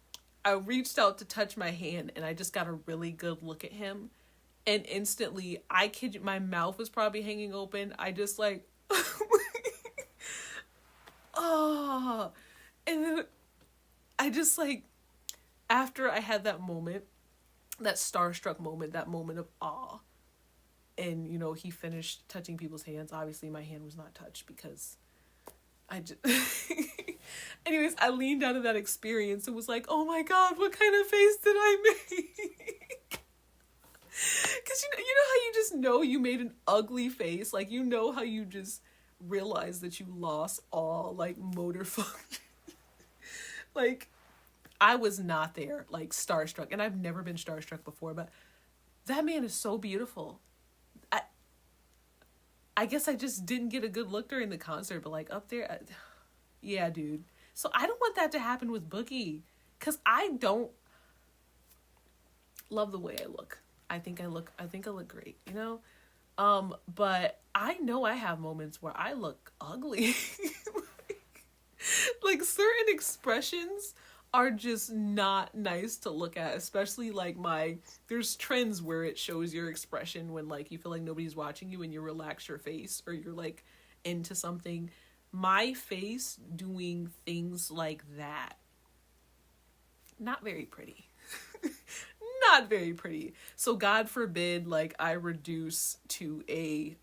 I reached out to touch my hand, and I just got a really good look at him. And instantly, I kid you, my mouth was probably hanging open. I just like, oh. And then I just like, after I had that moment, that starstruck moment, that moment of awe, and, you know, he finished touching people's hands. Obviously, my hand was not touched because I just... Anyways, I leaned out of that experience and was like, oh my God, what kind of face did I make? Because you know how you just know you made an ugly face? Like, you know how you just realize that you lost all, like, motor function? Like, I was not there, like, starstruck. And I've never been starstruck before, but that man is so beautiful. I guess I just didn't get a good look during the concert, but, like, up there, yeah, dude. So I don't want that to happen with Boogie, because I don't love the way I look. I think I look great, you know? But I know I have moments where I look ugly. like certain expressions are just not nice to look at, especially like there's trends where it shows your expression when like you feel like nobody's watching you and you relax your face or you're like into something. My face doing things like that, not very pretty. Not very pretty. So God forbid, like, I reduce to a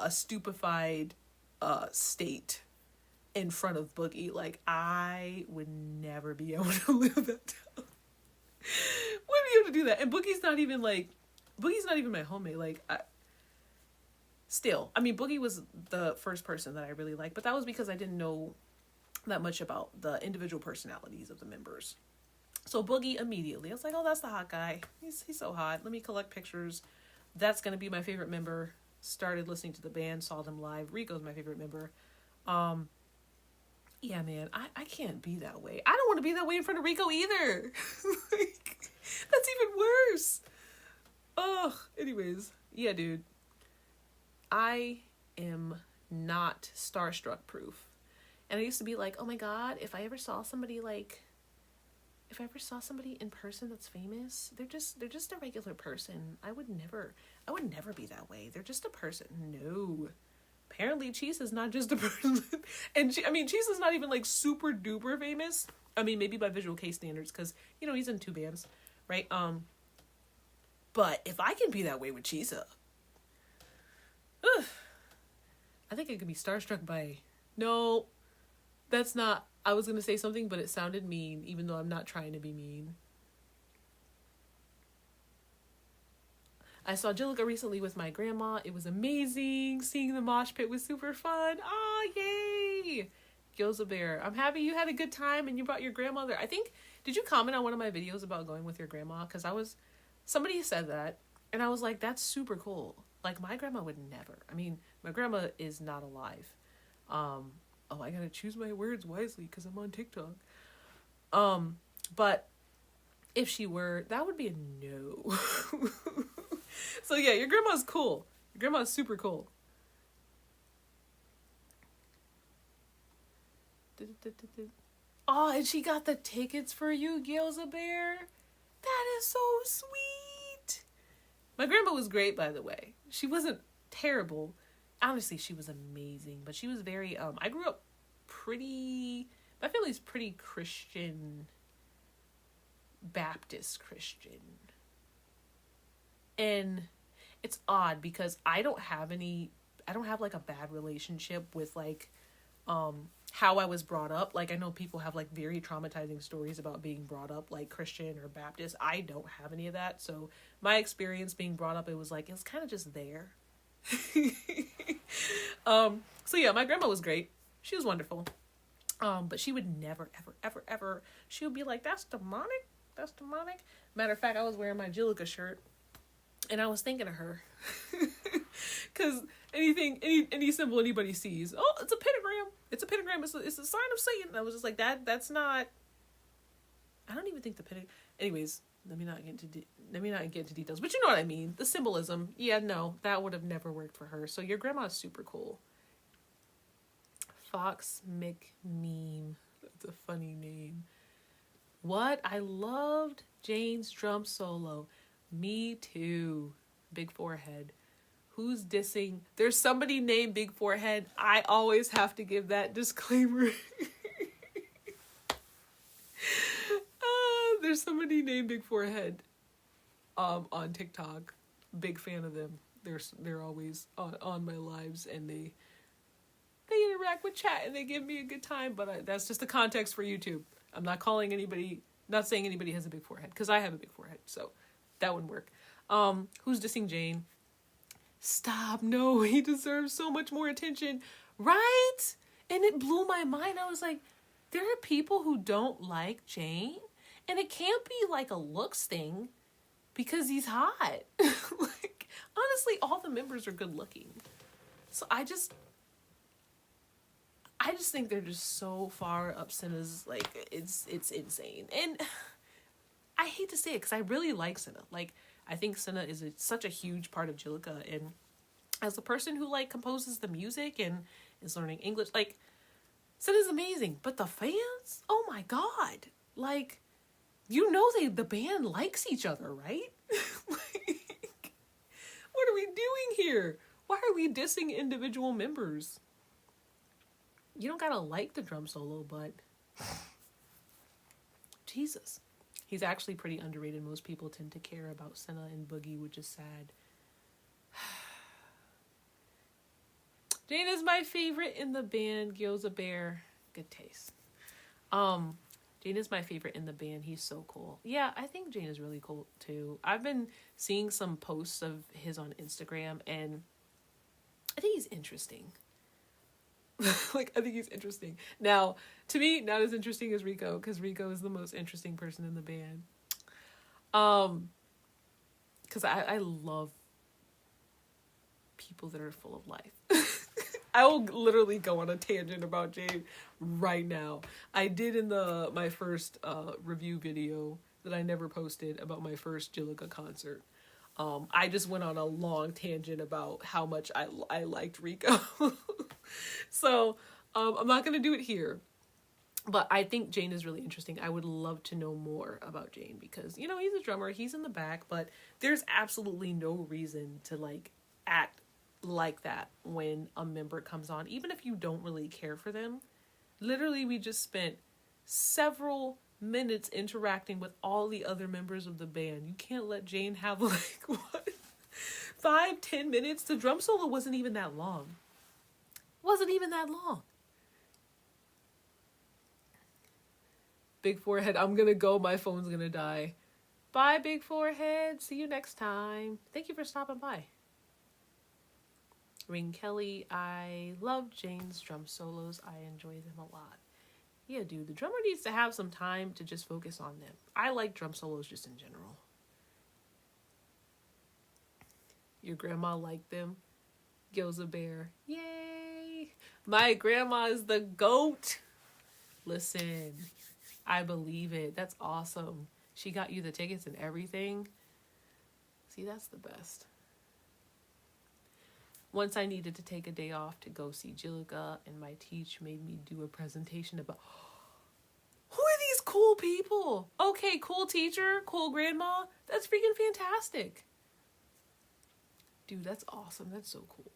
stupefied state in front of Boogie. Like, I would never be able to live that down. Wouldn't be able to do that. And Boogie's not even my homemate. Like, I mean, Boogie was the first person that I really liked, but that was because I didn't know that much about the individual personalities of the members. So Boogie immediately, I was like, oh, that's the hot guy. He's so hot. Let me collect pictures. That's going to be my favorite member. Started listening to the band, saw them live. Rico's my favorite member. Yeah, man, I can't be that way. I don't want to be that way in front of Rico either. Like, that's even worse. Ugh. Anyways, yeah, dude. I am not starstruck proof. And I used to be like, oh my God, if I ever saw somebody in person that's famous, they're just a regular person. I would never be that way. They're just a person. No. Apparently Chisa's not just a person. And Chisa's not even like super duper famous. I mean, maybe by Visual K standards, because, you know, he's in 2 bands, right? But if I can be that way with Chisa, I think I could be starstruck by... No, that's not... I was going to say something, but it sounded mean, even though I'm not trying to be mean. I saw Jiluka recently with my grandma. It was amazing. Seeing the mosh pit was super fun. Oh, yay! Gyoza Bear, I'm happy you had a good time and you brought your grandmother. I think, did you comment on one of my videos about going with your grandma? Because somebody said that, and I was like, that's super cool. Like, my grandma would never. I mean, my grandma is not alive. Oh, I gotta choose my words wisely because I'm on TikTok. But if she were, that would be a no. So yeah, your grandma's cool. Your grandma's super cool. Oh, and she got the tickets for you, Gyoza Bear. That is so sweet. My grandma was great, by the way. She wasn't terrible. Honestly, she was amazing, but she was very, I grew up my family's pretty Christian, Baptist Christian. And it's odd because I don't have like a bad relationship with like, how I was brought up. Like, I know people have like very traumatizing stories about being brought up like Christian or Baptist. I don't have any of that. So my experience being brought up, it was kind of just there. So yeah, my grandma was great. She was wonderful. But she would never, ever, ever, ever, she would be like, that's demonic. That's demonic. Matter of fact, I was wearing my Jiluka shirt and I was thinking of her. Cause any symbol anybody sees, oh, it's a pentagram. It's a pentagram. It's a sign of Satan. And I was just like, that's not, I don't even think the pentagram, anyways, let me not get into details, but you know what I mean. The symbolism. Yeah, no, that would have never worked for her. So your grandma is super cool. Fox McMeme. That's a funny name. What? I loved Jane's drum solo. Me too. Big forehead. Who's dissing? There's somebody named Big Forehead. I always have to give that disclaimer. There's somebody named Big Forehead on TikTok. Big fan of them. They're always on my lives, and they interact with chat and they give me a good time, but that's just the context for YouTube. I'm not calling anybody, not saying anybody has a big forehead, because I have a big forehead, so that wouldn't work. Who's dissing Jane? Stop, no, he deserves so much more attention, right? And it blew my mind. I was like, there are people who don't like Jane, and it can't be like a looks thing, because he's hot. Like, honestly, all the members are good looking. So I just think they're just so far up Senna's, like, it's insane. And I hate to say it, because I really like Senna. Like, I think Senna is such a huge part of Jiluka, and as a person who, like, composes the music and is learning English, like, Senna's amazing. But the fans, oh my god. Like, you know the band likes each other, right? Like, what are we doing here? Why are we dissing individual members? You don't gotta like the drum solo, but Jesus. He's actually pretty underrated. Most people tend to care about Senna and Boogie, which is sad. Jane is my favorite in the band. Gyoza Bear. Good taste. Jane is my favorite in the band. He's so cool. Yeah, I think Jane is really cool too. I've been seeing some posts of his on Instagram, and I think he's interesting. Like, I think he's interesting. Now, to me, not as interesting as Rico, because Rico is the most interesting person in the band. Because I love people that are full of life. I will literally go on a tangent about Jane right now. I did in my first review video that I never posted about my first Jiluka concert. I just went on a long tangent about how much I liked Rico. So, I'm not going to do it here. But I think Jane is really interesting. I would love to know more about Jane because, you know, he's a drummer. He's in the back. But there's absolutely no reason to, like, act like that when a member comes on. Even if you don't really care for them. Literally, we just spent several minutes interacting with all the other members of the band. You can't let Jane have, like, what? 5-10 minutes? The drum solo wasn't even that long. Wasn't even that long. Big Forehead, I'm gonna go. My phone's gonna die. Bye, Big Forehead. See you next time. Thank you for stopping by. Ring Kelly, I love Jane's drum solos. I enjoy them a lot. Yeah, dude, the drummer needs to have some time to just focus on them. I like drum solos just in general. Your grandma liked them. Gyoza Bear. Yay! My grandma is the GOAT. Listen, I believe it. That's awesome. She got you the tickets and everything. See, that's the best. Once I needed to take a day off to go see Jiluka, and my teacher made me do a presentation about who are these cool people? Okay, cool teacher, cool grandma. That's freaking fantastic. Dude, that's awesome. That's so cool.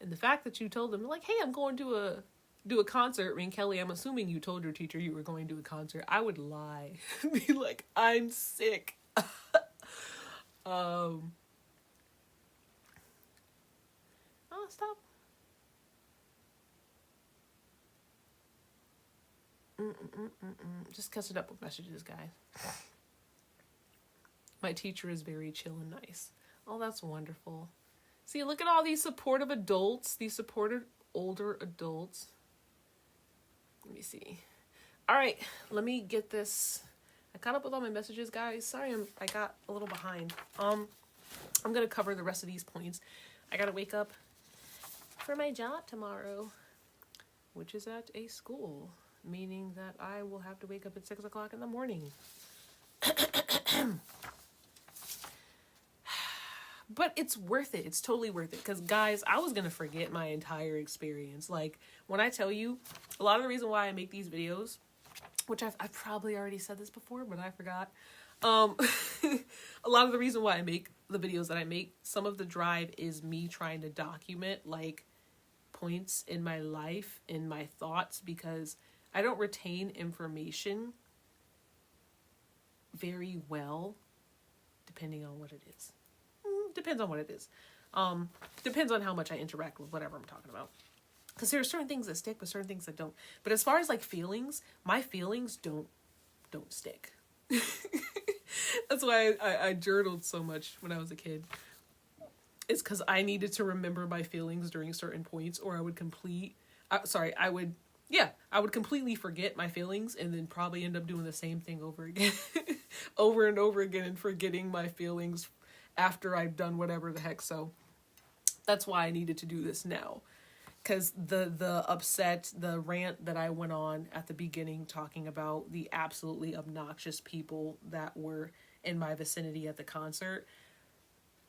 And the fact that you told them, like, hey, I'm going to do a concert. Ring Kelly, I'm assuming you told your teacher you were going to a concert. I would lie. Be like, I'm sick. Oh, stop. Just catching up with messages, guys. My teacher is very chill and nice. Oh, that's wonderful. See, look at all these supportive adults. These supportive older adults. Let me see. All right, let me get this. I caught up with all my messages, guys. Sorry, I got a little behind. I'm gonna cover the rest of these points. I gotta wake up for my job tomorrow, which is at a school, meaning that I will have to wake up at 6 o'clock in the morning. But it's worth it. It's totally worth it. Because, guys, I was going to forget my entire experience. Like, when I tell you, a lot of the reason why I make these videos, which I've probably already said this before, but I forgot. A lot of the reason why I make the videos that I make, some of the drive is me trying to document, like, points in my life, in my thoughts, because I don't retain information very well, depending on what it is. Depends on what it is. Depends on how much I interact with whatever I'm talking about. Because there are certain things that stick, but certain things that don't. But as far as like feelings, my feelings don't stick. That's why I journaled so much when I was a kid. It's because I needed to remember my feelings during certain points, or I would I would completely forget my feelings and then probably end up doing the same thing over again, over and over again, and forgetting my feelings after I've done whatever the heck. So that's why I needed to do this now. Because the upset, the rant that I went on at the beginning talking about the absolutely obnoxious people that were in my vicinity at the concert,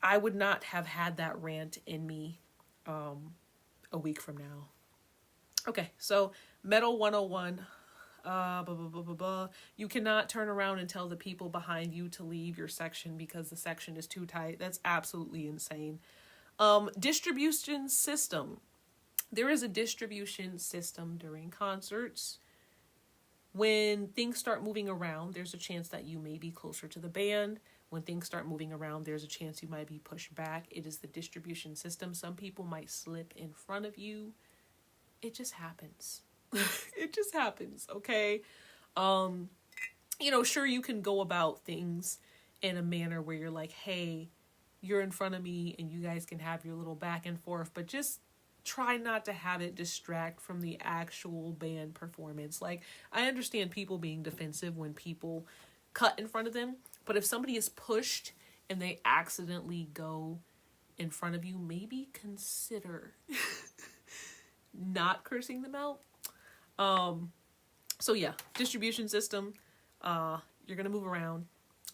I would not have had that rant in me a week from now. Okay, so Metal 101. You cannot turn around and tell the people behind you to leave your section because the section is too tight. That's absolutely insane. Distribution system. There is a distribution system during concerts. When things start moving around, there's a chance that you may be closer to the band. When things start moving around, there's a chance you might be pushed back. It is the distribution system. Some people might slip in front of you. It just happens. It just happens, okay? Sure, you can go about things in a manner where you're like, hey, you're in front of me and you guys can have your little back and forth, but just try not to have it distract from the actual band performance. Like, I understand people being defensive when people cut in front of them, but if somebody is pushed and they accidentally go in front of you, maybe consider not cursing them out. So yeah, distribution system, you're going to move around.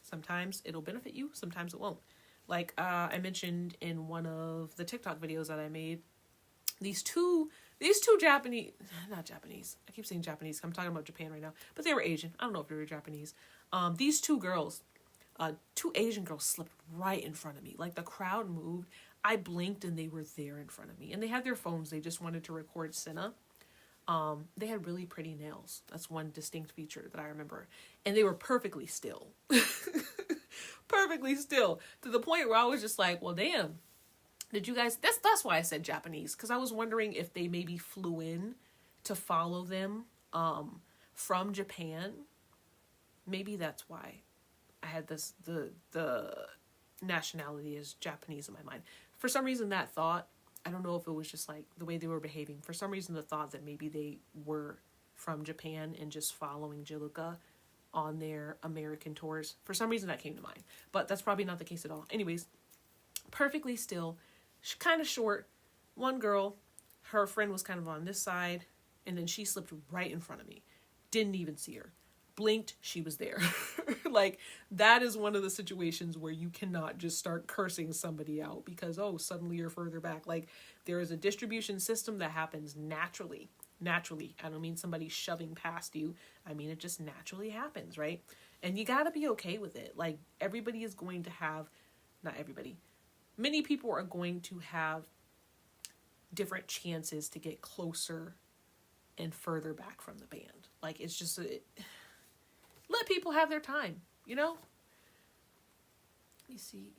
Sometimes it'll benefit you. Sometimes it won't. Like, I mentioned in one of the TikTok videos that I made, these two Japanese, not Japanese. I keep saying Japanese. I'm talking about Japan right now, but they were Asian. I don't know if they were Japanese. These two Asian girls slipped right in front of me. Like, the crowd moved. I blinked and they were there in front of me, and they had their phones. They just wanted to record Senna. They had really pretty nails. That's one distinct feature that I remember. And they were perfectly still. Perfectly still. To the point where I was just like, well, damn. Did you guys... That's why I said Japanese. Because I was wondering if they maybe flew in to follow them from Japan. Maybe that's why I had the nationality as Japanese in my mind. For some reason, that thought... I don't know if it was just like the way they were behaving. For some reason, the thought that maybe they were from Japan and just following Jiluka on their American tours. For some reason, that came to mind. But that's probably not the case at all. Anyways, perfectly still, kind of short. One girl, her friend was kind of on this side, and then she slipped right in front of me. Didn't even see her. Blinked, she was there. Like, that is one of the situations where you cannot just start cursing somebody out because, oh, suddenly you're further back. Like, there is a distribution system that happens naturally. Naturally. I don't mean somebody shoving past you. I mean, it just naturally happens, right? And you gotta be okay with it. Like, everybody is going to have, not everybody, many people are going to have different chances to get closer and further back from the band. Like, it's just... let people have their time, you know? Let me see.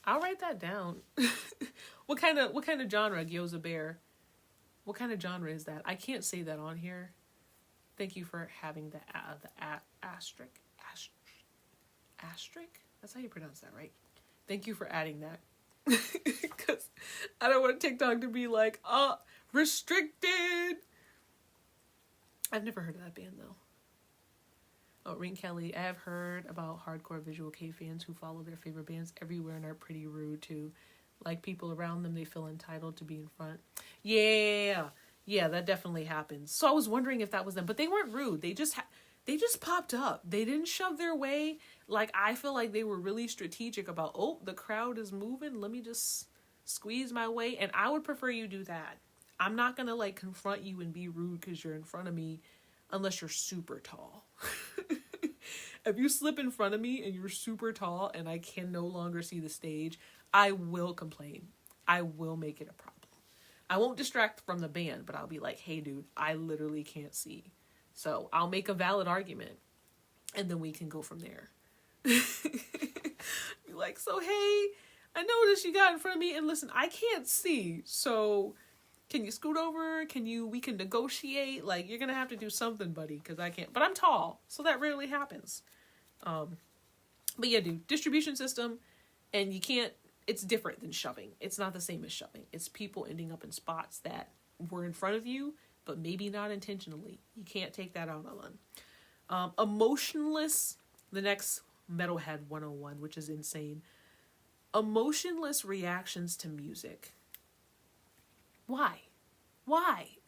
I'll write that down. What kind of genre, Gyoza Bear? What kind of genre is that? I can't say that on here. Thank you for having the asterisk. Asterisk? That's how you pronounce that, right? Thank you for adding that. Because I don't want TikTok to be like, restricted. I've never heard of that band, though. Oh, Ring Kelly. I have heard about hardcore Visual K fans who follow their favorite bands everywhere and are pretty rude too. Like people around them, they feel entitled to be in front. Yeah, that definitely happens. So I was wondering if that was them, but they weren't rude. They just popped up. They didn't shove their way. Like, I feel like they were really strategic about, the crowd is moving. Let me just squeeze my way. And I would prefer you do that. I'm not going to like confront you and be rude because you're in front of me unless you're super tall. If you slip in front of me and you're super tall and I can no longer see the stage, I will complain. I will make it a problem. I won't distract from the band, but I'll be like, hey dude, I literally can't see. So I'll make a valid argument and then we can go from there. Be like, so hey, I noticed you got in front of me and listen, I can't see. So can you scoot over? We can negotiate. Like, you're going to have to do something, buddy, because I can't. But I'm tall, so that rarely happens. But yeah, dude, distribution system, and you can't, it's different than shoving. It's not the same as shoving. It's people ending up in spots that were in front of you, but maybe not intentionally. You can't take that out on. Emotionless, the next Metalhead 101, which is insane. Emotionless reactions to music. Why? Like,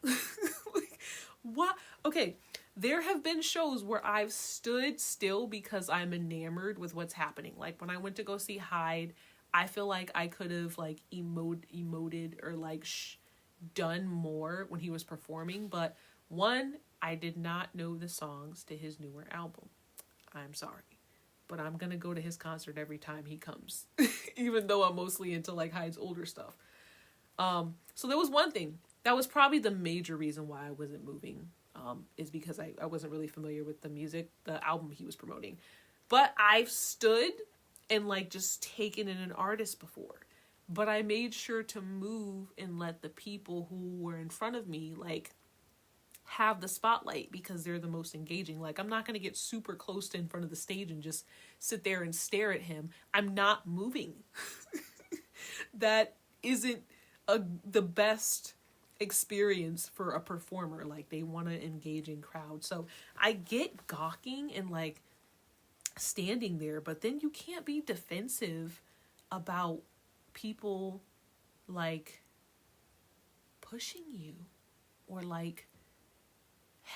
what? Okay, there have been shows where I've stood still because I'm enamored with what's happening. Like when I went to go see Hyde, I feel like I could have like emoted or like done more when he was performing. But one, I did not know the songs to his newer album. I'm sorry. But I'm going to go to his concert every time he comes. Even though I'm mostly into like Hyde's older stuff. So there was one thing. That was probably the major reason why I wasn't moving. Is because I wasn't really familiar with the music, the album he was promoting. But I've stood and like just taken in an artist before. But I made sure to move and let the people who were in front of me like have the spotlight because they're the most engaging. Like, I'm not going to get super close to in front of the stage and just sit there and stare at him. I'm not moving. That isn't the best experience for a performer. Like, they want an engaging crowd. So I get gawking and like standing there, but then you can't be defensive about people like pushing you or like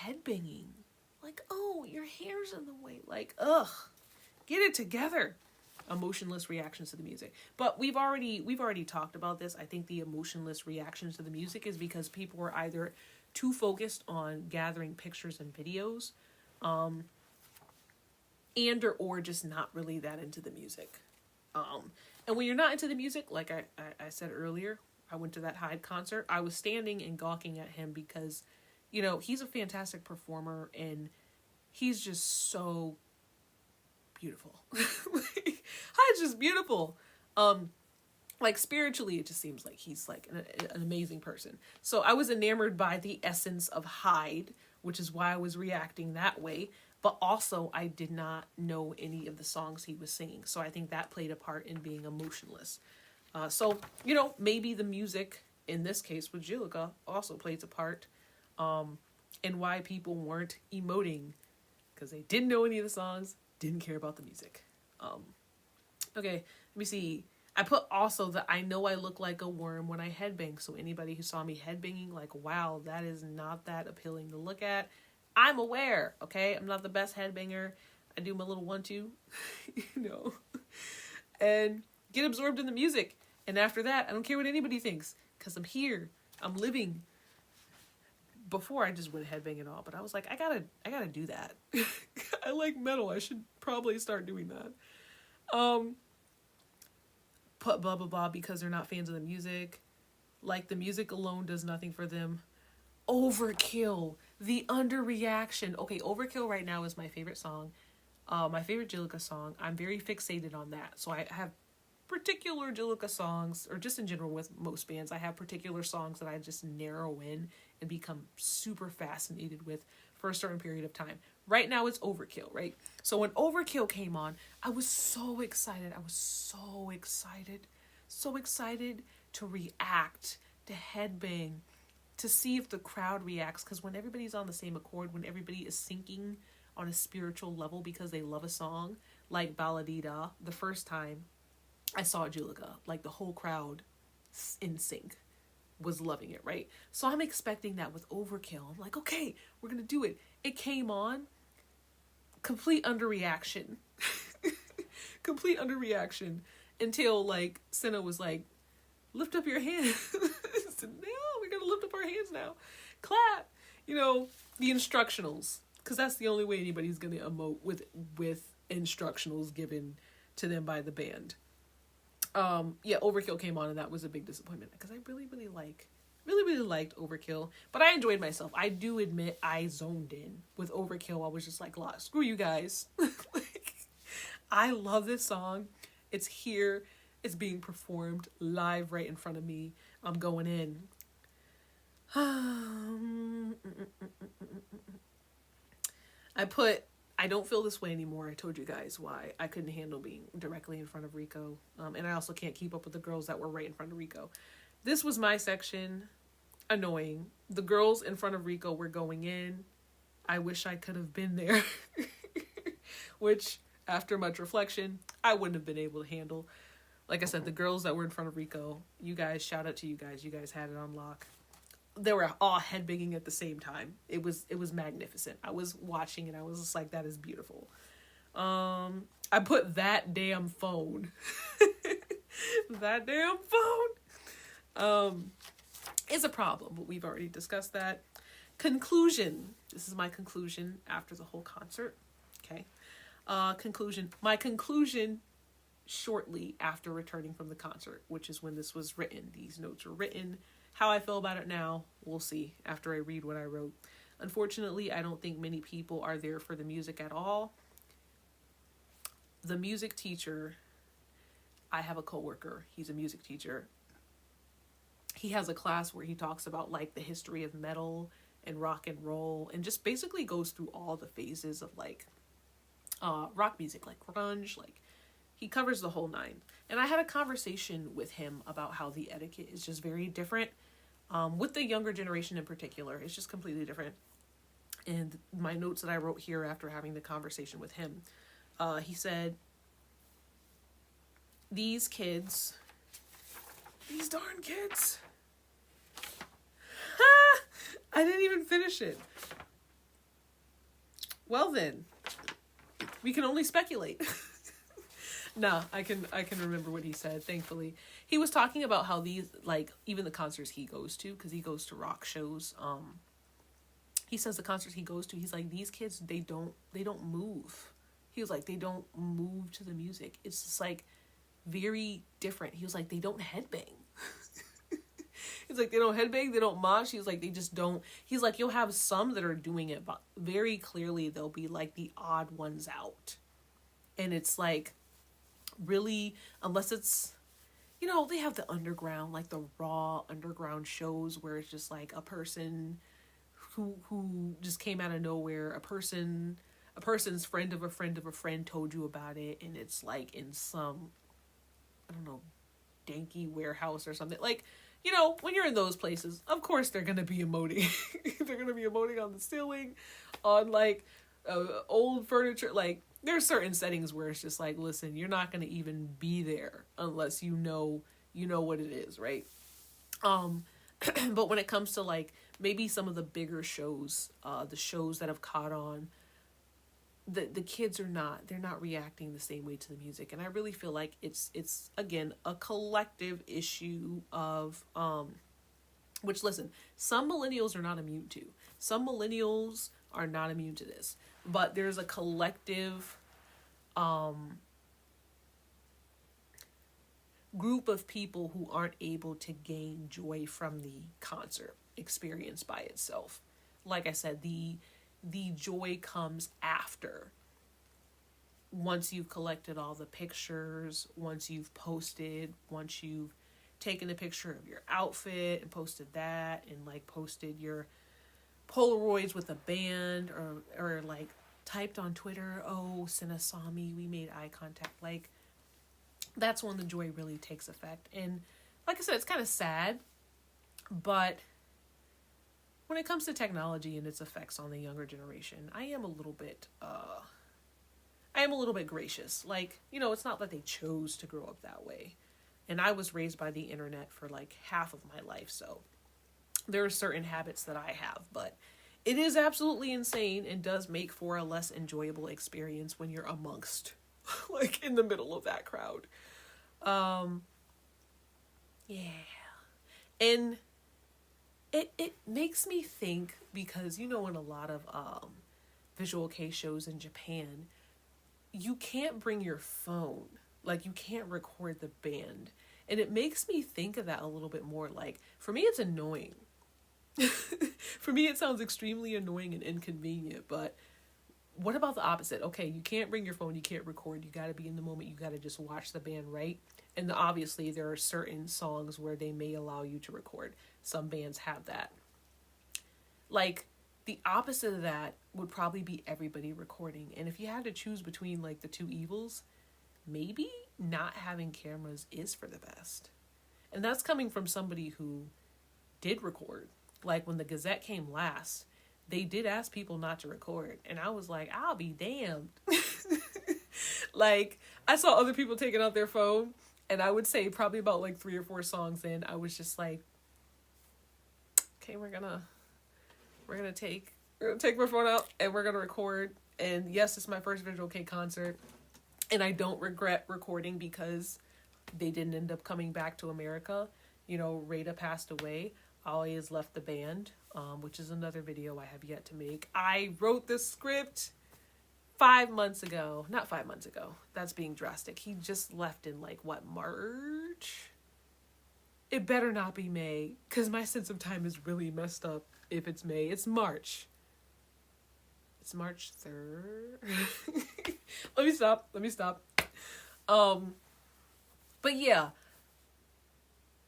headbanging. Like, oh, your hair's in the way. Like, ugh, get it together. Emotionless reactions to the music. But we've already talked about this. I think the emotionless reactions to the music is because people were either too focused on gathering pictures and videos, and or just not really that into the music. And when you're not into the music, like I said earlier, I went to that Hyde concert. I was standing and gawking at him because, you know, he's a fantastic performer and he's just so beautiful. Hyde's just beautiful. Like spiritually, it just seems like he's like an amazing person. So I was enamored by the essence of Hyde, which is why I was reacting that way. But also, I did not know any of the songs he was singing. So I think that played a part in being emotionless. So, you know, maybe the music, in this case with Jiluka, also plays a part in why people weren't emoting. Because they didn't know any of the songs, didn't care about the music. Okay, let me see. I put also that I know I look like a worm when I headbang. So anybody who saw me headbanging, like, wow, that is not that appealing to look at. I'm aware, okay? I'm not the best headbanger. I do my little 1-2, you know, and get absorbed in the music. And after that, I don't care what anybody thinks because I'm here. I'm living. Before I just went headbanging and all, but I was like, I gotta do that. I like metal. I should probably start doing that. Put blah, blah, blah because they're not fans of the music. Like the music alone does nothing for them. Overkill. The underreaction. Okay, Overkill right now is my favorite song. My favorite Jiluka song. I'm very fixated on that. So I have particular Jiluka songs, or just in general with most bands, I have particular songs that I just narrow in and become super fascinated with for a certain period of time. Right now it's Overkill, right? So when Overkill came on, I was so excited. So excited to react, to headbang, to see if the crowd reacts. Because when everybody's on the same accord, when everybody is syncing on a spiritual level because they love a song, like Baladida, the first time I saw Jiluka, like the whole crowd in sync was loving it, right? So I'm expecting that with Overkill. I'm like, okay, we're gonna do it. It came on, complete underreaction. Complete underreaction until like Senna was like, lift up your hands. So, no, we're gonna lift up our hands now. Clap. You know, the instructionals, because that's the only way anybody's gonna emote with instructionals given to them by the band. Yeah, Overkill came on and that was a big disappointment because I really liked Overkill, but I enjoyed myself. I do admit I zoned in with Overkill. I was just like, screw you guys. Like, I love this song. It's here. It's being performed live right in front of me. I'm going in. I don't feel this way anymore. I told you guys why. I couldn't handle being directly in front of Rico. And I also can't keep up with the girls that were right in front of Rico. This was my section. Annoying. The girls in front of Rico were going in. I wish I could have been there. Which, after much reflection, I wouldn't have been able to handle. Like I said, the girls that were in front of Rico, you guys, shout out to you guys. You guys had it on lock. They were all headbanging at the same time. It was magnificent. I was watching and I was just like, that is beautiful. I put that damn phone. That damn phone. Is a problem, but we've already discussed that. Conclusion. This is my conclusion after the whole concert. Okay. Conclusion. My conclusion shortly after returning from the concert, which is when this was written. These notes were written. How I feel about it now, we'll see after I read what I wrote. Unfortunately, I don't think many people are there for the music at all. The music teacher, I have a coworker. He's a music teacher. He has a class where he talks about like the history of metal and rock and roll and just basically goes through all the phases of like rock music, like grunge, like he covers the whole nine. And I had a conversation with him about how the etiquette is just very different. With the younger generation in particular, it's just completely different. And my notes that I wrote here after having the conversation with him, he said, these kids, these darn kids, I didn't even finish it. Well then, we can only speculate. Nah, I can remember what he said, thankfully. He was talking about how these, like, even the concerts he goes to, because he goes to rock shows, he says the concerts he goes to, he's like, these kids, they don't move. He was like, they don't move to the music. It's just, like, very different. He was like, they don't headbang. He's like, they don't headbang, they don't mosh. He's like, they just don't. He's like, you'll have some that are doing it, but very clearly they'll be, like, the odd ones out. And it's, like, really, unless it's, you know, they have the underground, like the raw underground shows where it's just like a person who just came out of nowhere, a person's friend of a friend of a friend told you about it, and it's like in some, I don't know, danky warehouse or something. Like, you know, when you're in those places, of course they're gonna be emoting. They're gonna be emoting on the ceiling, on like old furniture, like there's certain settings where it's just like, listen, you're not going to even be there unless you know what it is, right? But when it comes to like maybe some of the bigger shows, the shows that have caught on, the kids they're not reacting the same way to the music. And I really feel like it's again a collective issue of which, listen, some millennials are not immune to. Some millennials are not immune to this. But there's a collective group of people who aren't able to gain joy from the concert experience by itself. Like I said, the joy comes after once you've collected all the pictures, once you've posted, once you've taken a picture of your outfit and posted that, and like posted your Polaroids with a band, or like typed on Twitter, oh, Cinna saw me, we made eye contact, like that's when the joy really takes effect. And like I said, it's kind of sad, but when it comes to technology and its effects on the younger generation, I am a little bit gracious. Like, you know, it's not that they chose to grow up that way. And I was raised by the internet for like half of my life, so there are certain habits that I have, but it is absolutely insane and does make for a less enjoyable experience when you're amongst, like, in the middle of that crowd. Yeah. And it makes me think, because, you know, in a lot of visual kei shows in Japan, you can't bring your phone. Like, you can't record the band. And it makes me think of that a little bit more. Like, for me, it's annoying. For me, it sounds extremely annoying and inconvenient, but what about the opposite? Okay, you can't bring your phone, you can't record, you gotta be in the moment, you gotta just watch the band, right? And obviously, there are certain songs where they may allow you to record. Some bands have that. Like, the opposite of that would probably be everybody recording. And if you had to choose between, like, the two evils, maybe not having cameras is for the best. And that's coming from somebody who did record. Like, when the Gazette came last, they did ask people not to record. And I was like, I'll be damned. Like, I saw other people taking out their phone, and I would say probably about like 3 or 4 songs in, I was just like, okay, we're gonna take my phone out and we're gonna record. And yes, it's my first visual kei concert, and I don't regret recording because they didn't end up coming back to America. You know, Rada passed away. I always left the band, which is another video I have yet to make. I wrote this script 5 months ago. Not 5 months ago. That's being drastic. He just left in, like, what, March? It better not be May, because my sense of time is really messed up if it's May. It's March. It's March 3rd. Let me stop. But yeah,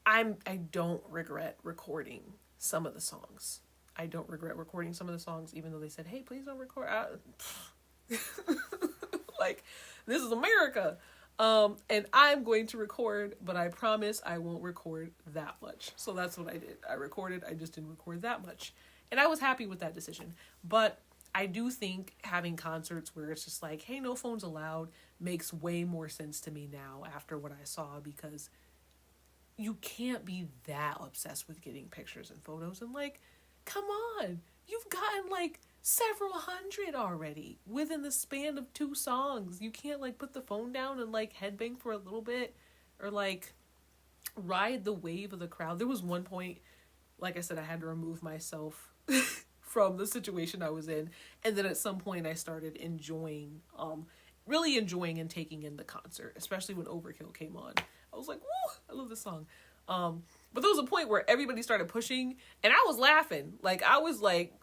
I don't regret recording some of the songs. Even though they said, hey, please don't record. Like, this is America. And I'm going to record, but I promise I won't record that much. So that's what I did. I recorded, I just didn't record that much. And I was happy with that decision. But I do think having concerts where it's just like, hey, no phones allowed, makes way more sense to me now after what I saw, because you can't be that obsessed with getting pictures and photos. And, like, come on, you've gotten like several hundred already within the span of 2 songs. You can't, like, put the phone down and, like, headbang for a little bit, or, like, ride the wave of the crowd. There was one point, like I said, I had to remove myself from the situation I was in, and then at some point I started enjoying, really enjoying and taking in the concert, especially when Overkill came on. I was like, woo, I love this song. But there was a point where everybody started pushing, and I was laughing. Like, I was, like,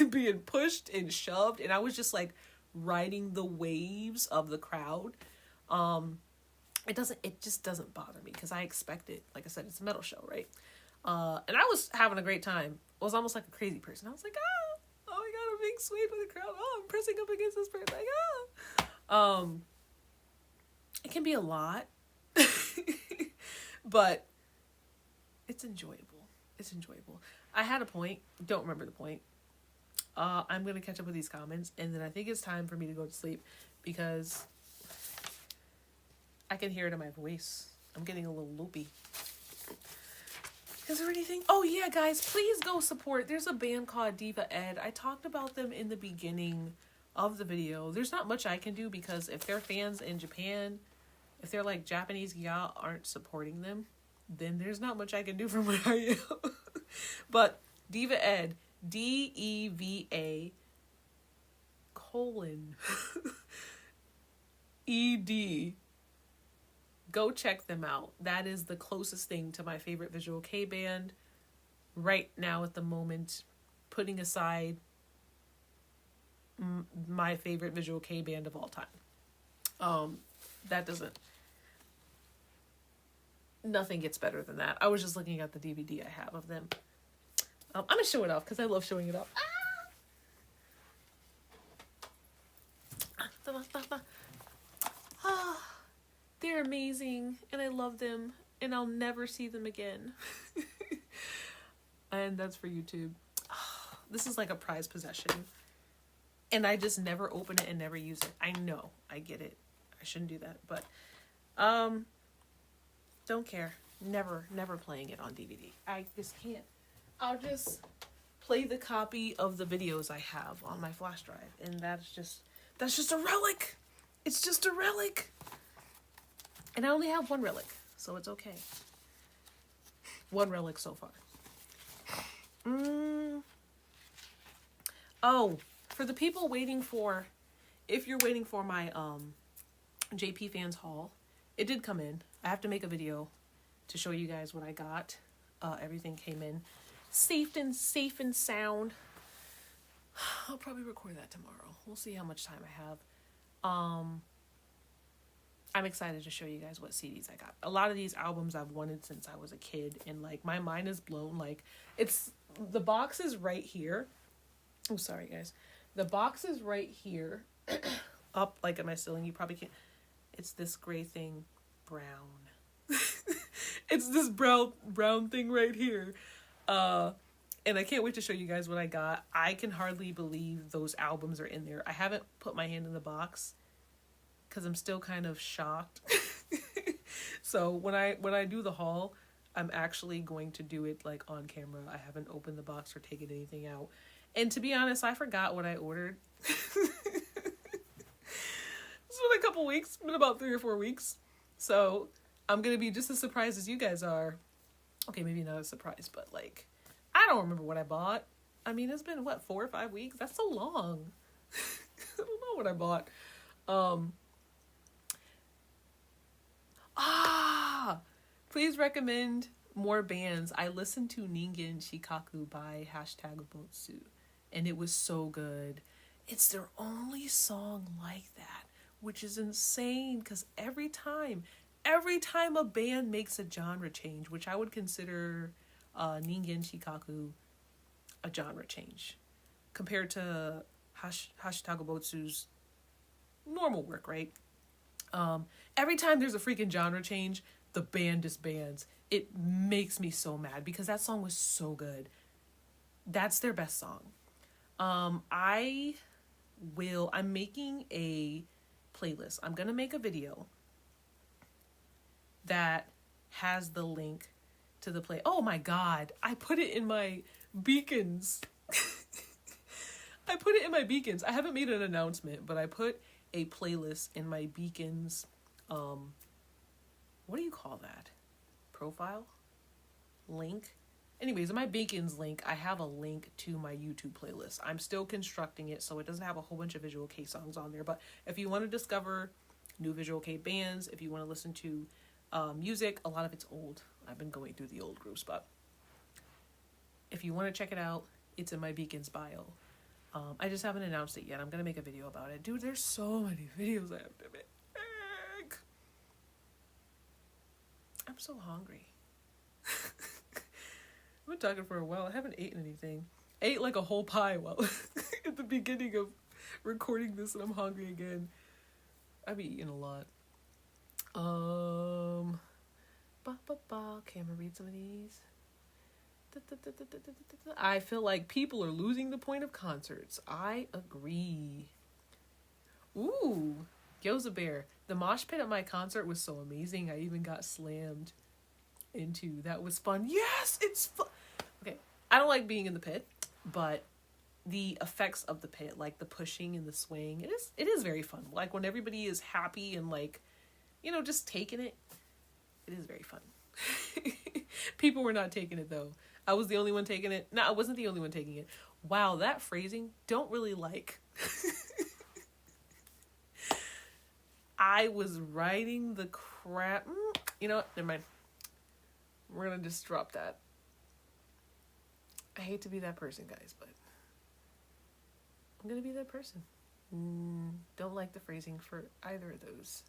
being pushed and shoved, and I was just, like, riding the waves of the crowd. It just doesn't bother me, because I expect it. Like I said, it's a metal show, right? And I was having a great time. I was almost like a crazy person. I was like, oh my God, I'm being swayed by the crowd. Oh, I'm pressing up against this person. Like, it can be a lot. But it's enjoyable. I had a point. Don't remember the point. I'm going to catch up with these comments, and then I think it's time for me to go to sleep, because I can hear it in my voice. I'm getting a little loopy. Is there anything? Oh yeah, guys, please go support. There's a band called Deva Ed. I talked about them in the beginning of the video. There's not much I can do, because if they're fans in Japan, if they're like Japanese y'all aren't supporting them, then there's not much I can do from where I am. But Deva Ed, DEVA :ED. Go check them out. That is the closest thing to my favorite visual kei band right now at the moment, putting aside my favorite visual kei band of all time. That doesn't, nothing gets better than that. I was just looking at the DVD I have of them. I'm gonna show it off because I love showing it off. They're amazing and I love them and I'll never see them again. And that's for YouTube. This is like a prized possession. And I just never open it and never use it. I know, I get it. I shouldn't do that, but don't care. Never playing it on DVD. I just can't. I'll just play the copy of the videos I have on my flash drive, and that's just a relic. It's just a relic. And I only have one relic, so it's okay. One relic so far. Oh, for the people waiting for, if you're waiting for my JP Fans haul, it did come in. I have to make a video to show you guys what I got. Everything came in safe and sound. I'll probably record that tomorrow. We'll see how much time I have. I'm excited to show you guys what CDs I got. A lot of these albums I've wanted since I was a kid, and like my mind is blown. Like, it's, the box is right here. Oh, sorry guys. The box is right here. Up like at my ceiling. You probably can't. It's this gray thing. Brown. It's this brown thing right here. And I can't wait to show you guys what I got. I can hardly believe those albums are in there. I haven't put my hand in the box because I'm still kind of shocked. So when I do the haul, I'm actually going to do it like on camera. I haven't opened the box or taken anything out. And to be honest, I forgot what I ordered. It's been a couple weeks. It's been about 3 or 4 weeks. So I'm going to be just as surprised as you guys are. Okay, maybe not a surprise, but like, I don't remember what I bought. I mean, it's been, what, 4 or 5 weeks? That's so long. I don't know what I bought. Please recommend more bands. I listened to Ningen Shikaku by #Botsu, and it was so good. It's their only song like that, which is insane, because every time a band makes a genre change, which I would consider Ningen Shikaku a genre change compared to Botsu's normal work, right? Every time there's a freaking genre change, the band disbands. It makes me so mad because that song was so good. That's their best song. I'm making a playlist. I'm gonna make a video that has the link to the play. Oh my god, I put it in my beacons. I put it in my beacons. I haven't made an announcement, but I put a playlist in my beacons. What do you call that? Profile? Link? Anyways, in my beacons link, I have a link to my YouTube playlist. I'm still constructing it, so it doesn't have a whole bunch of Visual K songs on there. But if you want to discover new Visual K bands, if you want to listen to music, a lot of it's old. I've been going through the old groups, but if you want to check it out, it's in my beacons bio. I just haven't announced it yet. I'm going to make a video about it. Dude, there's so many videos I have to make. I'm so hungry. I've been talking for a while. I haven't eaten anything. I ate like a whole pie while at the beginning of recording this, and I'm hungry again. I've been eating a lot. Okay, I'm gonna read some of these. I feel like people are losing the point of concerts. I agree. Ooh, Gyoza Bear. The mosh pit at my concert was so amazing. I even got slammed into. That was fun. Yes, it's fun. Okay, I don't like being in the pit, but the effects of the pit, like the pushing and the swaying, it is very fun. Like when everybody is happy and like, you know, just taking it, it is very fun. People were not taking it though. I was the only one taking it. No, I wasn't the only one taking it. Wow, that phrasing, don't really like. I was writing the crap. You know what? Never mind. We're going to just drop that. I hate to be that person, guys, but I'm going to be that person. Don't like the phrasing for either of those.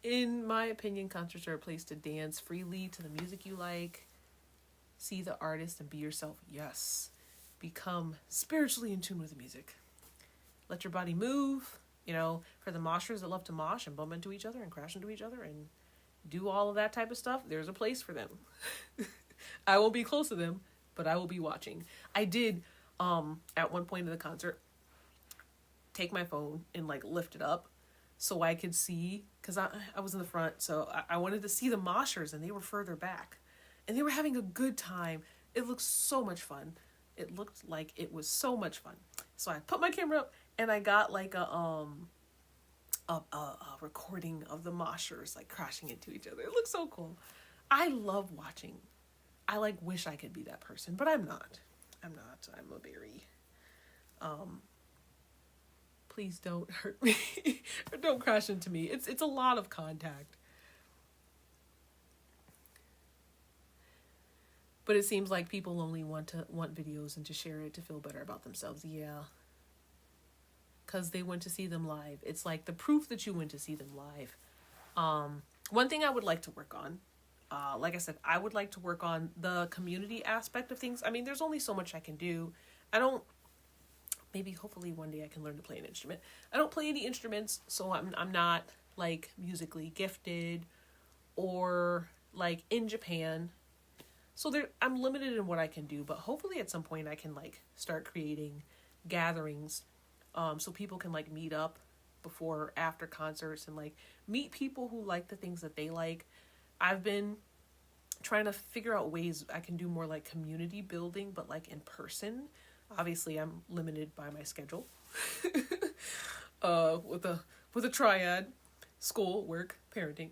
In my opinion, concerts are a place to dance freely to the music you like, see the artist and be yourself. Yes. Become spiritually in tune with the music. Let your body move. You know, for the moshers that love to mosh and bump into each other and crash into each other and do all of that type of stuff, there's a place for them. I won't be close to them, but I will be watching. I did, at one point in the concert, take my phone and like lift it up so I could see, because I was in the front, so I wanted to see the moshers, and they were further back. And they were having a good time. It looked so much fun. It looked like it was so much fun. So I put my camera up, and I got like a recording of the moshers like crashing into each other. It looks so cool. I love watching. I like wish I could be that person, but I'm not. I'm a very please don't hurt me or don't crash into me. It's a lot of contact. But it seems like people only want videos and to share it to feel better about themselves. Yeah. Because they went to see them live. It's like the proof that you went to see them live. One thing I would like to work on, like I said, I would like to work on the community aspect of things. I mean, there's only so much I can do. Maybe hopefully one day I can learn to play an instrument. I don't play any instruments, so I'm not like musically gifted or like in Japan. So I'm limited in what I can do, but hopefully at some point I can like start creating gatherings so people can like meet up before or after concerts and like meet people who like the things that they like. I've been trying to figure out ways I can do more like community building, but like in person. Obviously I'm limited by my schedule with a triad: school, work, parenting.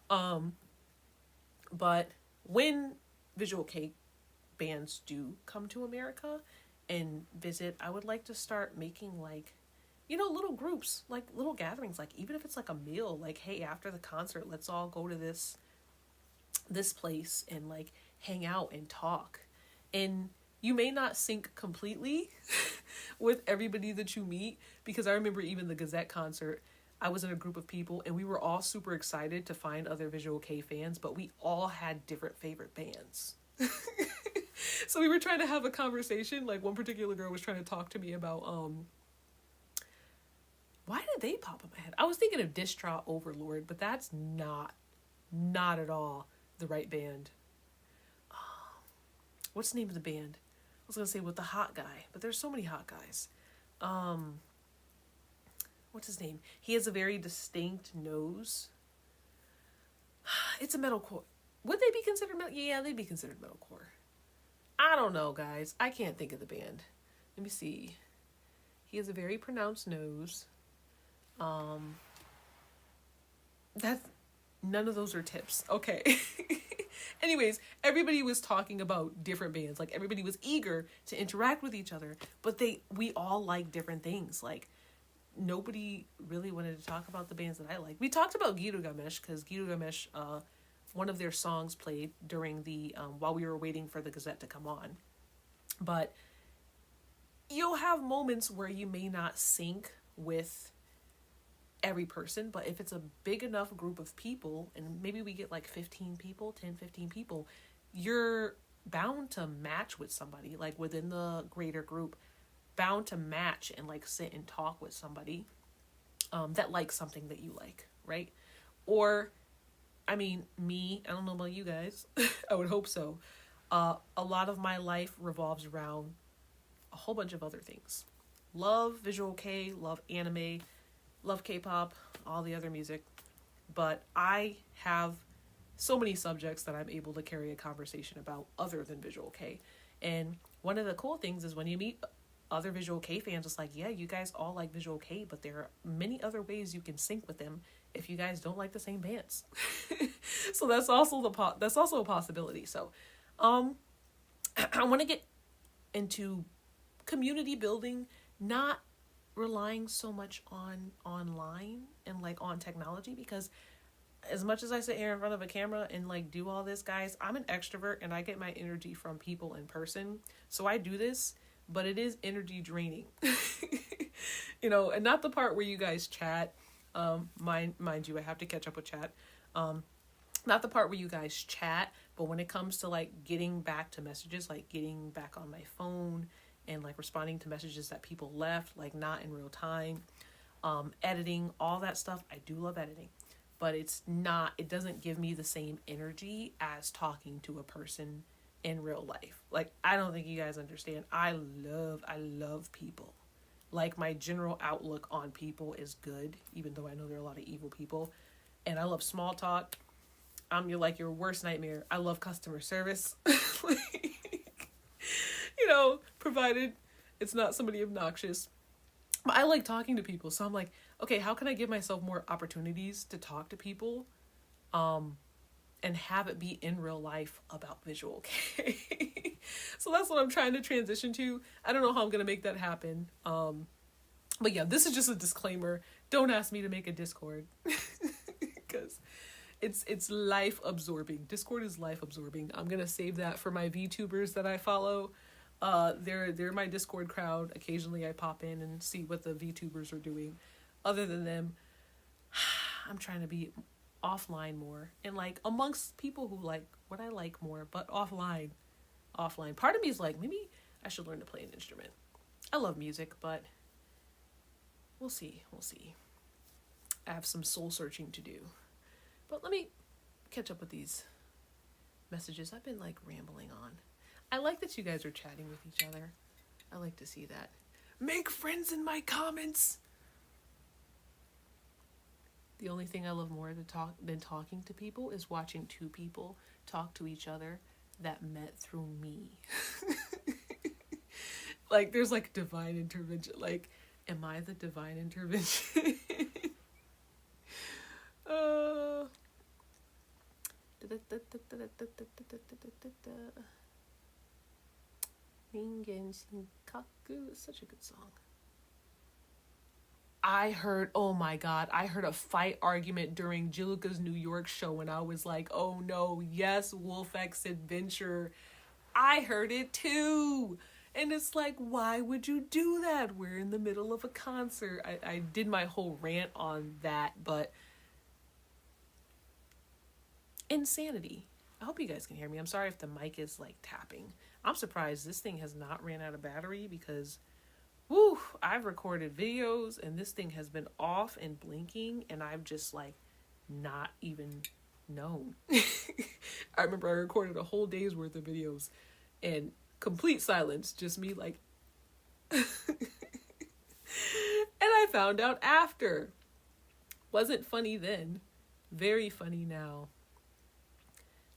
But when visual kei bands do come to America and visit, I would like to start making like, you know, little groups, like little gatherings, like even if it's like a meal, like, hey, after the concert, let's all go to this place and like hang out and talk. And you may not sync completely with everybody that you meet, because I remember even the Gazette concert, I was in a group of people and we were all super excited to find other visual kei fans, but we all had different favorite bands. So we were trying to have a conversation. Like one particular girl was trying to talk to me about, why did they pop in my head? I was thinking of Distraught Overlord, but that's not at all the right band. What's the name of the band? I was going to say with the hot guy, but there's so many hot guys. What's his name? He has a very distinct nose. It's a metalcore. Would they be considered metal? Yeah, they'd be considered metalcore. I don't know, guys. I can't think of the band. Let me see. He has a very pronounced nose. That's none of those are tips. Okay. Anyways, everybody was talking about different bands. Like everybody was eager to interact with each other, but we all like different things. Like nobody really wanted to talk about the bands that I like. We talked about Girugamesh because Girugamesh, one of their songs played during the while we were waiting for the Gazette to come on. But you'll have moments where you may not sync with every person, but if it's a big enough group of people, and maybe we get like 15 people, 15 people, you're bound to match with somebody, like within the greater group, bound to match and like sit and talk with somebody that likes something that you like, right? Or, I mean, me, I don't know about you guys, I would hope so. A lot of my life revolves around a whole bunch of other things. Love visual kei, love anime, love K-pop, all the other music, but I have so many subjects that I'm able to carry a conversation about other than visual kei. And one of the cool things is when you meet other visual kei fans, it's like, yeah, you guys all like visual kei, but there are many other ways you can sync with them if you guys don't like the same bands. So that's also a possibility. So I want to get into community building, not relying so much on online and like on technology, because as much as I sit here in front of a camera and like do all this, guys, I'm an extrovert and I get my energy from people in person. So I do this, but it is energy draining. You know, and not the part where you guys chat. Mind you, I have to catch up with chat. Not the part where you guys chat, but when it comes to like getting back to messages, like getting back on my phone and like responding to messages that people left, like not in real time, editing, all that stuff. I do love editing, but it doesn't give me the same energy as talking to a person in real life. Like, I don't think you guys understand. I love people. Like, my general outlook on people is good, even though I know there are a lot of evil people. And I love small talk. I'm your worst nightmare. I love customer service. You know, provided it's not somebody obnoxious. But I like talking to people. So I'm like, okay, how can I give myself more opportunities to talk to people? And have it be in real life about visual K. So that's what I'm trying to transition to. I don't know how I'm going to make that happen. But yeah, this is just a disclaimer. Don't ask me to make a Discord. Because it's life absorbing. Discord is life absorbing. I'm going to save that for my VTubers that I follow. They're my Discord crowd. Occasionally I pop in and see what the VTubers are doing. Other than them, I'm trying to be offline more and like amongst people who like what I like more, but offline. Part of me is like, maybe I should learn to play an instrument. I love music, but we'll see. I have some soul searching to do. But let me catch up with these messages I've been like rambling on. I like that you guys are chatting with each other. I like to see that. Make friends in my comments. The only thing I love more than talking to people is watching two people talk to each other that met through me. Like, there's like divine intervention. Like, am I the divine intervention? Ringen Shinkaku is such a good song. I heard a fight argument during Jiluka's New York show, and I was like, oh no, yes, Wolfx Adventure. I heard it too. And it's like, why would you do that? We're in the middle of a concert. I did my whole rant on that, but insanity. I hope you guys can hear me. I'm sorry if the mic is like tapping. I'm surprised this thing has not ran out of battery because woo, I've recorded videos and this thing has been off and blinking and I've just like not even known. I remember I recorded a whole day's worth of videos and complete silence, just me like and I found out after. Wasn't funny then. Very funny now.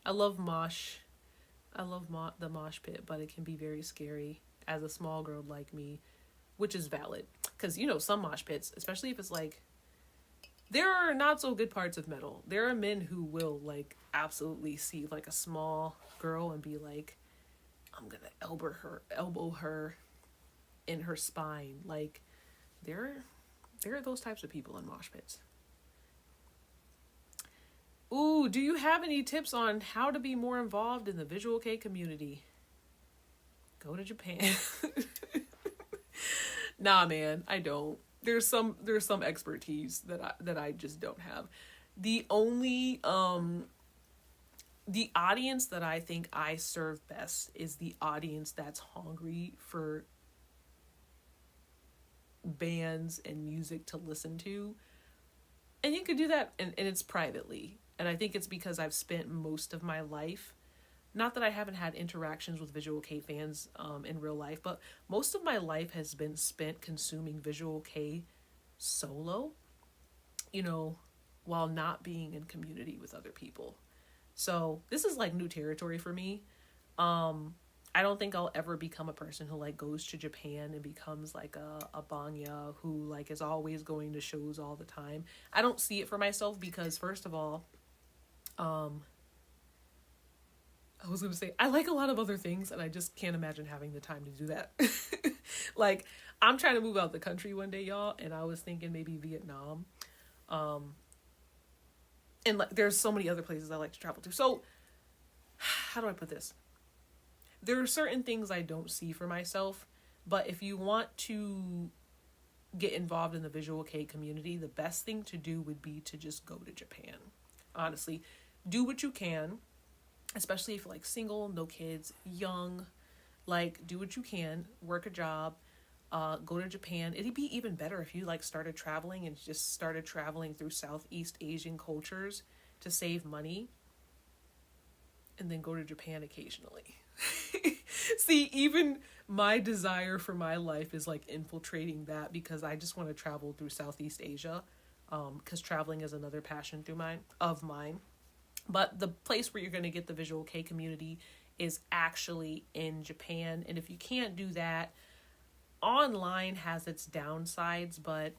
I love mosh. I love the mosh pit, but it can be very scary as a small girl like me. Which is valid. Because, you know, some mosh pits, especially if it's like, there are not so good parts of metal. There are men who will, like, absolutely see, like, a small girl and be like, I'm gonna elbow her in her spine. Like, there are those types of people in mosh pits. Ooh, do you have any tips on how to be more involved in the visual K community? Go to Japan. Nah, man, I don't. There's some expertise that I just don't have. The only the audience that I think I serve best is the audience that's hungry for bands and music to listen to. And you could do that and it's privately. And I think it's because I've spent most of my life, not that I haven't had interactions with Visual K fans in real life, but most of my life has been spent consuming Visual K solo, you know, while not being in community with other people. So this is like new territory for me. I don't think I'll ever become a person who like goes to Japan and becomes like a Bangya who like is always going to shows all the time. I don't see it for myself because first of all, I was going to say, I like a lot of other things and I just can't imagine having the time to do that. Like, I'm trying to move out the country one day, y'all, and I was thinking maybe Vietnam. And like, there's so many other places I like to travel to. So, how do I put this? There are certain things I don't see for myself, but if you want to get involved in the visual kei community, the best thing to do would be to just go to Japan. Honestly, do what you can, especially if you're like single, no kids, young, like do what you can, work a job, go to Japan. It'd be even better if you like started traveling and just started traveling through Southeast Asian cultures to save money, and then go to Japan occasionally. See, even my desire for my life is like infiltrating that, because I just want to travel through Southeast Asia, because traveling is another passion of mine. But the place where you're going to get the visual kei community is actually in Japan. And if you can't do that, online has its downsides, but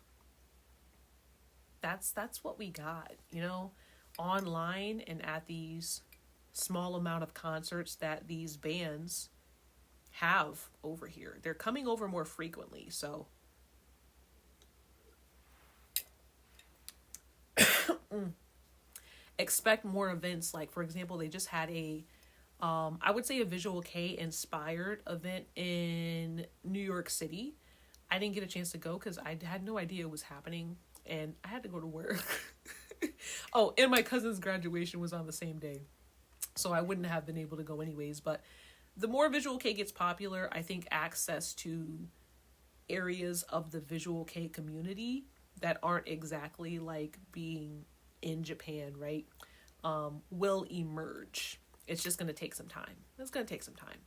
that's what we got, you know, online and at these small amount of concerts that these bands have over here. They're coming over more frequently, so expect more events. Like, for example, they just had I would say a visual kei inspired event in New York City. I didn't get a chance to go because I had no idea it was happening, and I had to go to work. Oh, and my cousin's graduation was on the same day, so I wouldn't have been able to go anyways. But the more visual kei gets popular, I think access to areas of the visual kei community that aren't exactly like being in Japan, right, will emerge. It's just going to take some time. It's going to take some time.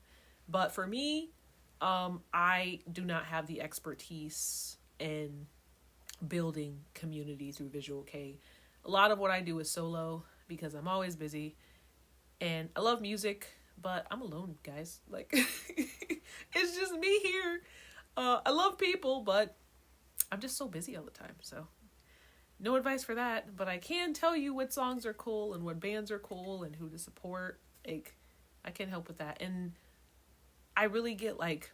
But for me, I do not have the expertise in building community through visual kei. A lot of what I do is solo because I'm always busy. And I love music, but I'm alone, guys. Like, it's just me here. I love people, but I'm just so busy all the time. So no advice for that. But I can tell you what songs are cool and what bands are cool and who to support. Like, I can help with that. And I really get like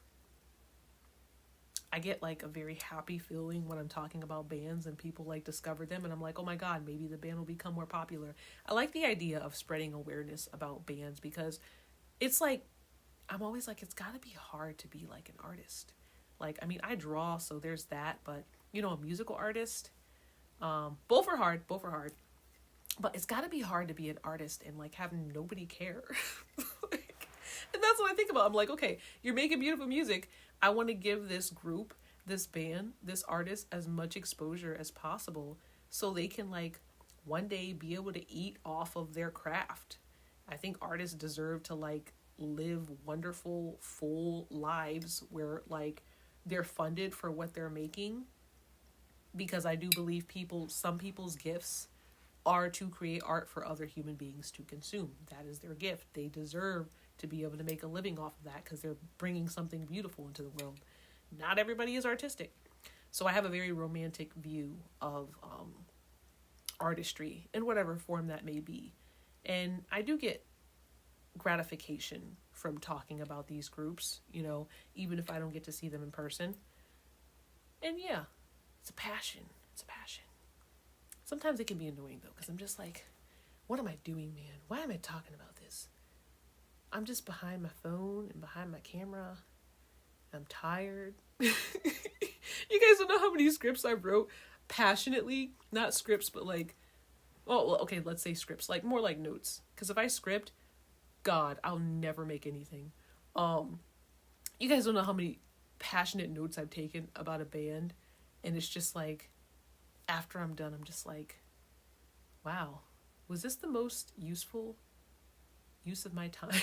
a very happy feeling when I'm talking about bands and people like discover them, and I'm like, oh my god, maybe the band will become more popular. I like the idea of spreading awareness about bands, because it's like, I'm always like, it's gotta be hard to be like an artist. Like, I mean, I draw, so there's that, but you know, a musical artist, both are hard, but it's gotta be hard to be an artist and like have nobody care. And that's what I think about. I'm like, okay, you're making beautiful music. I want to give this group, this band, this artist as much exposure as possible so they can like one day be able to eat off of their craft. I think artists deserve to like live wonderful, full lives where like they're funded for what they're making, because I do believe some people's gifts are to create art for other human beings to consume. That is their gift. They deserve to be able to make a living off of that because they're bringing something beautiful into the world. Not everybody is artistic. So I have a very romantic view of artistry in whatever form that may be. And I do get gratification from talking about these groups, you know, even if I don't get to see them in person. And yeah, it's a passion. Sometimes it can be annoying though, because I'm just like, what am I doing, man? Why am I talking about this? I'm just behind my phone and behind my camera. I'm tired. You guys don't know how many scripts I wrote passionately. Not scripts, but like, oh, well, okay, let's say scripts. Like, more like notes. Because if I script, God, I'll never make anything. You guys don't know how many passionate notes I've taken about a band. And it's just like, after I'm done, I'm just like, wow, was this the most useful use of my time?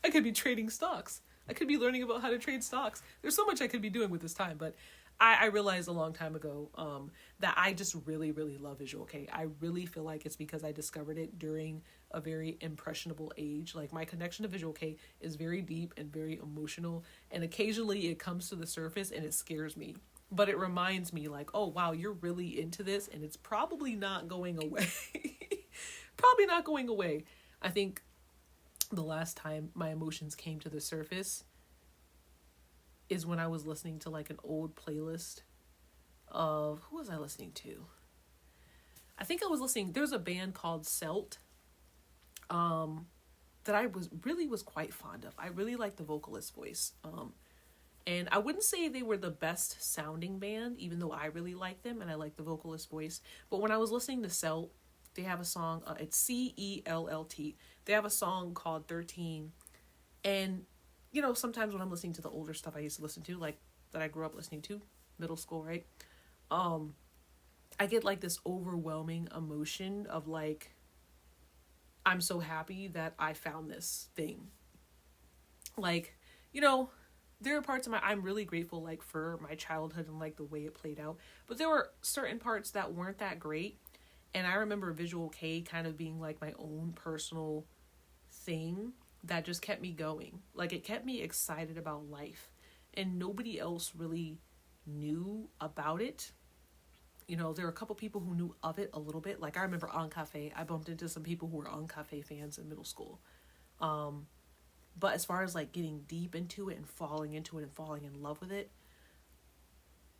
I could be trading stocks. I could be learning about how to trade stocks. There's so much I could be doing with this time, but I realized a long time ago that I just really, really love visual kei. I really feel like it's because I discovered it during a very impressionable age. Like, my connection to visual kei is very deep and very emotional, and occasionally it comes to the surface and it scares me. But it reminds me like, oh wow, you're really into this, and it's probably not going away. Probably not going away. I think the last time my emotions came to the surface is when I was listening to like an old playlist of, who was I listening to? I think I was listening, there's a band called CELLT that I was quite fond of. I really like the vocalist voice. And I wouldn't say they were the best sounding band, even though I really like them and I like the vocalist voice. But when I was listening to CELLT, they have a song, it's CELLT. They have a song called 13. And, you know, sometimes when I'm listening to the older stuff I used to listen to, like that I grew up listening to, middle school, right? I get like this overwhelming emotion of like, I'm so happy that I found this thing. Like, you know, there are parts of I'm really grateful like for my childhood and like the way it played out. But there were certain parts that weren't that great. And I remember Visual K kind of being like my own personal thing that just kept me going. Like it kept me excited about life. And nobody else really knew about it. You know, there were a couple people who knew of it a little bit. Like I remember On Cafe. I bumped into some people who were On Cafe fans in middle school. But as far as like getting deep into it and falling into it and falling in love with it,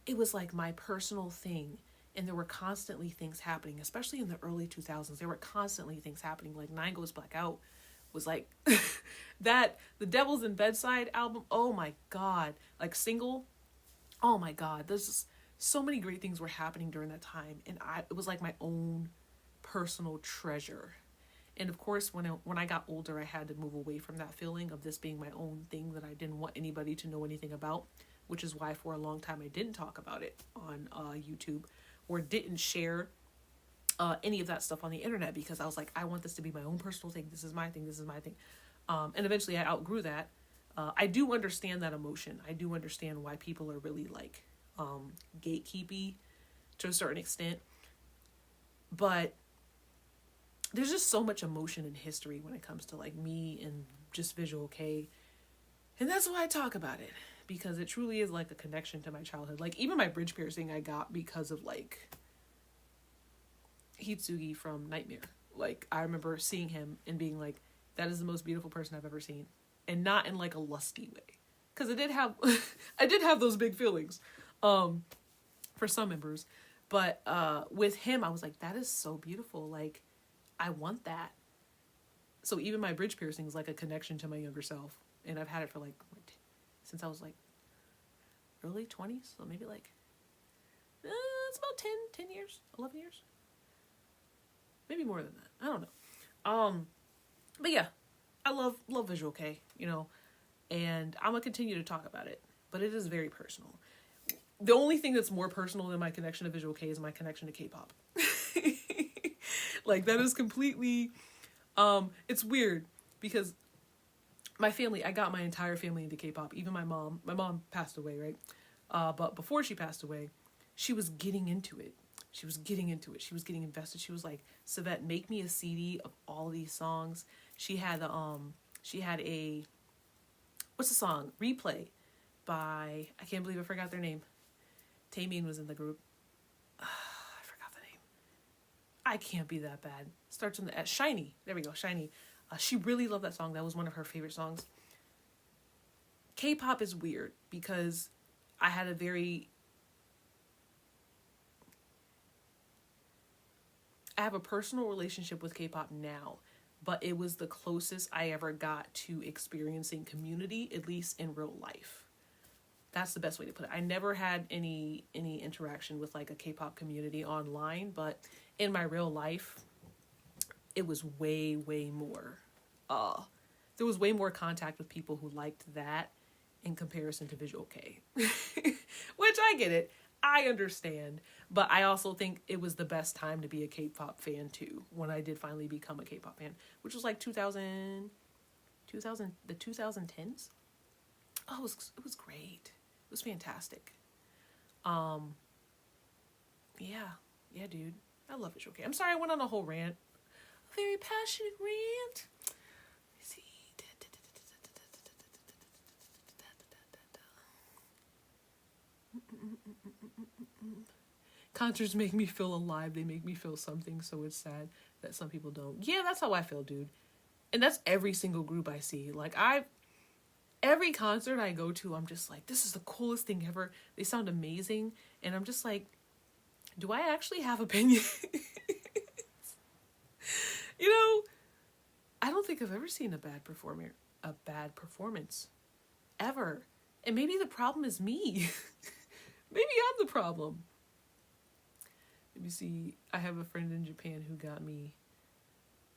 it was like my personal thing. And there were constantly things happening, especially in the early 2000s. There were constantly things happening. Like Nine Goes Black Out was like that. The Devil's in Bedside album. Oh my God. Like single. Oh my God. There's just so many great things were happening during that time. And it was like my own personal treasure. And of course, when I got older, I had to move away from that feeling of this being my own thing that I didn't want anybody to know anything about, which is why for a long time I didn't talk about it on YouTube or didn't share any of that stuff on the internet, because I was like, I want this to be my own personal thing. This is my thing. This is my thing. And eventually I outgrew that. I do understand that emotion. I do understand why people are really like gatekeepy to a certain extent. But there's just so much emotion in history when it comes to like me and just Visual K. And that's why I talk about it, because it truly is like a connection to my childhood. Like even my bridge piercing I got because of like Hitsugi from Nightmare. Like I remember seeing him and being like, that is the most beautiful person I've ever seen. And not in like a lusty way. Because I did have those big feelings for some members. But with him, I was like, that is so beautiful. Like, I want that. So even my bridge piercing is like a connection to my younger self. And I've had it for like, since I was like early 20s. So maybe like, it's about 10 years, 11 years. Maybe more than that. I don't know. But yeah, I love Visual K, you know, and I'm going to continue to talk about it, but it is very personal. The only thing that's more personal than my connection to Visual K is my connection to K-pop. Like that is completely, it's weird because my family, I got my entire family into K-pop, even my mom. My mom passed away, right? But before she passed away, she was getting into it. She was getting invested. She was like, Savette, make me a CD of all these songs. She had a, what's the song? Replay by, I can't believe I forgot their name. Taemin was in the group. I forgot the name. I can't be that bad. Starts on the S. Shiny. There we go, Shiny. She really loved that song. That was one of her favorite songs. K-pop is weird because I have a personal relationship with K-pop now, but it was the closest I ever got to experiencing community, at least in real life. That's the best way to put it. I never had any interaction with like a K-pop community online, but in my real life, it was way, way more. There was way more contact with people who liked that in comparison to Visual K. Which I get it. I understand. But I also think it was the best time to be a K-pop fan too, when I did finally become a K-pop fan, which was like 2000, the 2010s. Oh, it was great. It was fantastic. Yeah, dude. I love Visual K. I'm sorry I went on a whole rant. A very passionate rant. Let's see. Concerts make me feel alive. They make me feel something, so it's sad that some people don't. Yeah, that's how I feel, dude. And that's every single group I see. Like, every concert I go to, I'm just like, this is the coolest thing ever. They sound amazing. And I'm just like, do I actually have opinions? You know, I don't think I've ever seen a bad performance ever. And maybe the problem is me. Maybe I'm the problem. Let me see. I have a friend in Japan who got me,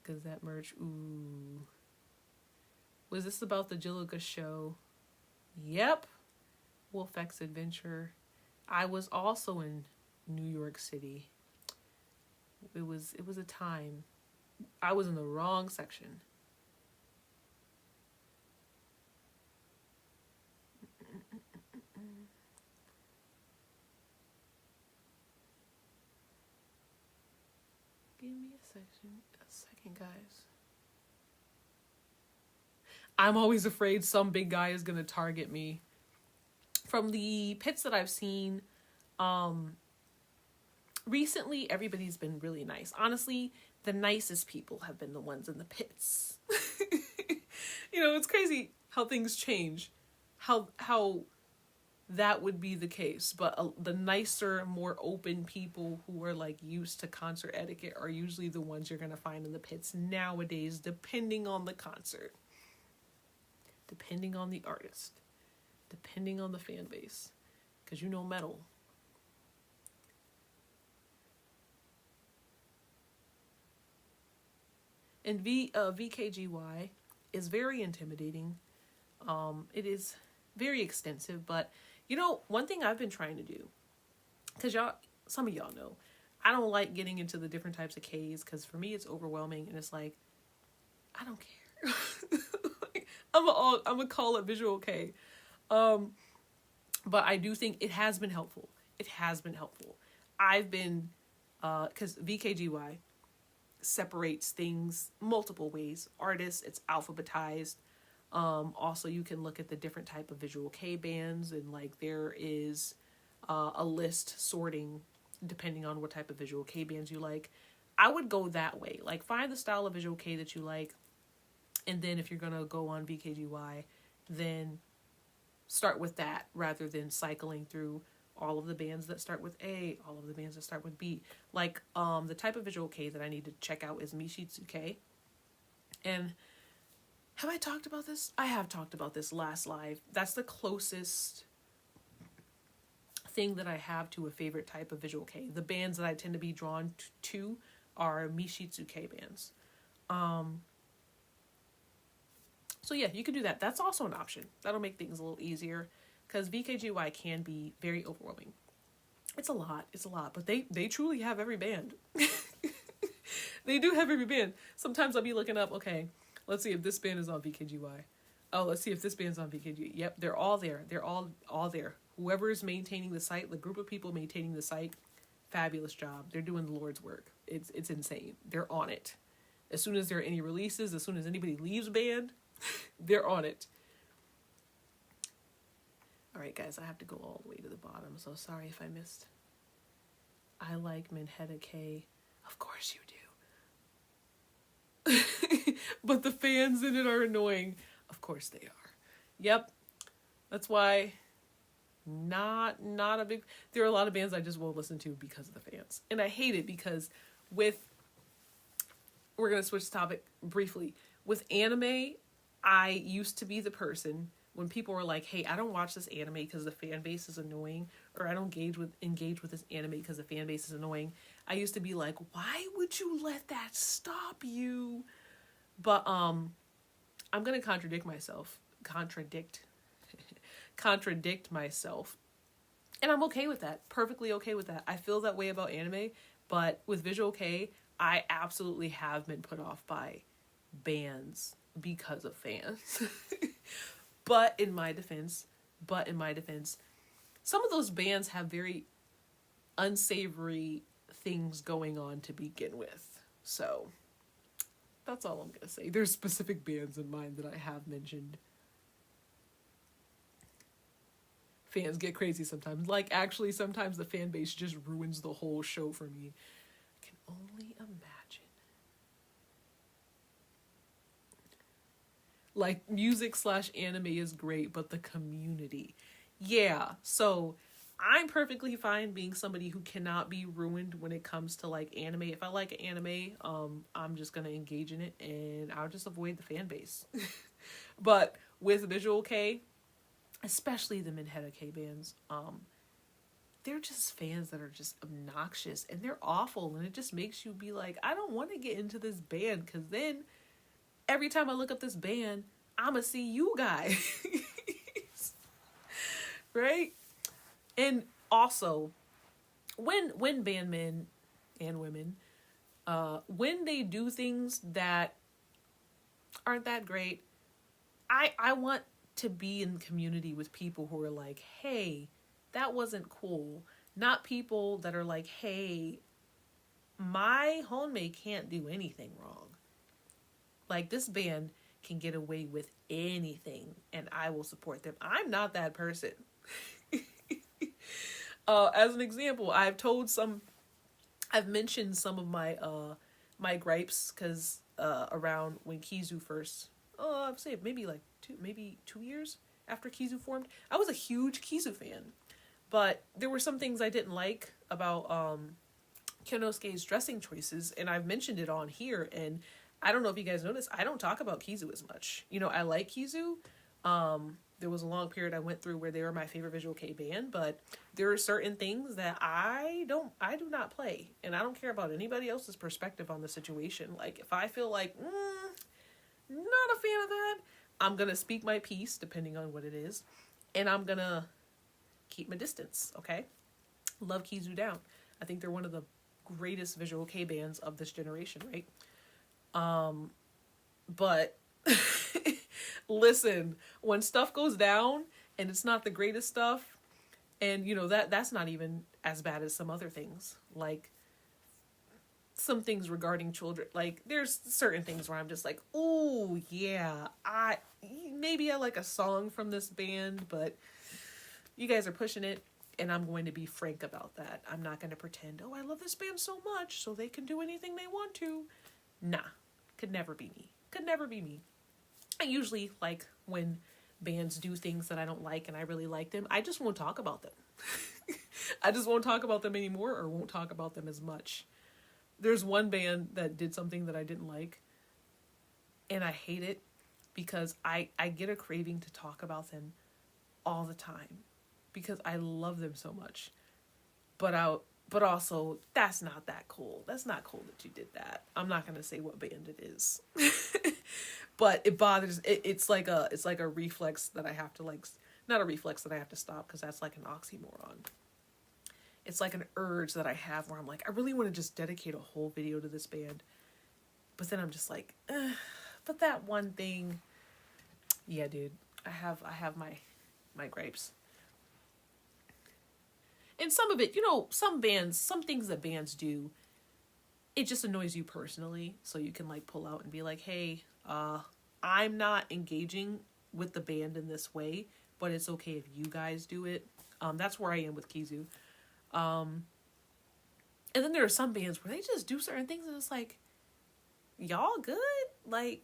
because that merch, ooh. Was this about the Jiluka show? Yep. Wolf X Adventure. I was also in New York City. It was a time. I was in the wrong section. Give me a second, guys. I'm always afraid some big guy is gonna target me. From the pits that I've seen, recently everybody's been really nice. Honestly, the nicest people have been the ones in the pits. You know, it's crazy how things change, how that would be the case. But the nicer, more open people who are like used to concert etiquette are usually the ones you're gonna find in the pits nowadays, depending on the concert, depending on the artist, depending on the fan base, because you know metal. And VKGY is very intimidating. It is very extensive, but you know, one thing I've been trying to do, because some of y'all know, I don't like getting into the different types of Ks, because for me it's overwhelming, and it's like, I don't care. I'm gonna call it visual K. But I do think it has been helpful. It has been helpful. I've been, because VKGY separates things multiple ways. Artists, it's alphabetized. Also, you can look at the different type of visual K bands, and like there is a list sorting depending on what type of visual K bands you like. I would go that way. Like, find the style of visual K that you like, and then if you're gonna go on VKGY, then start with that rather than cycling through all of the bands that start with A, all of the bands that start with B. Like, the type of visual K that I need to check out is Mishitsu K. And have I talked about this? I have talked about this last live. That's the closest thing that I have to a favorite type of visual K. The bands that I tend to be drawn to are Mishitsu K bands. So yeah, you can do that. That's also an option. That'll make things a little easier, because VKGY can be very overwhelming. It's a lot, but they truly have every band. They do have every band. Sometimes I'll be looking up, okay, let's see if this band is on VKGY. Oh, let's see if this band's on VKG. Yep, they're all there. They're all there. Whoever is maintaining the site, the group of people maintaining the site, fabulous job. They're doing the Lord's work. It's insane. They're on it. As soon as there are any releases, as soon as anybody leaves band, they're on it. All right, guys, I have to go all the way to the bottom, so sorry if I missed. I like Manhattan K. Of course you do. But the fans in it are annoying. Of course they are. Yep. That's why not a big... There are a lot of bands I just won't listen to because of the fans. And I hate it because with... We're going to switch topic briefly. With anime, I used to be the person when people were like, hey, I don't watch this anime because the fan base is annoying, or I don't engage with this anime because the fan base is annoying. I used to be like, why would you let that stop you? But I'm going to contradict myself. Contradict myself. And I'm okay with that. Perfectly okay with that. I feel that way about anime, but with visual K, I absolutely have been put off by bands because of fans. But in my defense, some of those bands have very unsavory things going on to begin with. So that's all I'm going to say. There's specific bands in mind that I have mentioned. Fans get crazy sometimes. Like, actually, sometimes the fan base just ruins the whole show for me. I can only imagine. Like, music/anime is great, but the community. Yeah, so I'm perfectly fine being somebody who cannot be ruined when it comes to, like, anime. If I like anime, I'm just going to engage in it, and I'll just avoid the fan base. But with visual K, especially the Minheta K bands, they're just fans that are just obnoxious and they're awful, and it just makes you be like, I don't want to get into this band, because then every time I look up this band, I'ma see you guys. Right? And also, when bandmen and women, when they do things that aren't that great, I want to be in community with people who are like, hey, that wasn't cool. Not people that are like, hey, my homemade can't do anything wrong. Like, this band can get away with anything and I will support them. I'm not that person. As an example, I've mentioned some of my my gripes, because around when Kizu first, I'd say maybe 2 years after Kizu formed, I was a huge Kizu fan, but there were some things I didn't like about Kyonosuke's dressing choices, and I've mentioned it on here, and I don't know if you guys noticed, I don't talk about Kizu as much. You know, I like Kizu. There was a long period I went through where they were my favorite visual K band, but there are certain things that I do not play, and I don't care about anybody else's perspective on the situation. Like, if I feel like, not a fan of that, I'm gonna speak my piece, depending on what it is, and I'm gonna keep my distance, okay? Love Kizu down. I think they're one of the greatest visual K bands of this generation, right? But listen, when stuff goes down and it's not the greatest stuff, and you know, that's not even as bad as some other things, like some things regarding children. Like, there's certain things where I'm just like, oh yeah, I like a song from this band, but you guys are pushing it, and I'm going to be frank about that. I'm not going to pretend, oh, I love this band so much so they can do anything they want to. Nah, could never be me. Could never be me. I usually, like, when bands do things that I don't like and I really like them, I just won't talk about them. I just won't talk about them anymore, or won't talk about them as much. There's one band that did something that I didn't like, and I hate it because I get a craving to talk about them all the time because I love them so much. But also, that's not that cool. That's not cool that you did that. I'm not going to say what band it is. But it bothers, it's like a reflex that I have to, like, not a reflex that I have to stop, because that's like an oxymoron. It's like an urge that I have where I'm like, I really want to just dedicate a whole video to this band. But then I'm just like, but that one thing, yeah, dude, I have my gripes. And some of it, you know, some things that bands do, it just annoys you personally. So you can, like, pull out and be like, hey, I'm not engaging with the band in this way, but it's okay if you guys do it. That's where I am with Kizu. And then there are some bands where they just do certain things and it's like, y'all good? Like,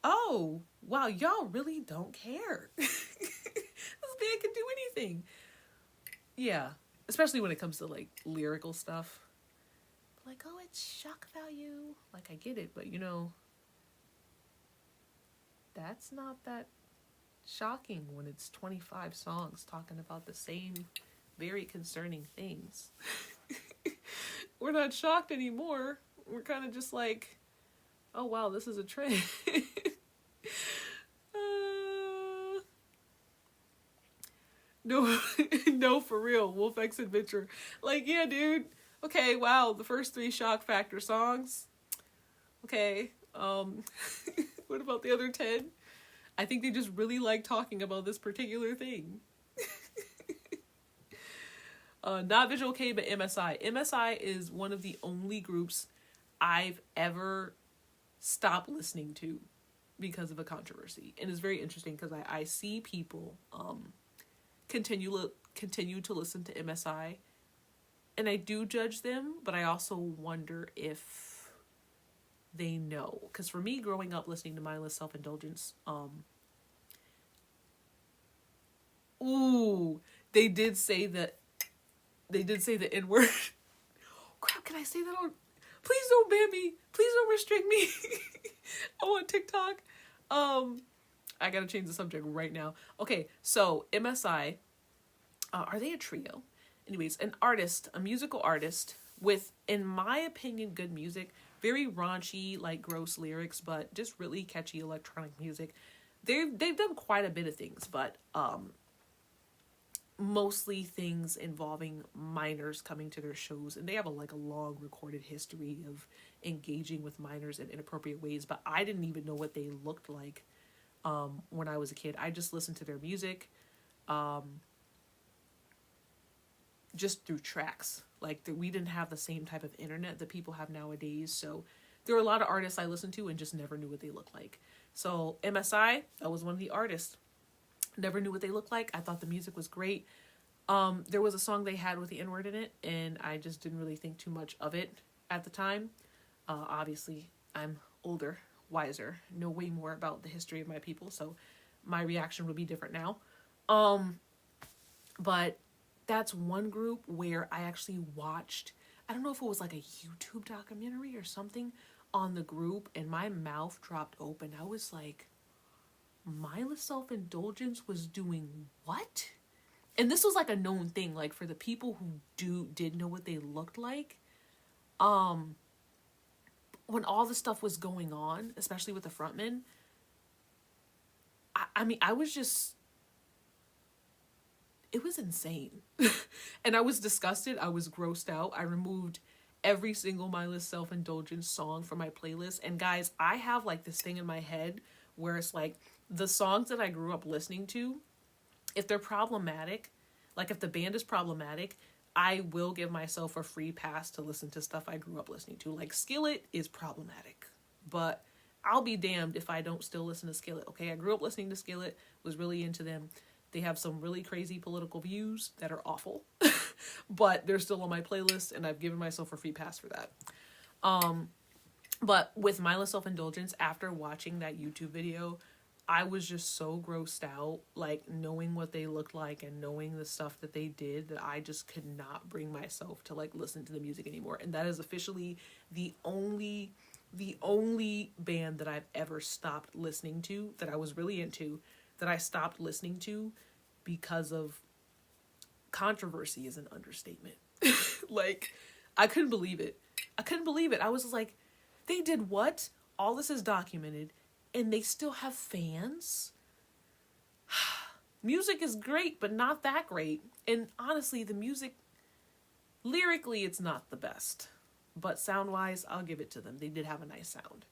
oh, wow, y'all really don't care. This band can do anything. Yeah, especially when it comes to, like, lyrical stuff. Like, oh, it's shock value. Like, I get it, but, you know, that's not that shocking when it's 25 songs talking about the same very concerning things. We're not shocked anymore. We're kind of just like, oh, wow, this is a trend. No, for real. Wolf X Adventure. Like, yeah, dude. Okay, wow, the first 3 shock factor songs. Okay, what about the other 10? I think they just really like talking about this particular thing. Not Visual K, but MSI. MSI is one of the only groups I've ever stopped listening to because of a controversy. And it's very interesting because I see people continue to listen to MSI, and I do judge them, but I also wonder if they know. Because for me, growing up listening to Mindless Self-Indulgence, they did say the N-word. Crap, can I say that on? Please don't ban me. Please don't restrict me. I'm on TikTok. I gotta change the subject right now. Okay, so MSI, are they a trio? Anyways, an artist, a musical artist with, in my opinion, good music. Very raunchy, like gross lyrics, but just really catchy electronic music. They've done quite a bit of things, but mostly things involving minors coming to their shows, and they have a long recorded history of engaging with minors in inappropriate ways. But I didn't even know what they looked like when I was a kid. I just listened to their music just through tracks. We didn't have the same type of internet that people have nowadays, so there were a lot of artists I listened to and just never knew what they looked like. So MSI, that was one of the artists. Never knew what they looked like. I thought the music was great. There was a song they had with the N-word in it, and I just didn't really think too much of it at the time. Obviously, I'm older, wiser, know way more about the history of my people, so my reaction would be different now. But that's one group where I actually watched, I don't know if it was like a YouTube documentary or something on the group, and my mouth dropped open. I was like, Mindless Self-Indulgence was doing what? And this was like a known thing, like for the people who did know what they looked like. When all the stuff was going on, especially with the frontman, I mean, I was just, it was insane. And I was disgusted. I was grossed out. I removed every single Mindless Self-Indulgence song from my playlist. And guys, I have like this thing in my head where it's like the songs that I grew up listening to, if they're problematic, like if the band is problematic, I will give myself a free pass to listen to stuff I grew up listening to. Like CELLT is problematic, but I'll be damned if I don't still listen to CELLT. Okay, I grew up listening to CELLT, was really into them. They have some really crazy political views that are awful, but they're still on my playlist, and I've given myself a free pass for that. But with Mindless Self-Indulgence, after watching that YouTube video, I was just so grossed out, like knowing what they looked like and knowing the stuff that they did, that I just could not bring myself to like listen to the music anymore. And that is officially the only band that I've ever stopped listening to, that I was really into, that I stopped listening to because of controversy is an understatement. Like, I couldn't believe it. I was like, they did what? All this is documented, and they still have fans? Music is great, but not that great. And honestly, the music, lyrically, it's not the best. But sound-wise, I'll give it to them. They did have a nice sound.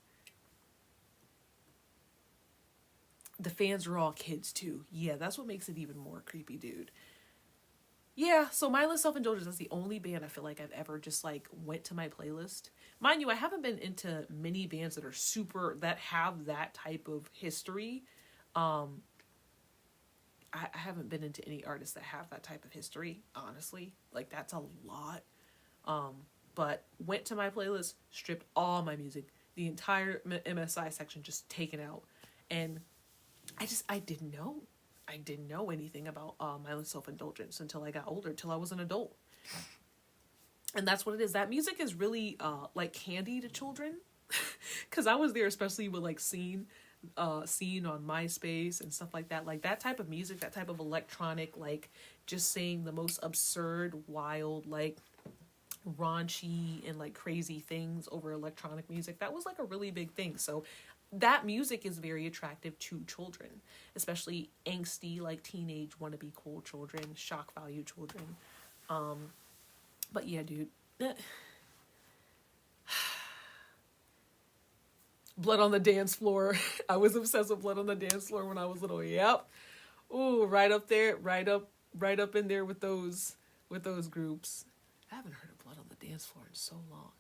The fans are all kids, too. Yeah, that's what makes it even more creepy, dude. Yeah, so Mindless Self-Indulgence is the only band I feel like I've ever just, like, went to my playlist. Mind you, I haven't been into many bands that have that type of history. I haven't been into any artists that have that type of history, honestly. Like, that's a lot. But went to my playlist, stripped all my music, the entire MSI section just taken out. And I didn't know. I didn't know anything about Mindless Self-Indulgence until I got older, till I was an adult. And that's what it is. That music is really like candy to children. Because I was there, especially with like Zyean on MySpace and stuff like that. Like that type of music, that type of electronic, like just saying the most absurd, wild, like raunchy and like crazy things over electronic music. That was like a really big thing. So that music is very attractive to children, especially angsty, like teenage wannabe cool children, shock value children. But yeah, dude. Blood on the Dance Floor. I was obsessed with Blood on the Dance Floor when I was little. Yep. Ooh, right up there, right up in there with those groups. I haven't heard of Blood on the Dance Floor in so long.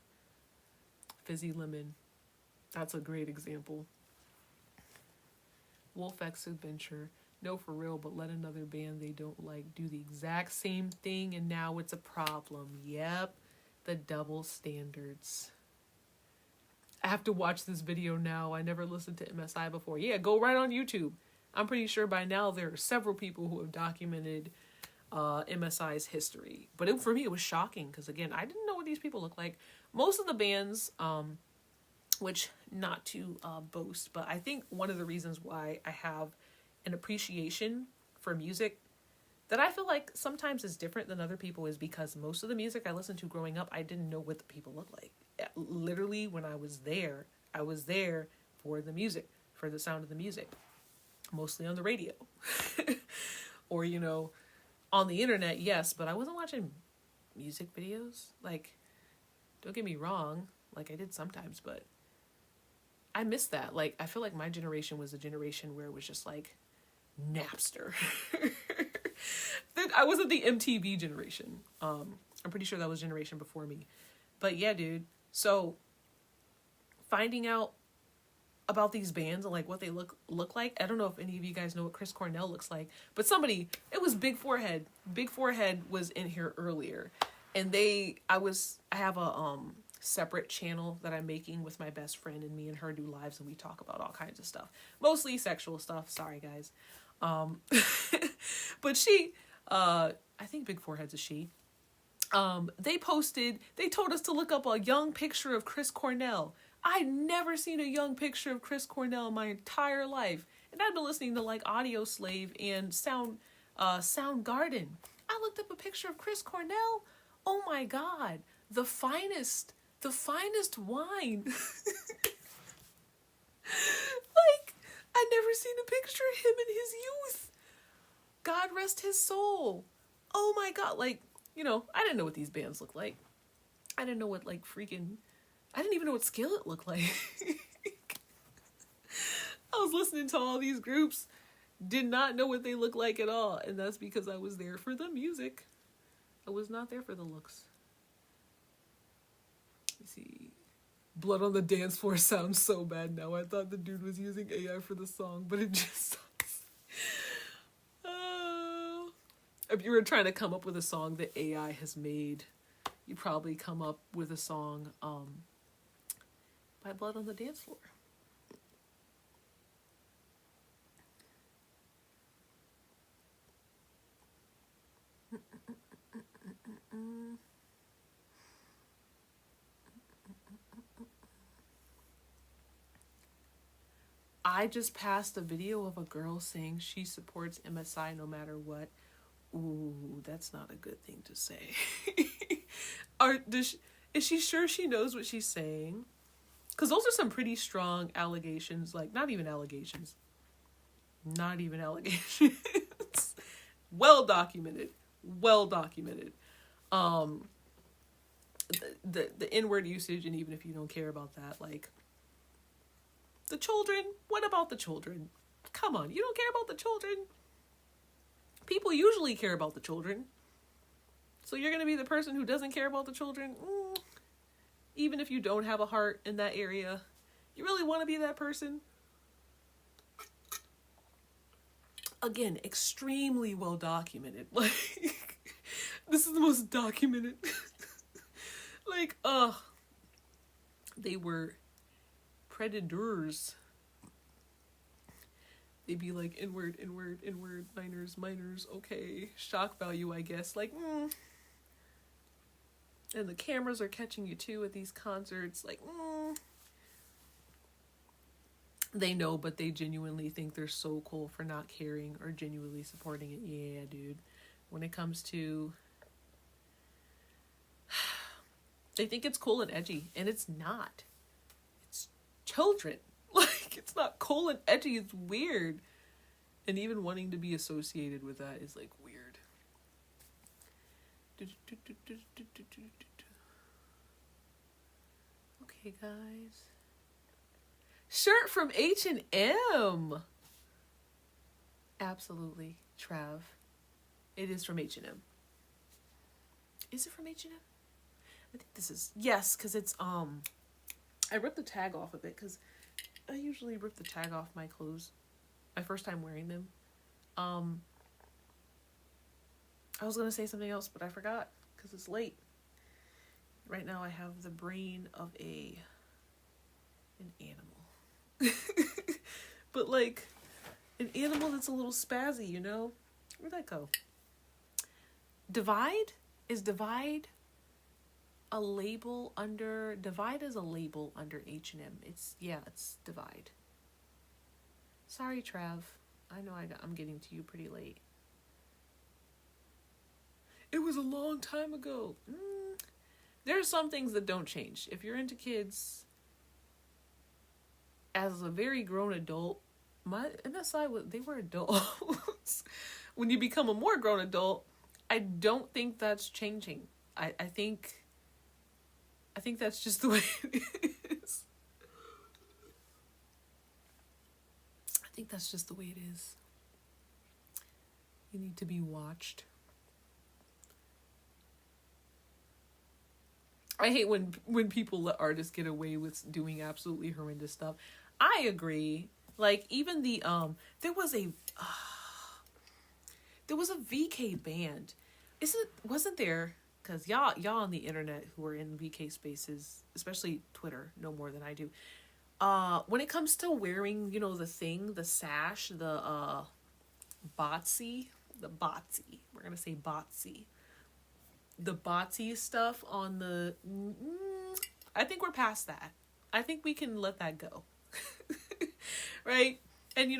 Fizzy Lemon. That's a great example. Wolf X Adventure. No, for real, but let another band they don't like do the exact same thing and now it's a problem. Yep. The double standards. I have to watch this video now. I never listened to MSI before. Yeah, go right on YouTube. I'm pretty sure by now there are several people who have documented MSI's history. But for me, it was shocking because, again, I didn't know what these people look like. Most of the bands which not to boast, but I think one of the reasons why I have an appreciation for music that I feel like sometimes is different than other people is because most of the music I listened to growing up, I didn't know what the people looked like. Literally, when I was there for the music, for the sound of the music, mostly on the radio or, you know, on the internet, yes, but I wasn't watching music videos. Like, don't get me wrong, like I did sometimes, but I miss that. Like, I feel like my generation was a generation where it was just like Napster. I wasn't the MTV generation. I'm pretty sure that was generation before me. But yeah, dude. So finding out about these bands and like what they look like. I don't know if any of you guys know what Chris Cornell looks like, but it was Big Forehead. Big Forehead was in here earlier. And I have a separate channel that I'm making with my best friend, and me and her do lives and we talk about all kinds of stuff. Mostly sexual stuff. Sorry guys. But I think Big Forehead's a she. They told us to look up a young picture of Chris Cornell. I'd never seen a young picture of Chris Cornell in my entire life. And I'd been listening to like Audio Slave and Soundgarden. I looked up a picture of Chris Cornell. Oh my God. The finest wine. Like, I'd never seen a picture of him in his youth. God rest his soul. Oh my God. Like, you know, I didn't know what these bands looked like. I didn't know what I didn't even know what Skillet looked like. I was listening to all these groups, did not know what they looked like at all. And that's because I was there for the music. I was not there for the looks. Let's see. Blood on the Dance Floor sounds so bad now. I thought the dude was using AI for the song, but it just sucks. If you were trying to come up with a song that AI has made, you'd probably come up with a song by Blood on the Dance Floor. I just passed a video of a girl saying she supports MSI no matter what. Ooh, that's not a good thing to say. Is she sure she knows what she's saying? Because those are some pretty strong allegations. Like, not even allegations. Well documented. The N-word usage, and even if you don't care about that, like, the children, what about the children? Come on, you don't care about the children? People usually care about the children. So you're going to be the person who doesn't care about the children? Even if you don't have a heart in that area, you really want to be that person? Again, extremely well documented. Like, this is the most documented. Like, they were predators. They'd be like, N-word, minors, okay. Shock value, I guess. Like, And the cameras are catching you too at these concerts. Like, They know, but they genuinely think they're so cool for not caring or genuinely supporting it. Yeah, dude. When it comes to... They think it's cool and edgy, and it's not. It's children. Like, it's not cool and edgy, it's weird. And even wanting to be associated with that is, like, weird. Okay, guys. Shirt from H&M. Absolutely, Trav. It is from H&M. Is it from H&M? I think this is... Yes, because it's, I ripped the tag off of it, because I usually rip the tag off my clothes my first time wearing them. I was going to say something else, but I forgot because it's late. Right now I have the brain of an animal. But like an animal that's a little spazzy, you know? Where'd that go? Divide? Is Divide a label under Divide is a label under H&M. It's Divide. Sorry, Trav. I know I'm getting to you pretty late. It was a long time ago. There are some things that don't change. If you're into kids, as a very grown adult, my MSI they were adults. When you become a more grown adult, I don't think that's changing. I think that's just the way it is. I think that's just the way it is. You need to be watched. I hate when people let artists get away with doing absolutely horrendous stuff. I agree. Like, even the there was a VK band. Wasn't there? Because y'all on the internet who are in VK spaces, especially Twitter, know more than I do. When it comes to wearing, the thing, the sash, the botsy, we're gonna say botsy. The botsy stuff on the, I think we're past that. I think we can let that go. Right? And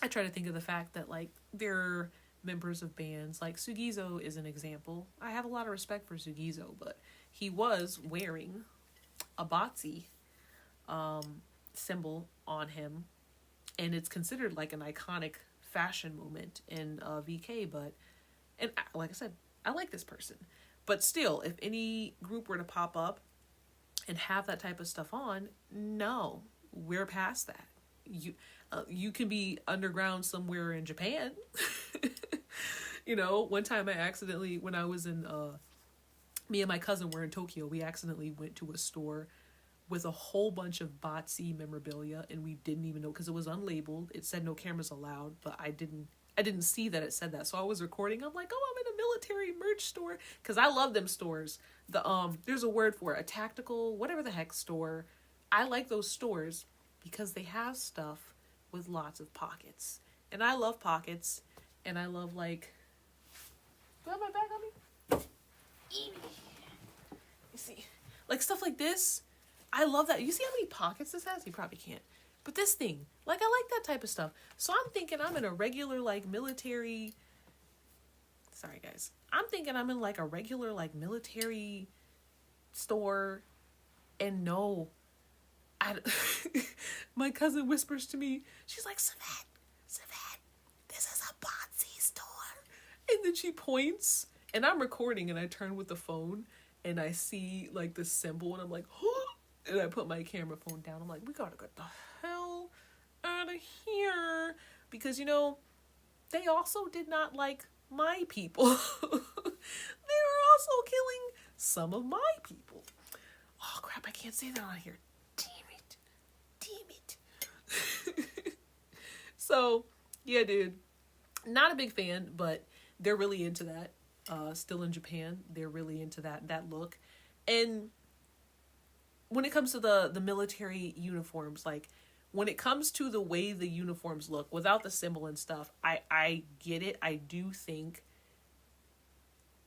I try to think of the fact that like there are members of bands, like Sugizo is an example. I have a lot of respect for Sugizo, but he was wearing a botsy symbol on him, and it's considered like an iconic fashion moment in VK, and like I said, I like this person, but still, if any group were to pop up and have that type of stuff on, no, we're past that. You can be underground somewhere in Japan. One time I accidentally, when I was in, me and my cousin were in Tokyo, we accidentally went to a store with a whole bunch of botsy memorabilia, and we didn't even know, because it was unlabeled. It said no cameras allowed, but I didn't see that it said that. So I was recording. I'm like, oh, I'm in a military merch store, because I love them stores. There's a word for it, a tactical, whatever the heck store. I like those stores because they have stuff with lots of pockets, and I love pockets, and I love like. Do I have my bag on me? You see, like stuff like this. I love that. You see how many pockets this has? You probably can't. But this thing, like, I like that type of stuff. So I'm thinking I'm in a regular, like, military... Sorry, guys. I'm thinking I'm in, like, a regular, like, military store. And no. My cousin whispers to me. She's like, Savannah, this is a botsy store. And then she points. And I'm recording, and I turn with the phone. And I see, like, the symbol. And I'm like, oh! And I put my camera phone down. I'm like, we gotta get the hell out of here. Because, they also did not like my people. They were also killing some of my people. Oh, crap, I can't say that on here. Damn it. So, yeah, dude. Not a big fan, but they're really into that. Still in Japan, they're really into that look. And when it comes to the military uniforms, like when it comes to the way the uniforms look without the symbol and stuff, I get it. I do think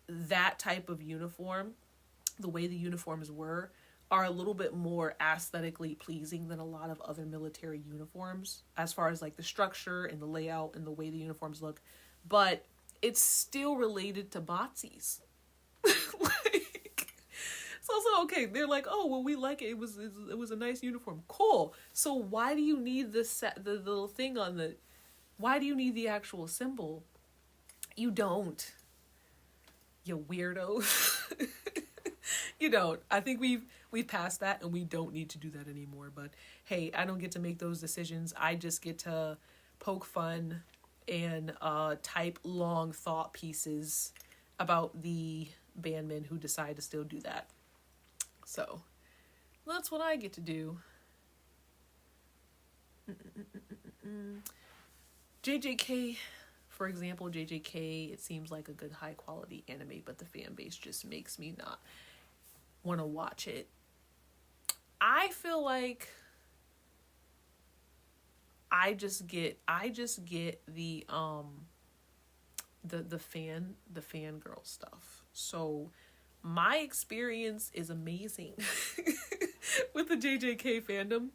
that type of uniform, the way the uniforms were, are a little bit more aesthetically pleasing than a lot of other military uniforms as far as like the structure and the layout and the way the uniforms look. But it's still related to botsy's. So okay, they're like, oh, well, we like it. It was a nice uniform. Cool. So why do you need the little thing on the? Why do you need the actual symbol? You don't. You weirdo. You don't. I think we've passed that, and we don't need to do that anymore. But hey, I don't get to make those decisions. I just get to poke fun and type long thought pieces about the bandmen who decide to still do that. So, that's what I get to do. JJK, for example, JJK, it seems like a good high quality anime, but the fan base just makes me not want to watch it. I feel like I just get the fangirl stuff. So My experience is amazing with the JJK fandom.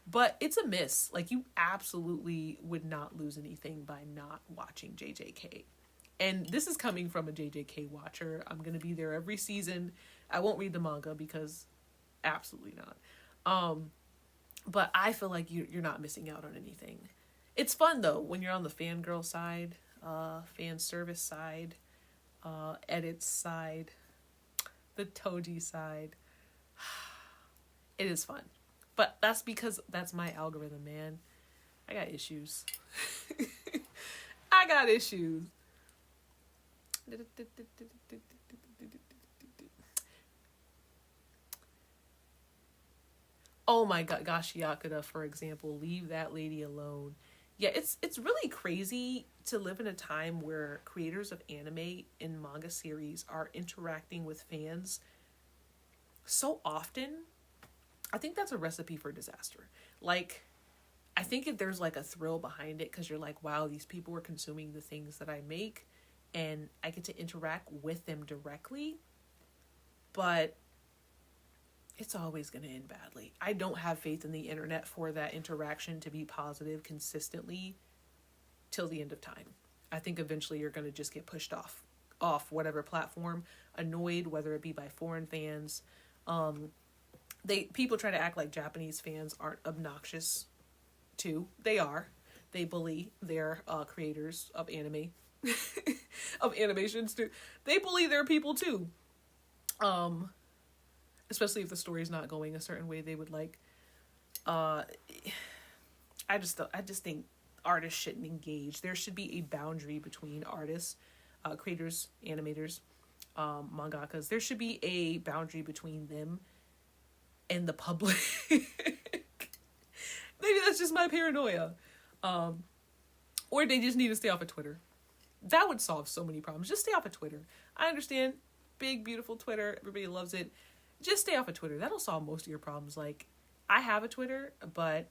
But it's a miss. Like, you absolutely would not lose anything by not watching JJK. And this is coming from a JJK watcher. I'm going to be there every season. I won't read the manga because absolutely not. But I feel like you're not missing out on anything. It's fun, though, when you're on the fangirl side, fan service side, edits side, the Toji side. It is fun. But that's because that's my algorithm, man. I got issues. I got issues. Oh my god, gosh, Yakuda, for example, leave that lady alone. Yeah, it's really crazy to live in a time where creators of anime and manga series are interacting with fans so often. I think that's a recipe for disaster. Like, I think if there's like a thrill behind it because you're like, wow, these people are consuming the things that I make and I get to interact with them directly. But it's always going to end badly. I don't have faith in the internet for that interaction to be positive consistently till the end of time. I think eventually you're going to just get pushed off whatever platform, annoyed, whether it be by foreign fans. People try to act like Japanese fans aren't obnoxious too. They are. They bully their creators of anime, of animations too. They bully their people too. Especially if the story's not going a certain way they would like. I just think artists shouldn't engage. There should be a boundary between artists, creators, animators, mangakas. There should be a boundary between them and the public. Maybe that's just my paranoia. Or they just need to stay off of Twitter. That would solve so many problems. Just stay off of Twitter. I understand. Big, beautiful Twitter. Everybody loves it. Just stay off of Twitter. That'll solve most of your problems. Like, I have a Twitter, but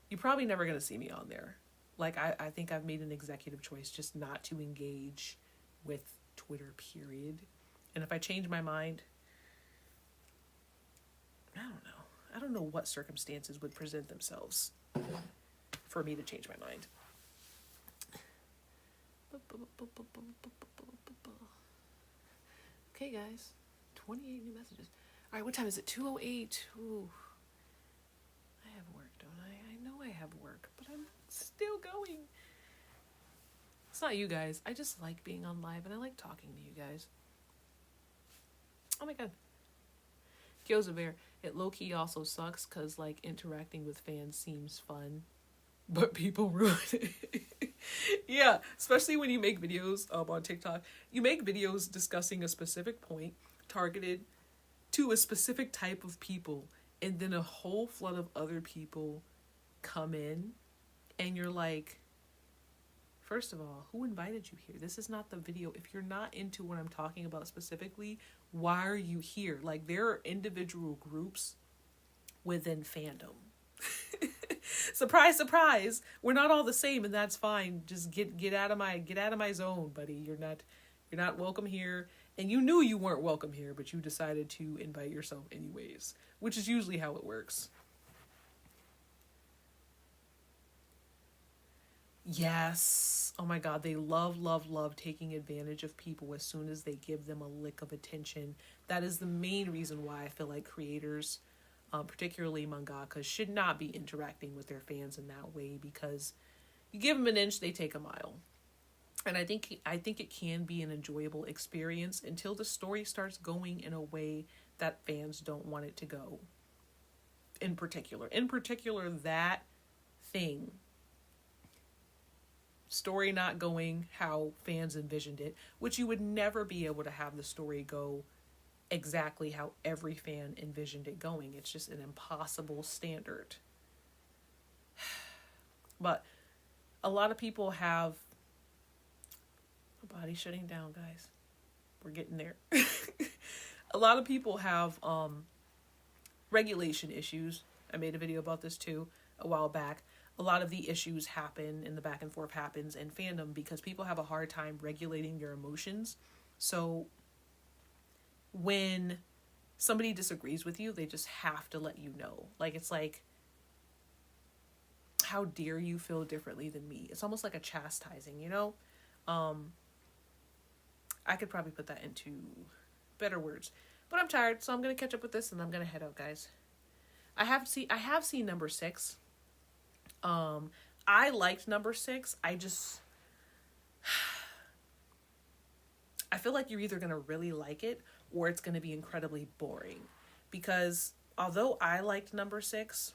you're probably never going to see me on there. Like, I think I've made an executive choice just not to engage with Twitter, period. And if I change my mind, I don't know. I don't know what circumstances would present themselves for me to change my mind. Okay, guys. 28 new messages. All right, what time is it? 2:08. Ooh. I have work, don't I? I know I have work, but I'm still going. It's not you guys. I just like being on live, and I like talking to you guys. Oh my god. Gyoza Bear, it low-key also sucks because, like, interacting with fans seems fun, but people ruin it. Yeah, especially when you make videos on TikTok. You make videos discussing a specific point targeted to a specific type of people, and then a whole flood of other people come in, and you're like, first of all, who invited you here? This is not the video. If you're not into what I'm talking about specifically, why are you here? Like, there are individual groups within fandom. Surprise, surprise. We're not all the same, and that's fine. Just get out of my zone, buddy. You're not welcome here. And you knew you weren't welcome here, but you decided to invite yourself anyways, which is usually how it works. Yes. Oh my god, they love taking advantage of people as soon as they give them a lick of attention. That is the main reason why I feel like creators, particularly mangakas, should not be interacting with their fans in that way, because you give them an inch, they take a mile. And I think it can be an enjoyable experience until the story starts going in a way that fans don't want it to go. In particular, that thing. Story not going how fans envisioned it, which you would never be able to have the story go exactly how every fan envisioned it going. It's just an impossible standard. But a lot of people have... My body's shutting down, guys. We're getting there. A lot of people have regulation issues. I made a video about this too a while back. A lot of the issues happen, and the back and forth happens in fandom because people have a hard time regulating their emotions. So when somebody disagrees with you, they just have to let you know. Like, it's like, how dare you feel differently than me? It's almost like a chastising, you know? I could probably put that into better words. But I'm tired, so I'm going to catch up with this and I'm going to head out, guys. I have seen number 6. I liked number 6. I feel like you're either going to really like it or it's going to be incredibly boring. Because although I liked number 6,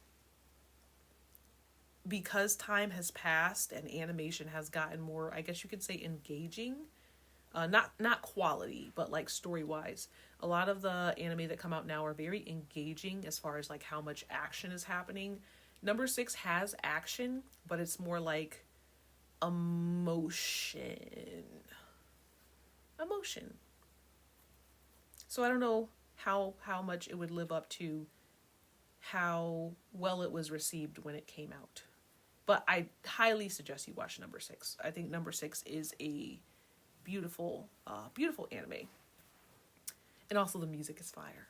because time has passed and animation has gotten more, I guess you could say, engaging, not quality, but like story-wise. A lot of the anime that come out now are very engaging as far as like how much action is happening. Number 6 has action, but it's more like emotion. So I don't know how much it would live up to how well it was received when it came out. But I highly suggest you watch number 6. I think number 6 is a beautiful, beautiful anime. And also the music is fire.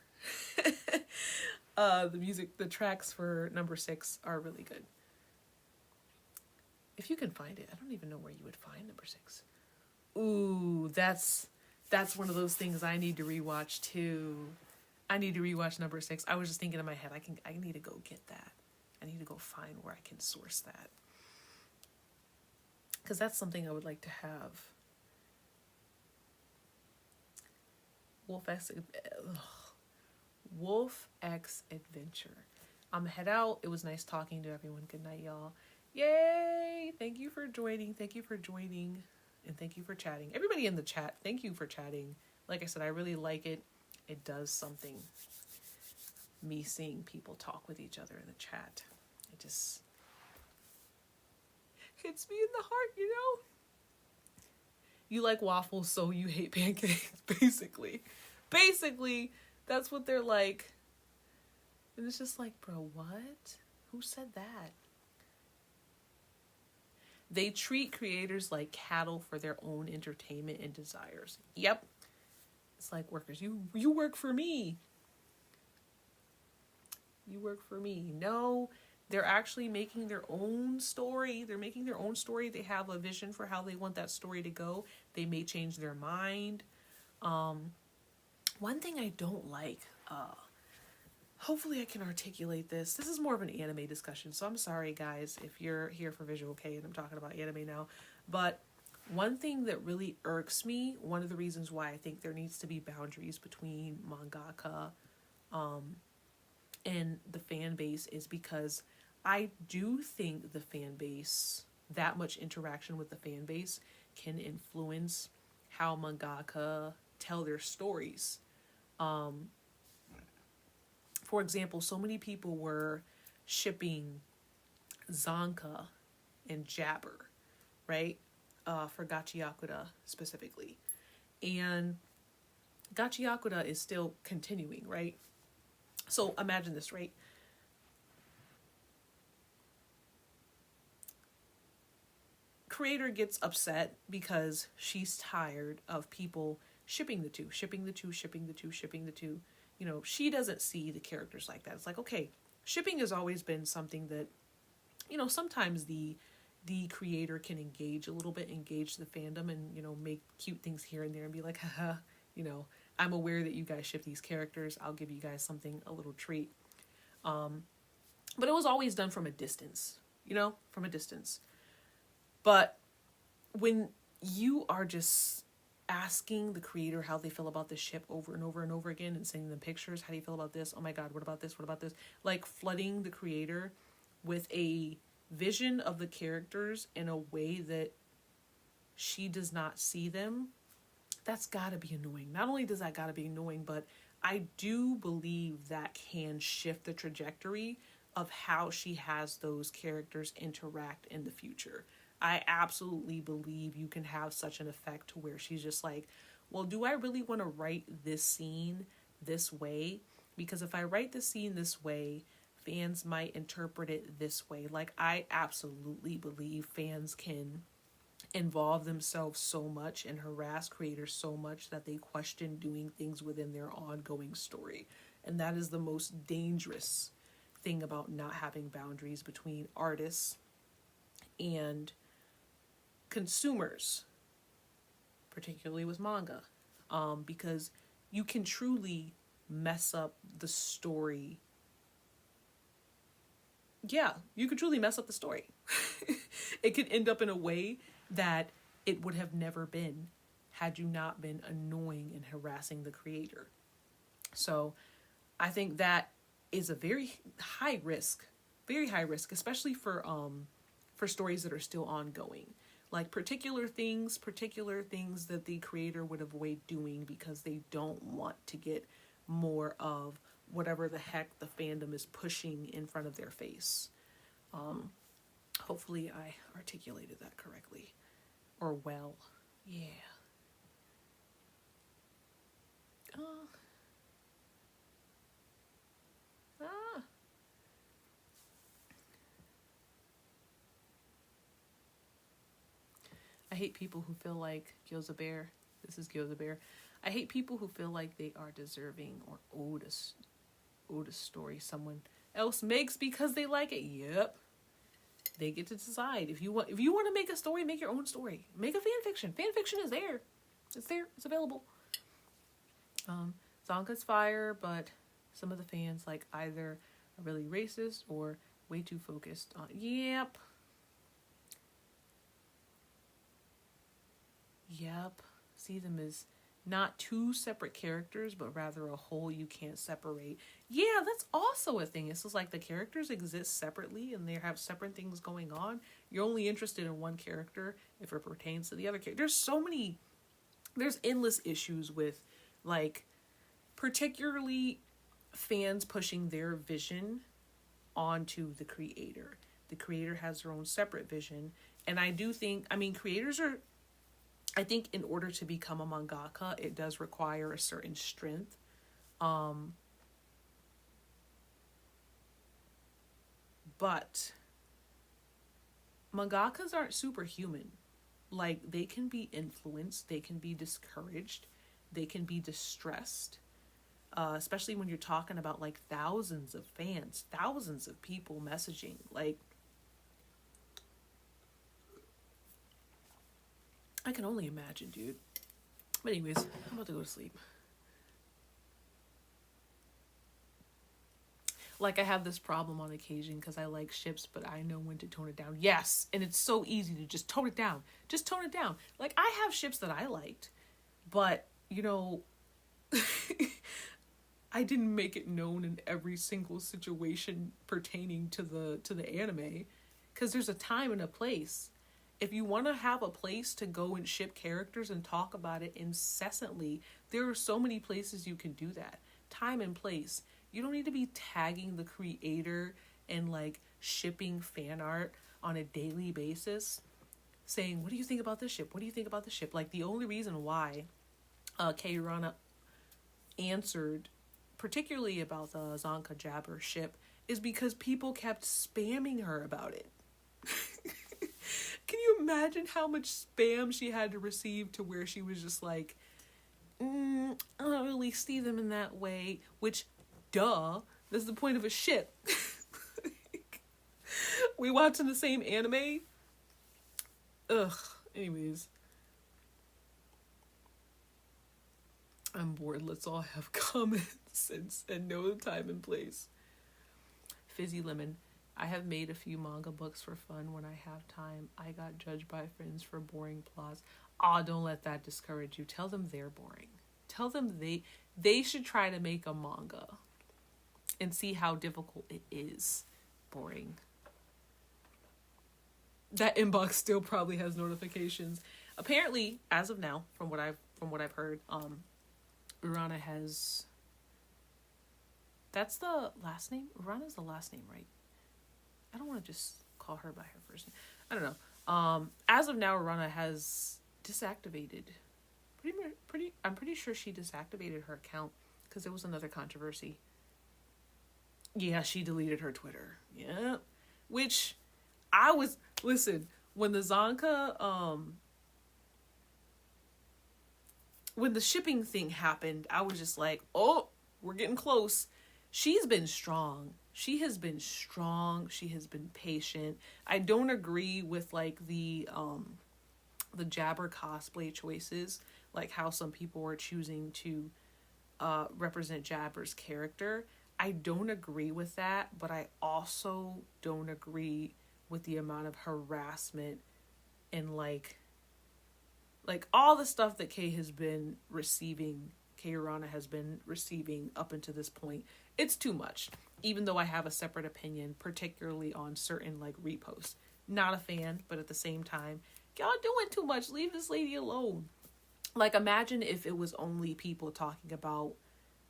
The tracks for number 6 are really good. If you can find it, I don't even know where you would find number 6. Ooh, that's one of those things I need to rewatch too. I need to rewatch number 6. I was just thinking in my head, I need to go get that. I need to go find where I can source that. Because that's something I would like to have. Wolf X Adventure. I'm gonna head out. It was nice talking to everyone. Good night, y'all. Yay! Thank you for joining. Thank you for joining. And thank you for chatting. Everybody in the chat, thank you for chatting. Like I said, I really like it. It does something. Me seeing people talk with each other in the chat. It just hits me in the heart, you know? You like waffles, so you hate pancakes, basically. Basically, that's what they're like. And it's just like, bro, what? Who said that? They treat creators like cattle for their own entertainment and desires. Yep. It's like workers. You work for me. You work for me. No, they're actually making their own story. They're making their own story. They have a vision for how they want that story to go. They may change their mind. One thing I don't like, hopefully I can articulate this. This is more of an anime discussion, so I'm sorry, guys, if you're here for Visual K and I'm talking about anime now. But one thing that really irks me, one of the reasons why I think there needs to be boundaries between mangaka and the fan base, is because I do think the fan base, that much interaction with the fan base, can influence how mangaka tell their stories. For example, so many people were shipping Zanka and Jabber, right? For Gachiakuda specifically. And Gachiakuda is still continuing, right? So imagine this, right? Creator gets upset because she's tired of people shipping the two. You know, she doesn't see the characters like that. It's like, okay, shipping has always been something that, you know, sometimes the creator can engage a little bit, engage the fandom and, you know, make cute things here and there and be like, haha, you know, I'm aware that you guys ship these characters. I'll give you guys something, a little treat. But it was always done from a distance, you know, from a distance. But when you are just asking the creator how they feel about the ship over and over and over again and sending them pictures, how do you feel about this? Oh my God, what about this? What about this? Like flooding the creator with a vision of the characters in a way that she does not see them. That's gotta be annoying. Not only does that gotta be annoying, but I do believe that can shift the trajectory of how she has those characters interact in the future. I absolutely believe you can have such an effect to where she's just like, well, do I really want to write this scene this way? Because if I write the scene this way, fans might interpret it this way. Like, I absolutely believe fans can involve themselves so much and harass creators so much that they question doing things within their ongoing story. And that is the most dangerous thing about not having boundaries between artists and consumers, particularly with manga, because you can truly mess up the story. Yeah, you could truly mess up the story. It could end up in a way that it would have never been had you not been annoying and harassing the creator. So I think that is a very high risk, especially for stories that are still ongoing. Like particular things that the creator would avoid doing because they don't want to get more of whatever the heck the fandom is pushing in front of their face. Hopefully I articulated that correctly. Or well. Yeah. I hate people who feel like Gyoza Bear. This is Gyoza Bear. I hate people who feel like they are deserving or owed a story someone else makes because they like it. Yep. They get to decide. If you want to make a story, make your own story. Make a fan fiction. Fan fiction is there. It's there. It's available. Zanka's fire, but some of the fans like either are really racist or way too focused on. Yep. See them as not two separate characters, but rather a whole you can't separate. Yeah, that's also a thing. It's just like the characters exist separately and they have separate things going on. You're only interested in one character if it pertains to the other character. There's endless issues with, like, particularly fans pushing their vision onto the creator. The creator has their own separate vision. And I think in order to become a mangaka, it does require a certain strength. But mangakas aren't superhuman. Like, they can be influenced, they can be discouraged, they can be distressed. Especially when you're talking about, like, thousands of fans, thousands of people messaging. Like, I can only imagine, dude. But anyways, I'm about to go to sleep. Like, I have this problem on occasion because I like ships, but I know when to tone it down. Yes, and it's so easy to just tone it down. Just tone it down. Like, I have ships that I liked, but, you know, I didn't make it known in every single situation pertaining to the anime, because there's a time and a place. If you want to have a place to go and ship characters and talk about it incessantly, there are so many places you can do that. Time and place. You don't need to be tagging the creator and, like, shipping fan art on a daily basis, saying, what do you think about this ship? What do you think about this ship? Like, the only reason why Urana answered, particularly about the Zanka Jabber ship, is because people kept spamming her about it. Can you imagine how much spam she had to receive to where she was just like, I don't really see them in that way, which, duh, that's the point of a ship. We watching the same anime? Ugh, anyways. I'm bored. Let's all have comments and know the time and place. Fizzy Lemon. I have made a few manga books for fun when I have time. I got judged by friends for boring plots. Don't let that discourage you. Tell them they're boring. Tell them they should try to make a manga and see how difficult it is. Boring. That inbox still probably has notifications. Apparently, as of now, from what I've heard, Urana has. That's the last name? Urana's the last name, right? I don't want to just call her by her first name. I don't know. As of now, Urana has disactivated. I'm pretty sure she disactivated her account because there was another controversy. Yeah, she deleted her Twitter. Yeah. Which, listen, when the Zanka, when the shipping thing happened, I was just like, oh, we're getting close. She's been strong. She has been strong. She has been patient. I don't agree with like the Jabber cosplay choices, like how some people are choosing to represent Jabber's character. I don't agree with that, but I also don't agree with the amount of harassment and like all the stuff that Kay Urana has been receiving up until this point. It's too much. Even though I have a separate opinion, particularly on certain like reposts. Not a fan, but at the same time, y'all doing too much. Leave this lady alone. Like, imagine if it was only people talking about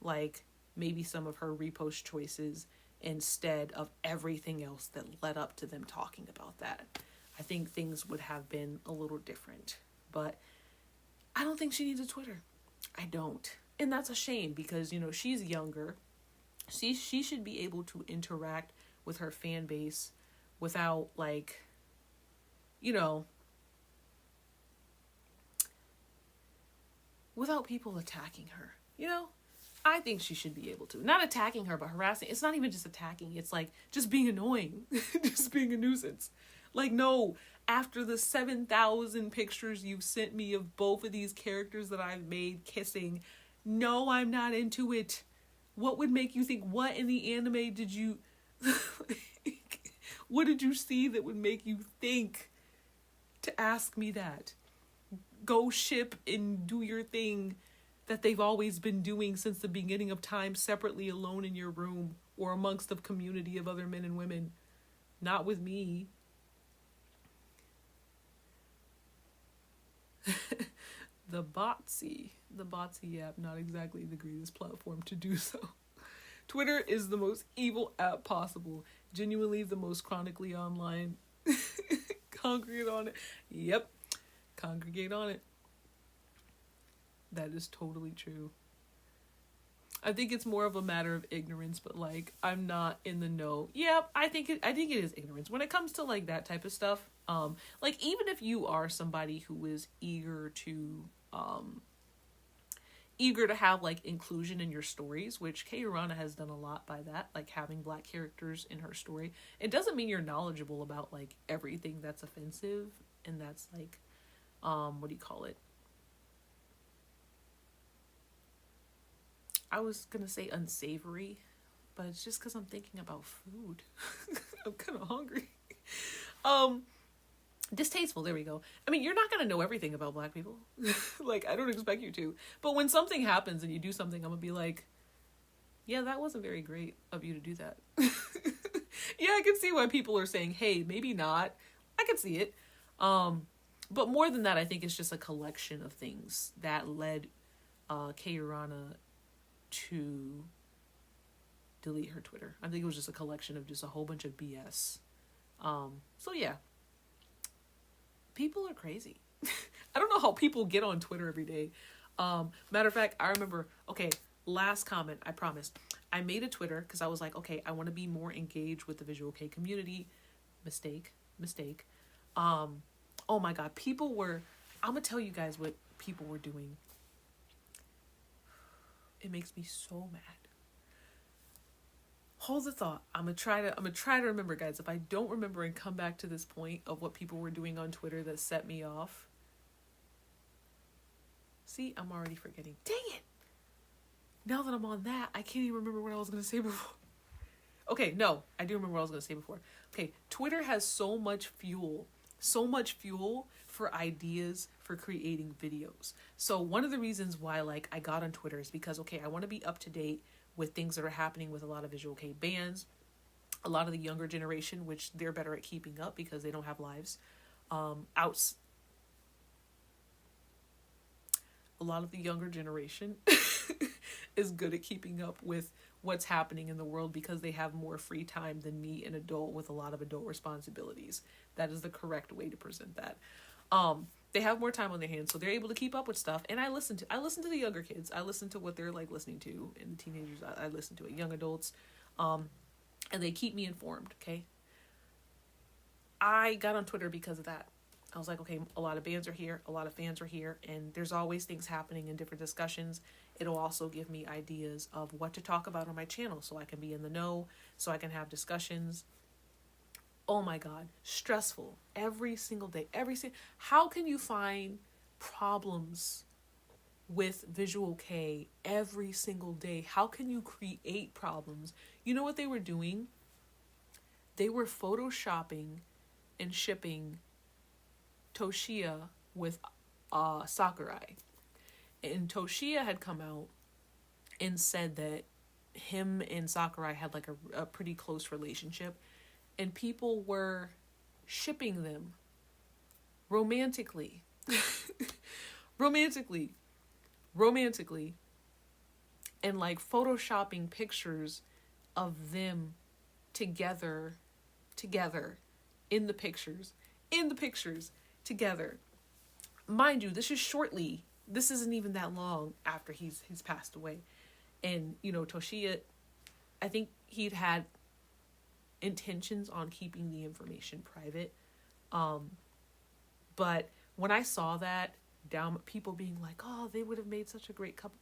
like maybe some of her repost choices instead of everything else that led up to them talking about that. I think things would have been a little different. But I don't think she needs a Twitter. I don't. And that's a shame because, you know, she's younger. She should be able to interact with her fan base without, like, you know, without people attacking her, you know? I think she should be able to. Not attacking her, but harassing. It's not even just attacking. It's like just being annoying. Just being a nuisance. Like, no, after the 7,000 pictures you've sent me of both of these characters that I've made kissing, no, I'm not into it. What would make you think, what in the anime did you... what did you see that would make you think to ask me that? Go ship and do your thing that they've always been doing since the beginning of time, separately, alone in your room, or amongst a community of other men and women. Not with me. The Botsy app, not exactly the greatest platform to do so. Twitter is the most evil app possible. Genuinely the most chronically online. Congregate on it. Yep. Congregate on it. That is totally true. I think it's more of a matter of ignorance, but like, I'm not in the know. Yep, I think it is ignorance. When it comes to like that type of stuff, like even if you are somebody who is eager to have like inclusion in your stories, which Kay Urana has done a lot by that, like having Black characters in her story. It doesn't mean you're knowledgeable about like everything that's offensive and that's like, what do you call it? I was gonna say unsavory, but it's just because I'm thinking about food. I'm kind of hungry. Distasteful, there we go. I mean, you're not gonna know everything about Black people. Like, I don't expect you to. But when something happens and you do something, I'm gonna be like, yeah, that wasn't very great of you to do that. Yeah, I can see why people are saying, hey, maybe not. I can see it. But more than that, I think it's just a collection of things that led Kay Urana to delete her Twitter. I think it was just a collection of just a whole bunch of BS. So yeah. People are crazy. I don't know how people get on Twitter every day. Matter of fact, I remember, okay, last comment, I promised. I made a Twitter because I was like, okay, I want to be more engaged with the visual K community. Mistake. Oh my God, I'm going to tell you guys what people were doing. It makes me so mad. Hold the thought. I'm gonna try to remember, guys. If I don't remember and come back to this point of what people were doing on Twitter that set me off. See, I'm already forgetting. Dang it! Now that I'm on that, I can't even remember what I was gonna say before. Okay, no, I do remember what I was gonna say before. Okay, Twitter has so much fuel for ideas for creating videos. So one of the reasons why like I got on Twitter is because, okay, I want to be up to date with things that are happening with a lot of visual K bands, a lot of the younger generation, which they're better at keeping up because they don't have lives. A lot of the younger generation is good at keeping up with what's happening in the world because they have more free time than me, an adult with a lot of adult responsibilities. That is the correct way to present that. They have more time on their hands, so they're able to keep up with stuff. And I listen to the younger kids. I listen to what they're like listening to, and the teenagers. I listen to it, young adults, and they keep me informed. Okay. I got on Twitter because of that. I was like, okay, a lot of bands are here, a lot of fans are here, and there's always things happening in different discussions. It'll also give me ideas of what to talk about on my channel so I can be in the know, so I can have discussions. Oh my God, stressful every single day. How can you find problems with Visual K every single day? How can you create problems? You know what they were doing? They were photoshopping and shipping Toshiya with Sakurai. And Toshiya had come out and said that him and Sakurai had like a pretty close relationship, and people were shipping them romantically. romantically, and like photoshopping pictures of them together in the pictures together. Mind you, this isn't even that long after he's passed away. And you know, Toshiya, I think he'd had intentions on keeping the information private, but when I saw that, people being like, oh, they would have made such a great couple.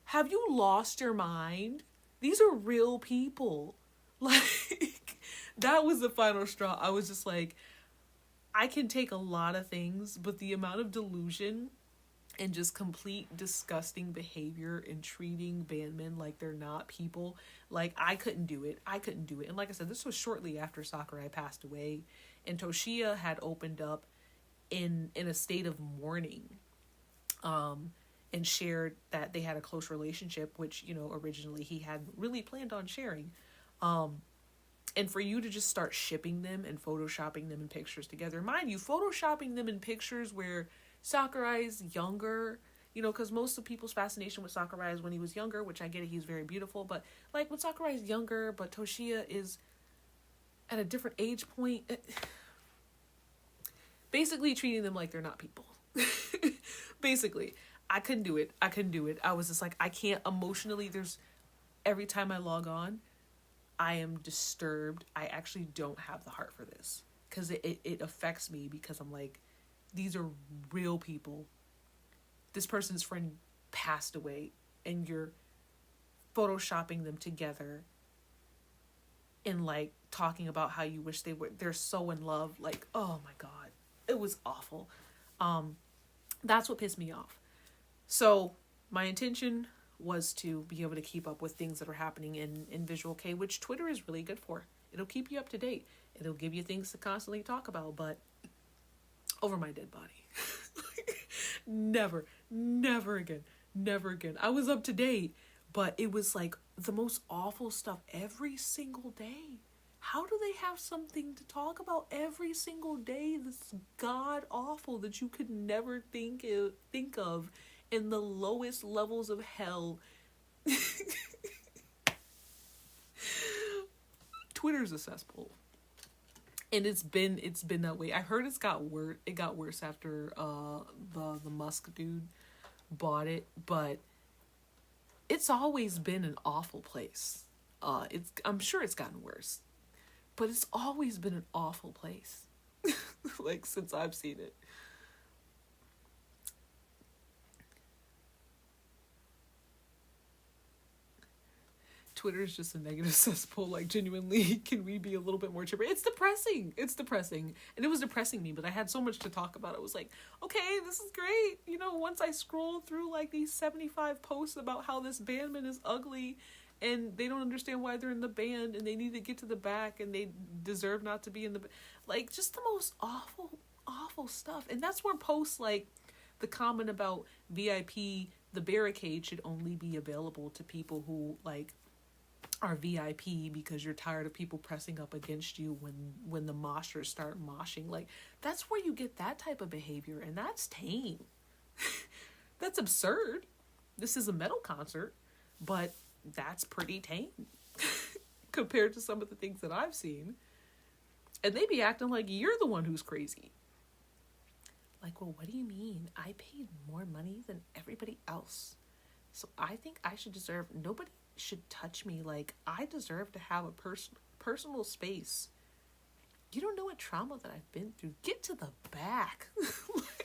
Have you lost your mind? These are real people. Like, that was the final straw. I was just like, I can take a lot of things, but the amount of delusion and just complete disgusting behavior and treating bandmen like they're not people, like, I couldn't do it. And like I said, this was shortly after Sakurai passed away, and Toshiya had opened up in a state of mourning, and shared that they had a close relationship, which, you know, originally he hadn't really planned on sharing. And for you to just start shipping them and photoshopping them in pictures together, mind you, photoshopping them in pictures where Sakurai's younger, you know, because most of people's fascination with Sakurai is when he was younger, which I get it, he's very beautiful, but like when Sakurai's younger, but Toshiya is at a different age point, basically treating them like they're not people. Basically, I couldn't do it. I was just like, I can't emotionally. Every time I log on, I am disturbed. I actually don't have the heart for this, because it affects me, because I'm like, these are real people. This person's friend passed away, and you're photoshopping them together and like talking about how you wish they're so in love. Like, oh my God, it was awful. That's what pissed me off. So my intention was to be able to keep up with things that are happening in Visual K, which Twitter is really good for. It'll keep you up to date. It'll give you things to constantly talk about, but over my dead body. Never again. I was up to date, but it was like the most awful stuff every single day. How do they have something to talk about every single day that's god awful that you could never think of in the lowest levels of hell? Twitter's a cesspool. And it's been that way. I heard it got worse after the Musk dude bought it, but it's always been an awful place. I'm sure it's gotten worse, but it's always been an awful place. Like, since I've seen it. Twitter is just a negative cesspool. Like, genuinely, can we be a little bit more chipper? It's depressing. And it was depressing me, but I had so much to talk about. I was like, okay, this is great. You know, once I scroll through like these 75 posts about how this bandman is ugly and they don't understand why they're in the band and they need to get to the back and they deserve not to be in the, like, just the most awful stuff. And that's where posts like the comment about VIP, the barricade should only be available to people who like are VIP because you're tired of people pressing up against you when the moshers start moshing. Like, that's where you get that type of behavior, and that's tame. That's absurd. This is a metal concert, but that's pretty tame compared to some of the things that I've seen. And they be acting like you're the one who's crazy. Like, well, what do you mean? I paid more money than everybody else, so I think I should deserve, nobody should touch me. Like, I deserve to have a personal space You don't know what trauma that I've been through. Get to the back.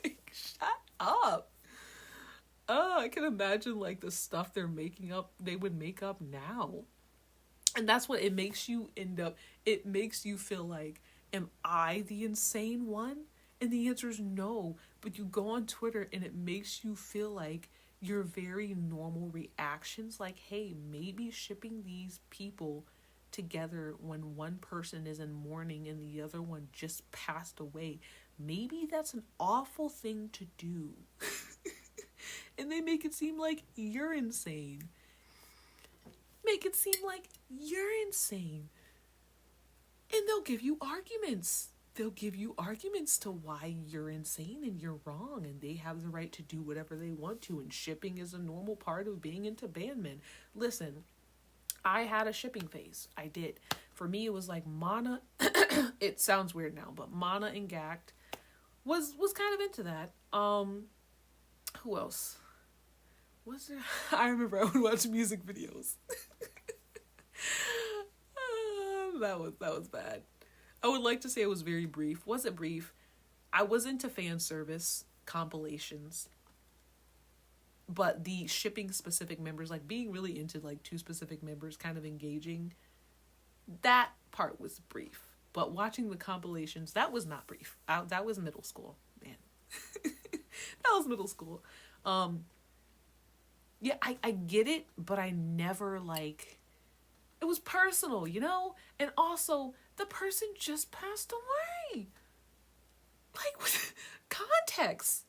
Like, shut up. Oh, I can imagine like the stuff they would make up now. And that's what it makes you it makes you feel like, am I the insane one? And the answer is no. But you go on Twitter and it makes you feel like your very normal reactions, like, hey, maybe shipping these people together when one person is in mourning and the other one just passed away, maybe that's an awful thing to do. And they make it seem like you're insane. Make it seem like you're insane. And they'll give you arguments. They'll give you arguments to why you're insane and you're wrong, and they have the right to do whatever they want to, and shipping is a normal part of being into bandmen. Listen, I had a shipping phase. I did. For me, it was like Mana. It sounds weird now, but Mana and Gact was kind of into that. Who else? Was there? I remember I would watch music videos. That was bad. I would like to say it was very brief. Was it brief? I was into fan service compilations, but the shipping specific members, like being really into like two specific members, kind of engaging, that part was brief. But watching the compilations, that was not brief. That was middle school, man. That was middle school. Yeah, I get it, but I never like, it was personal, you know? And also, the person just passed away. Like, with context.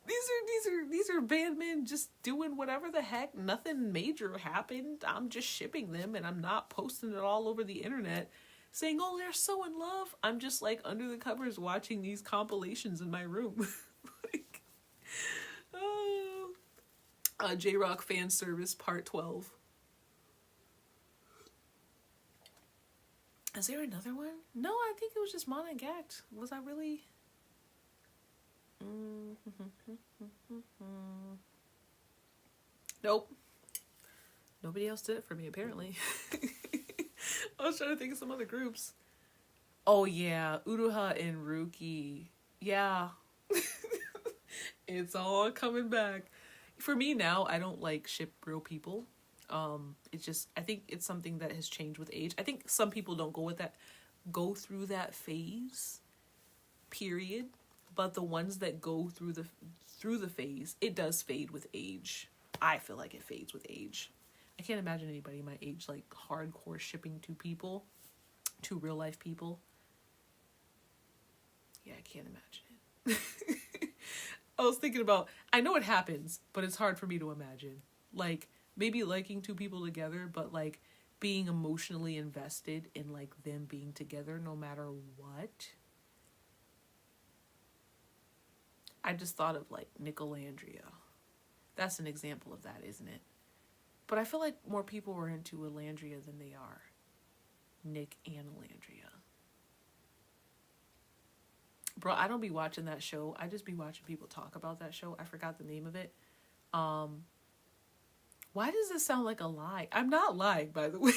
These are bandmen just doing whatever the heck. Nothing major happened. I'm just shipping them, and I'm not posting it all over the internet saying, oh, they're so in love. I'm just like under the covers watching these compilations in my room. Like, oh. J-Rock fan service part 12. Is there another one? No, I think it was just Mana and Gact. Was I really? Nope. Nobody else did it for me, apparently. I was trying to think of some other groups. Oh, yeah. Uruha and Ruki. Yeah. It's all coming back. For me now, I don't like ship real people. It's just, I think it's something that has changed with age. I think some people don't go through that phase, period. But the ones that go through the phase, it does fade with age. I feel like it fades with age. I can't imagine anybody my age like hardcore shipping two real life people. Yeah, I can't imagine it. I was thinking about, I know it happens, but it's hard for me to imagine. Like, maybe liking two people together, but like being emotionally invested in like them being together no matter what. I just thought of like Nicolandria. That's an example of that, isn't it? But I feel like more people are into Elandria than they are Nick and Elandria. Bro, I don't be watching that show. I just be watching people talk about that show. I forgot the name of it. Why does this sound like a lie? I'm not lying, by the way.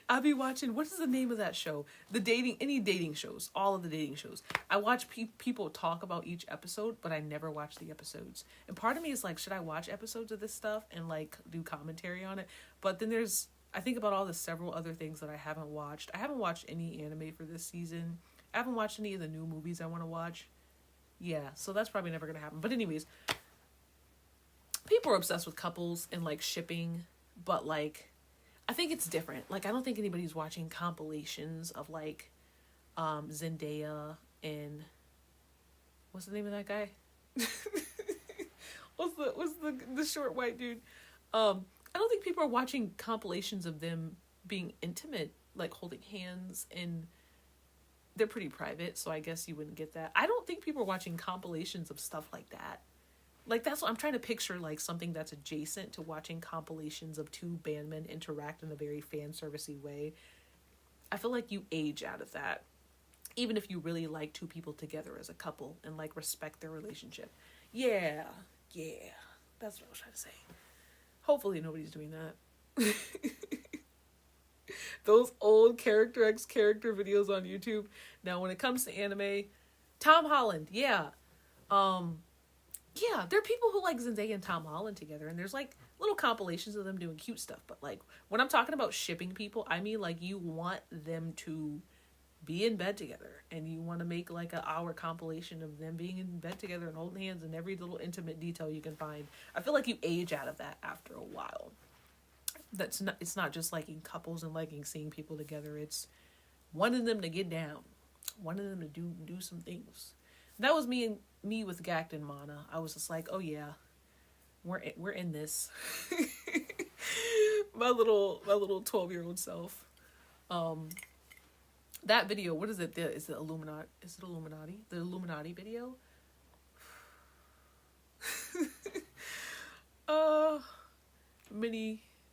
I'll be watching, what is the name of that show? Any dating shows, all of the dating shows. I watch people talk about each episode, but I never watch the episodes. And part of me is like, should I watch episodes of this stuff and like do commentary on it? But then I think about all the several other things that I haven't watched. I haven't watched any anime for this season. I haven't watched any of the new movies I want to watch. Yeah, so that's probably never going to happen. But anyways, people are obsessed with couples and like shipping, but like, I think it's different. Like, I don't think anybody's watching compilations of like Zendaya and what's the name of that guy? what's the short white dude? I don't think people are watching compilations of them being intimate, like holding hands, and they're pretty private, so I guess you wouldn't get that. I don't think people are watching compilations of stuff like that. Like, that's what I'm trying to picture, like, something that's adjacent to watching compilations of two bandmen interact in a very fan servicey way. I feel like you age out of that, even if you really like two people together as a couple and, like, respect their relationship. Yeah, that's what I was trying to say. Hopefully nobody's doing that. Those old Character X character videos on YouTube. Now, when it comes to anime, Tom Holland, yeah. Yeah, there are people who like Zendaya and Tom Holland together, and there's like little compilations of them doing cute stuff. But like, when I'm talking about shipping people, I mean like you want them to be in bed together, and you want to make like an hour compilation of them being in bed together and holding hands and every little intimate detail you can find. I feel like you age out of that after a while. It's not just liking couples and liking seeing people together. It's wanting them to get down, wanting them to do some things. That was me with Gact and Mana. I was just like, oh yeah, we're in this. my little 12-year-old self. That video, what is it? Is it Illuminati? Is it Illuminati? The Illuminati video?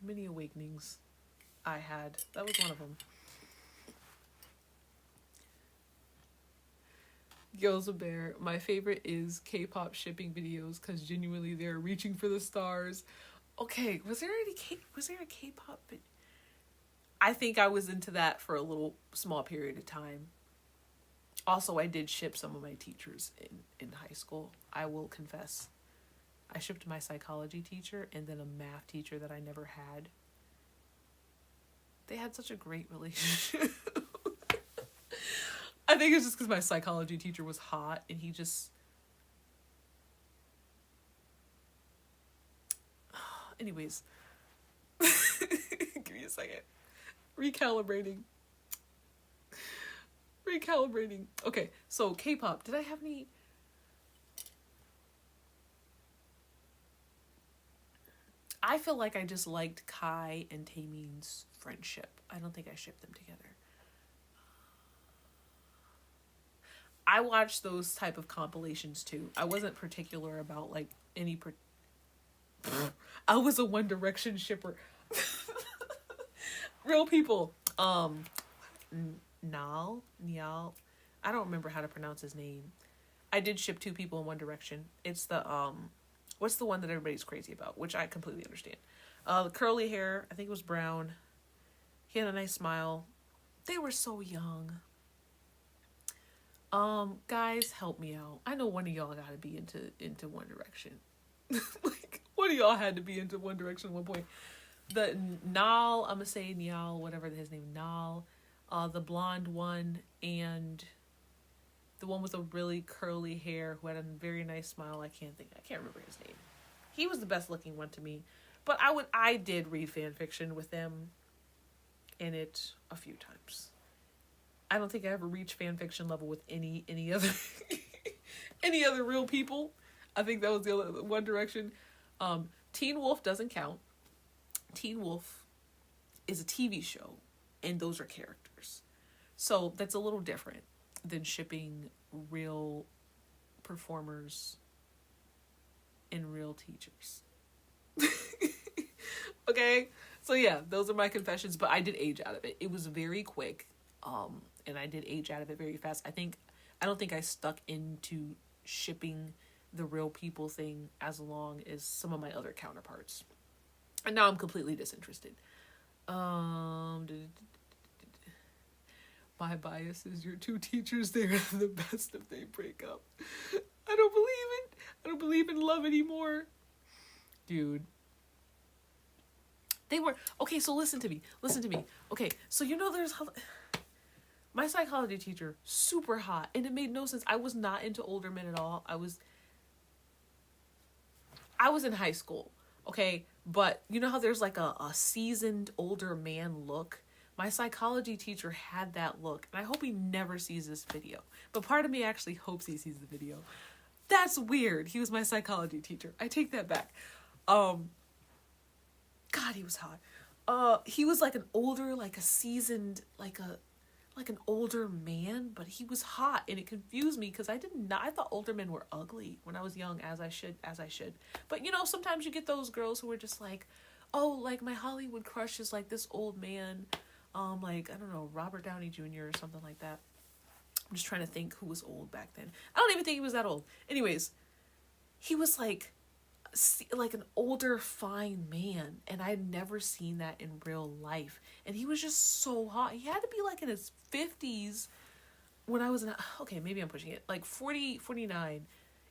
Many awakenings I had. That was one of them. Girls a Bear. My favorite is K-pop shipping videos because genuinely they're reaching for the stars. Okay, was there a K-pop video? I think I was into that for a little small period of time. Also, I did ship some of my teachers in high school. I will confess. I shipped my psychology teacher and then a math teacher that I never had. They had such a great relationship. I think it's just because my psychology teacher was hot and he just... Anyways. Give me a second. Recalibrating. Okay, so K-pop. Did I have any... I feel like I just liked Kai and Taemin's friendship. I don't think I shipped them together. I watched those type of compilations too. I wasn't particular about like any... I was a One Direction shipper. Real people. Niall. I don't remember how to pronounce his name. I did ship 2 people in One Direction. It's the what's the one that everybody's crazy about, which I completely understand. The curly hair, I think it was brown. He had a nice smile. They were so young. Guys, help me out. I know one of y'all gotta be into One Direction. Like, one of y'all had to be into One Direction at one point. The Niall, I'm gonna say Niall, whatever his name, Niall, the blonde one, and the one with the really curly hair who had a very nice smile. I can't remember his name. He was the best looking one to me. But I did read fan fiction with them in it a few times. I don't think I ever reached fan fiction level with any other any other real people. I think that was the other One Direction. Teen Wolf doesn't count. Teen Wolf is a TV show, and those are characters. So that's a little different than shipping real performers and real teachers. Okay? So yeah, those are my confessions, but I did age out of it. It was very quick, and I did age out of it very fast. I don't think I stuck into shipping the real people thing as long as some of my other counterparts. And now I'm completely disinterested. My bias is your 2 teachers, they're the best if they break up. I don't believe it. I don't believe in love anymore. Dude. They were... Okay, so listen to me. Okay, so there's... My psychology teacher, super hot. And it made no sense. I was not into older men at all. I was in high school, okay? But you know how there's like a seasoned older man look? My psychology teacher had that look, and I hope he never sees this video. But part of me actually hopes he sees the video. That's weird. He was my psychology teacher. I take that back. God, he was hot. He was like an older, like a seasoned, like an older man, but he was hot, and it confused me because I thought older men were ugly when I was young, as I should. But sometimes you get those girls who are just like, oh, like my Hollywood crush is like this old man, like, I don't know, Robert Downey Jr. or something like that. I'm just trying to think who was old back then. I don't even think he was that old. Anyways, he was like like an older, fine man, and I'd never seen that in real life. And he was just so hot. He had to be like in his 50s when I was in, okay, maybe I'm pushing it, like 40, 49.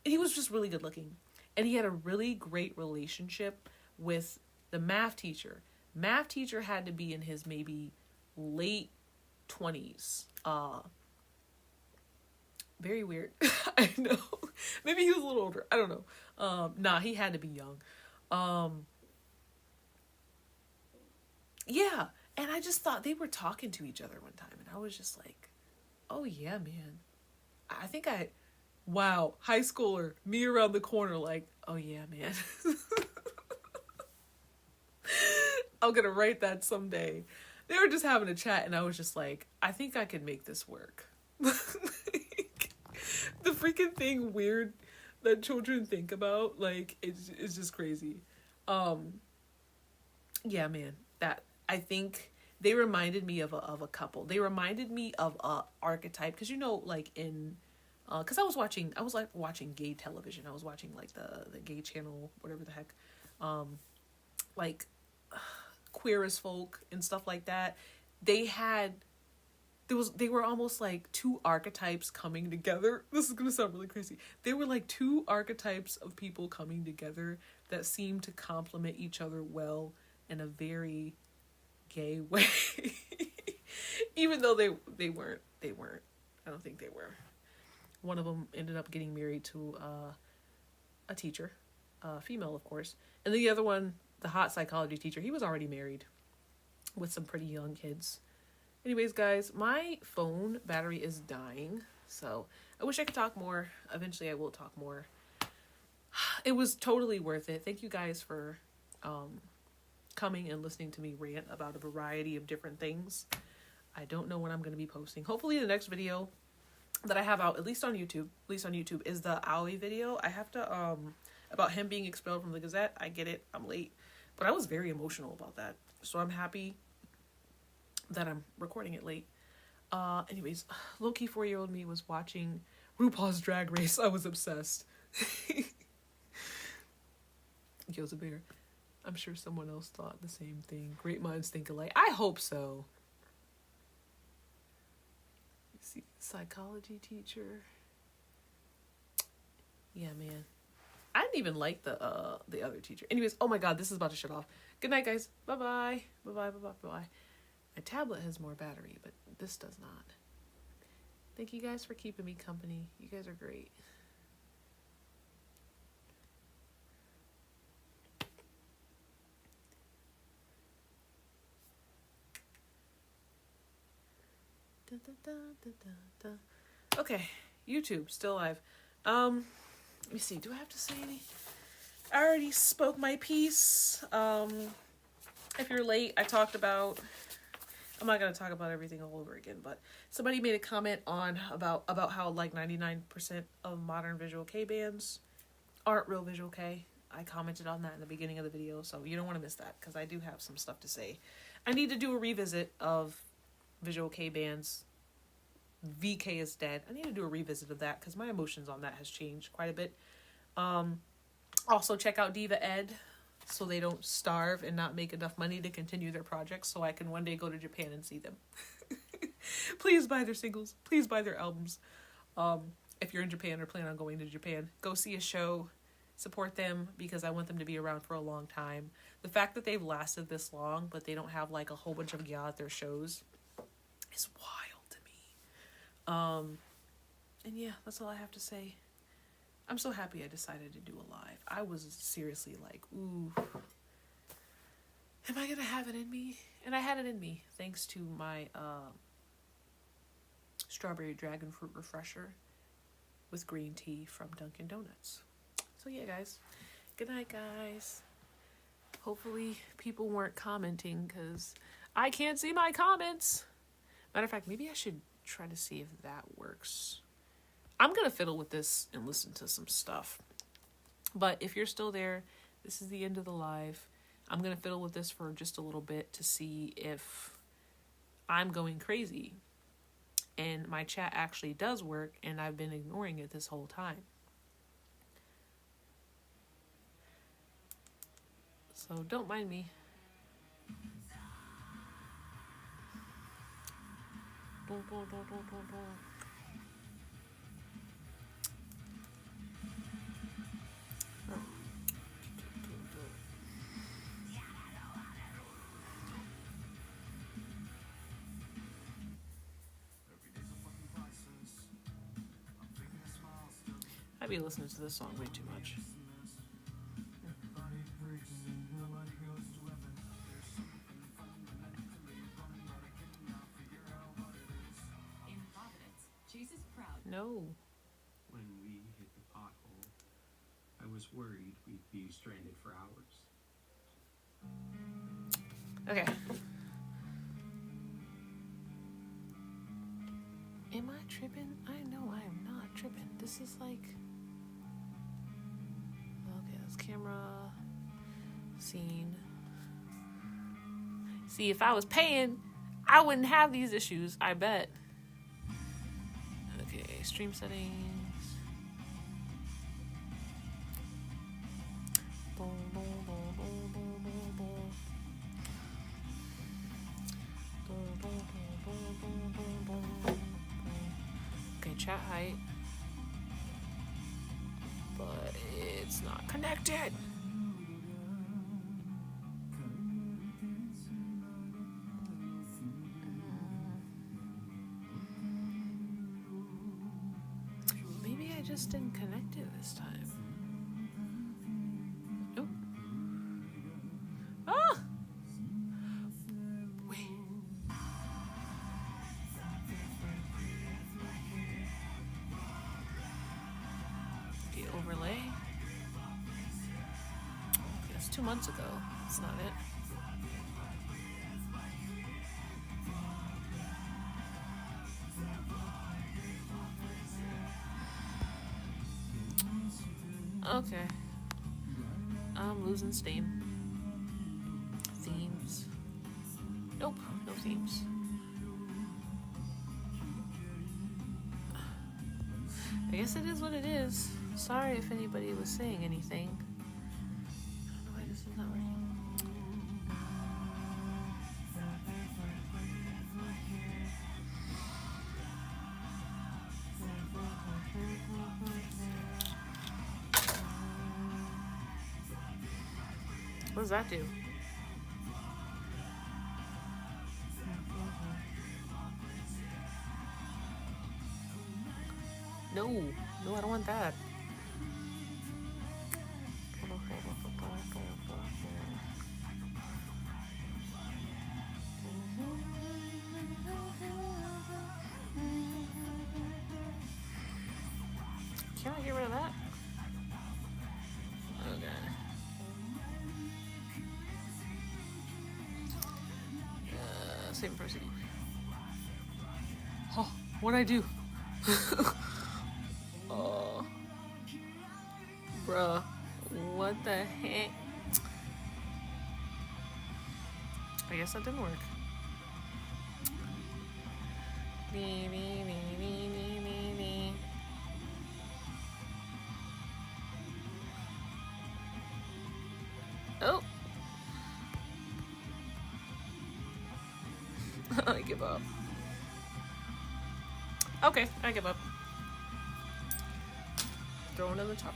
And he was just really good looking. And he had a really great relationship with the math teacher. Math teacher had to be in his maybe late 20s. Very weird. I know. Maybe he was a little older. I don't know. Nah, he had to be young. Yeah. And I just thought they were talking to each other one time. And I was just like, oh yeah, man. Wow, high schooler, me around the corner like, oh yeah, man. I'm gonna write that someday. They were just having a chat and I was just like, I think I can make this work. The freaking thing weird that children think about, like, it's just crazy. Yeah, man, that, I think they reminded me of a couple. They reminded me of a archetype, because, you know, like in, because I was watching gay television. I was watching like the gay channel, whatever the heck, like Queer as Folk and stuff like that. They were almost like two archetypes coming together. This is gonna sound really crazy. They were like two archetypes of people coming together that seemed to complement each other well in a very gay way. Even though they weren't. I don't think they were. One of them ended up getting married to a teacher, female, of course. And the other one, the hot psychology teacher, he was already married with some pretty young kids. Anyways, guys, my phone battery is dying, so I wish I could talk more. Eventually, I will talk more. It was totally worth it. Thank you guys for coming and listening to me rant about a variety of different things. I don't know when I'm going to be posting. Hopefully, the next video that I have out, at least on YouTube, is the Aoi video. I have to, about him being expelled from the Gazette. I get it. I'm late. But I was very emotional about that. So I'm happy that I'm recording it late. Anyways, low-key 4-year-old me was watching RuPaul's Drag Race. I was obsessed. Gil's a bear. I'm sure someone else thought the same thing. Great minds think alike. I hope so. See, psychology teacher. Yeah, man. I didn't even like the other teacher. Anyways, oh my god, this is about to shut off. Good night, guys. Bye-bye. Bye-bye, bye-bye, bye-bye. My tablet has more battery, but this does not. Thank you guys for keeping me company. You guys are great. Da, da, da, da, da, da. Okay, YouTube, still live. Let me see, do I have to say any? I already spoke my piece. If you're late, I talked about, I'm not going to talk about everything all over again, but somebody made a comment on about how like 99% of modern visual K bands aren't real visual K. I commented on that in the beginning of the video, so you don't want to miss that, because I do have some stuff to say. I need to do a revisit of visual K bands. VK is dead. I need to do a revisit of that, because my emotions on that has changed quite a bit. Also check out Deva Ed, so they don't starve and not make enough money to continue their projects, so I can one day go to Japan and see them. Please buy their singles. Please buy their albums. If you're in Japan or plan on going to Japan, go see a show. Support them, because I want them to be around for a long time. The fact that they've lasted this long, but they don't have like a whole bunch of gya at their shows, is wild to me. And yeah, that's all I have to say. I'm so happy I decided to do a live. I was seriously like, ooh, am I gonna have it in me? And I had it in me, thanks to my strawberry dragon fruit refresher with green tea from Dunkin' Donuts. So yeah, guys, good night, guys. Hopefully people weren't commenting, because I can't see my comments. Matter of fact, maybe I should try to see if that works. I'm going to fiddle with this and listen to some stuff. But if you're still there, this is the end of the live. I'm going to fiddle with this for just a little bit to see if I'm going crazy and my chat actually does work and I've been ignoring it this whole time. So don't mind me. I be listening to this song way too much. No. When we hit the pothole, I was worried we'd be stranded for hours. Okay. Am I tripping? I know I am not tripping. This is like... Okay, that's camera. Scene. See, if I was paying, I wouldn't have these issues, I bet. Okay, stream settings. Okay, chat height. But it's not connected. Maybe I just didn't connect it this time. Nope. Ah! Wait. Okay, overlay. Okay, that's 2 months ago. That's not it. Okay. I'm losing steam. Themes. Nope, no themes. I guess it is what it is. Sorry if anybody was saying anything. I don't know why this is not working. What does that do? No, no, I don't want that. Can I get rid of that? Okay. Same person. Oh, what'd I do? Oh. Bruh. What the heck? I guess that didn't work. Nee, nee, nee, nee, nee, nee, nee. Oh. I give up. Okay, I give up. Throw it in the top.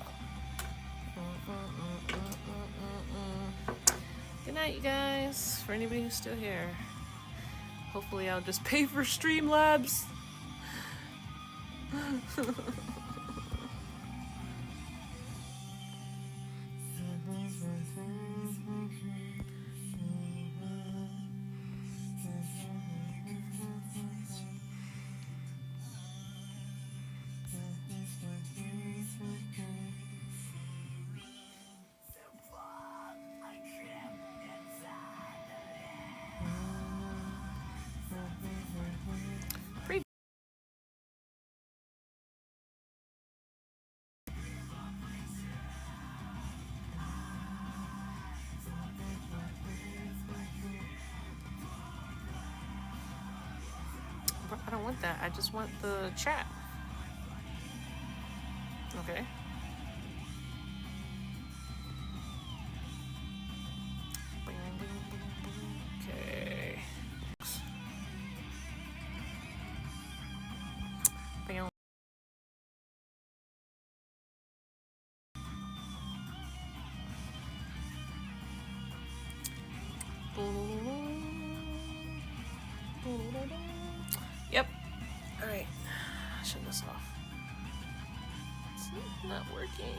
Good night, you guys. For anybody who's still here. Hopefully I'll just pay for Streamlabs. I don't want that. I just want the chat. Okay. Yep. All right. Shut this off. It's not working.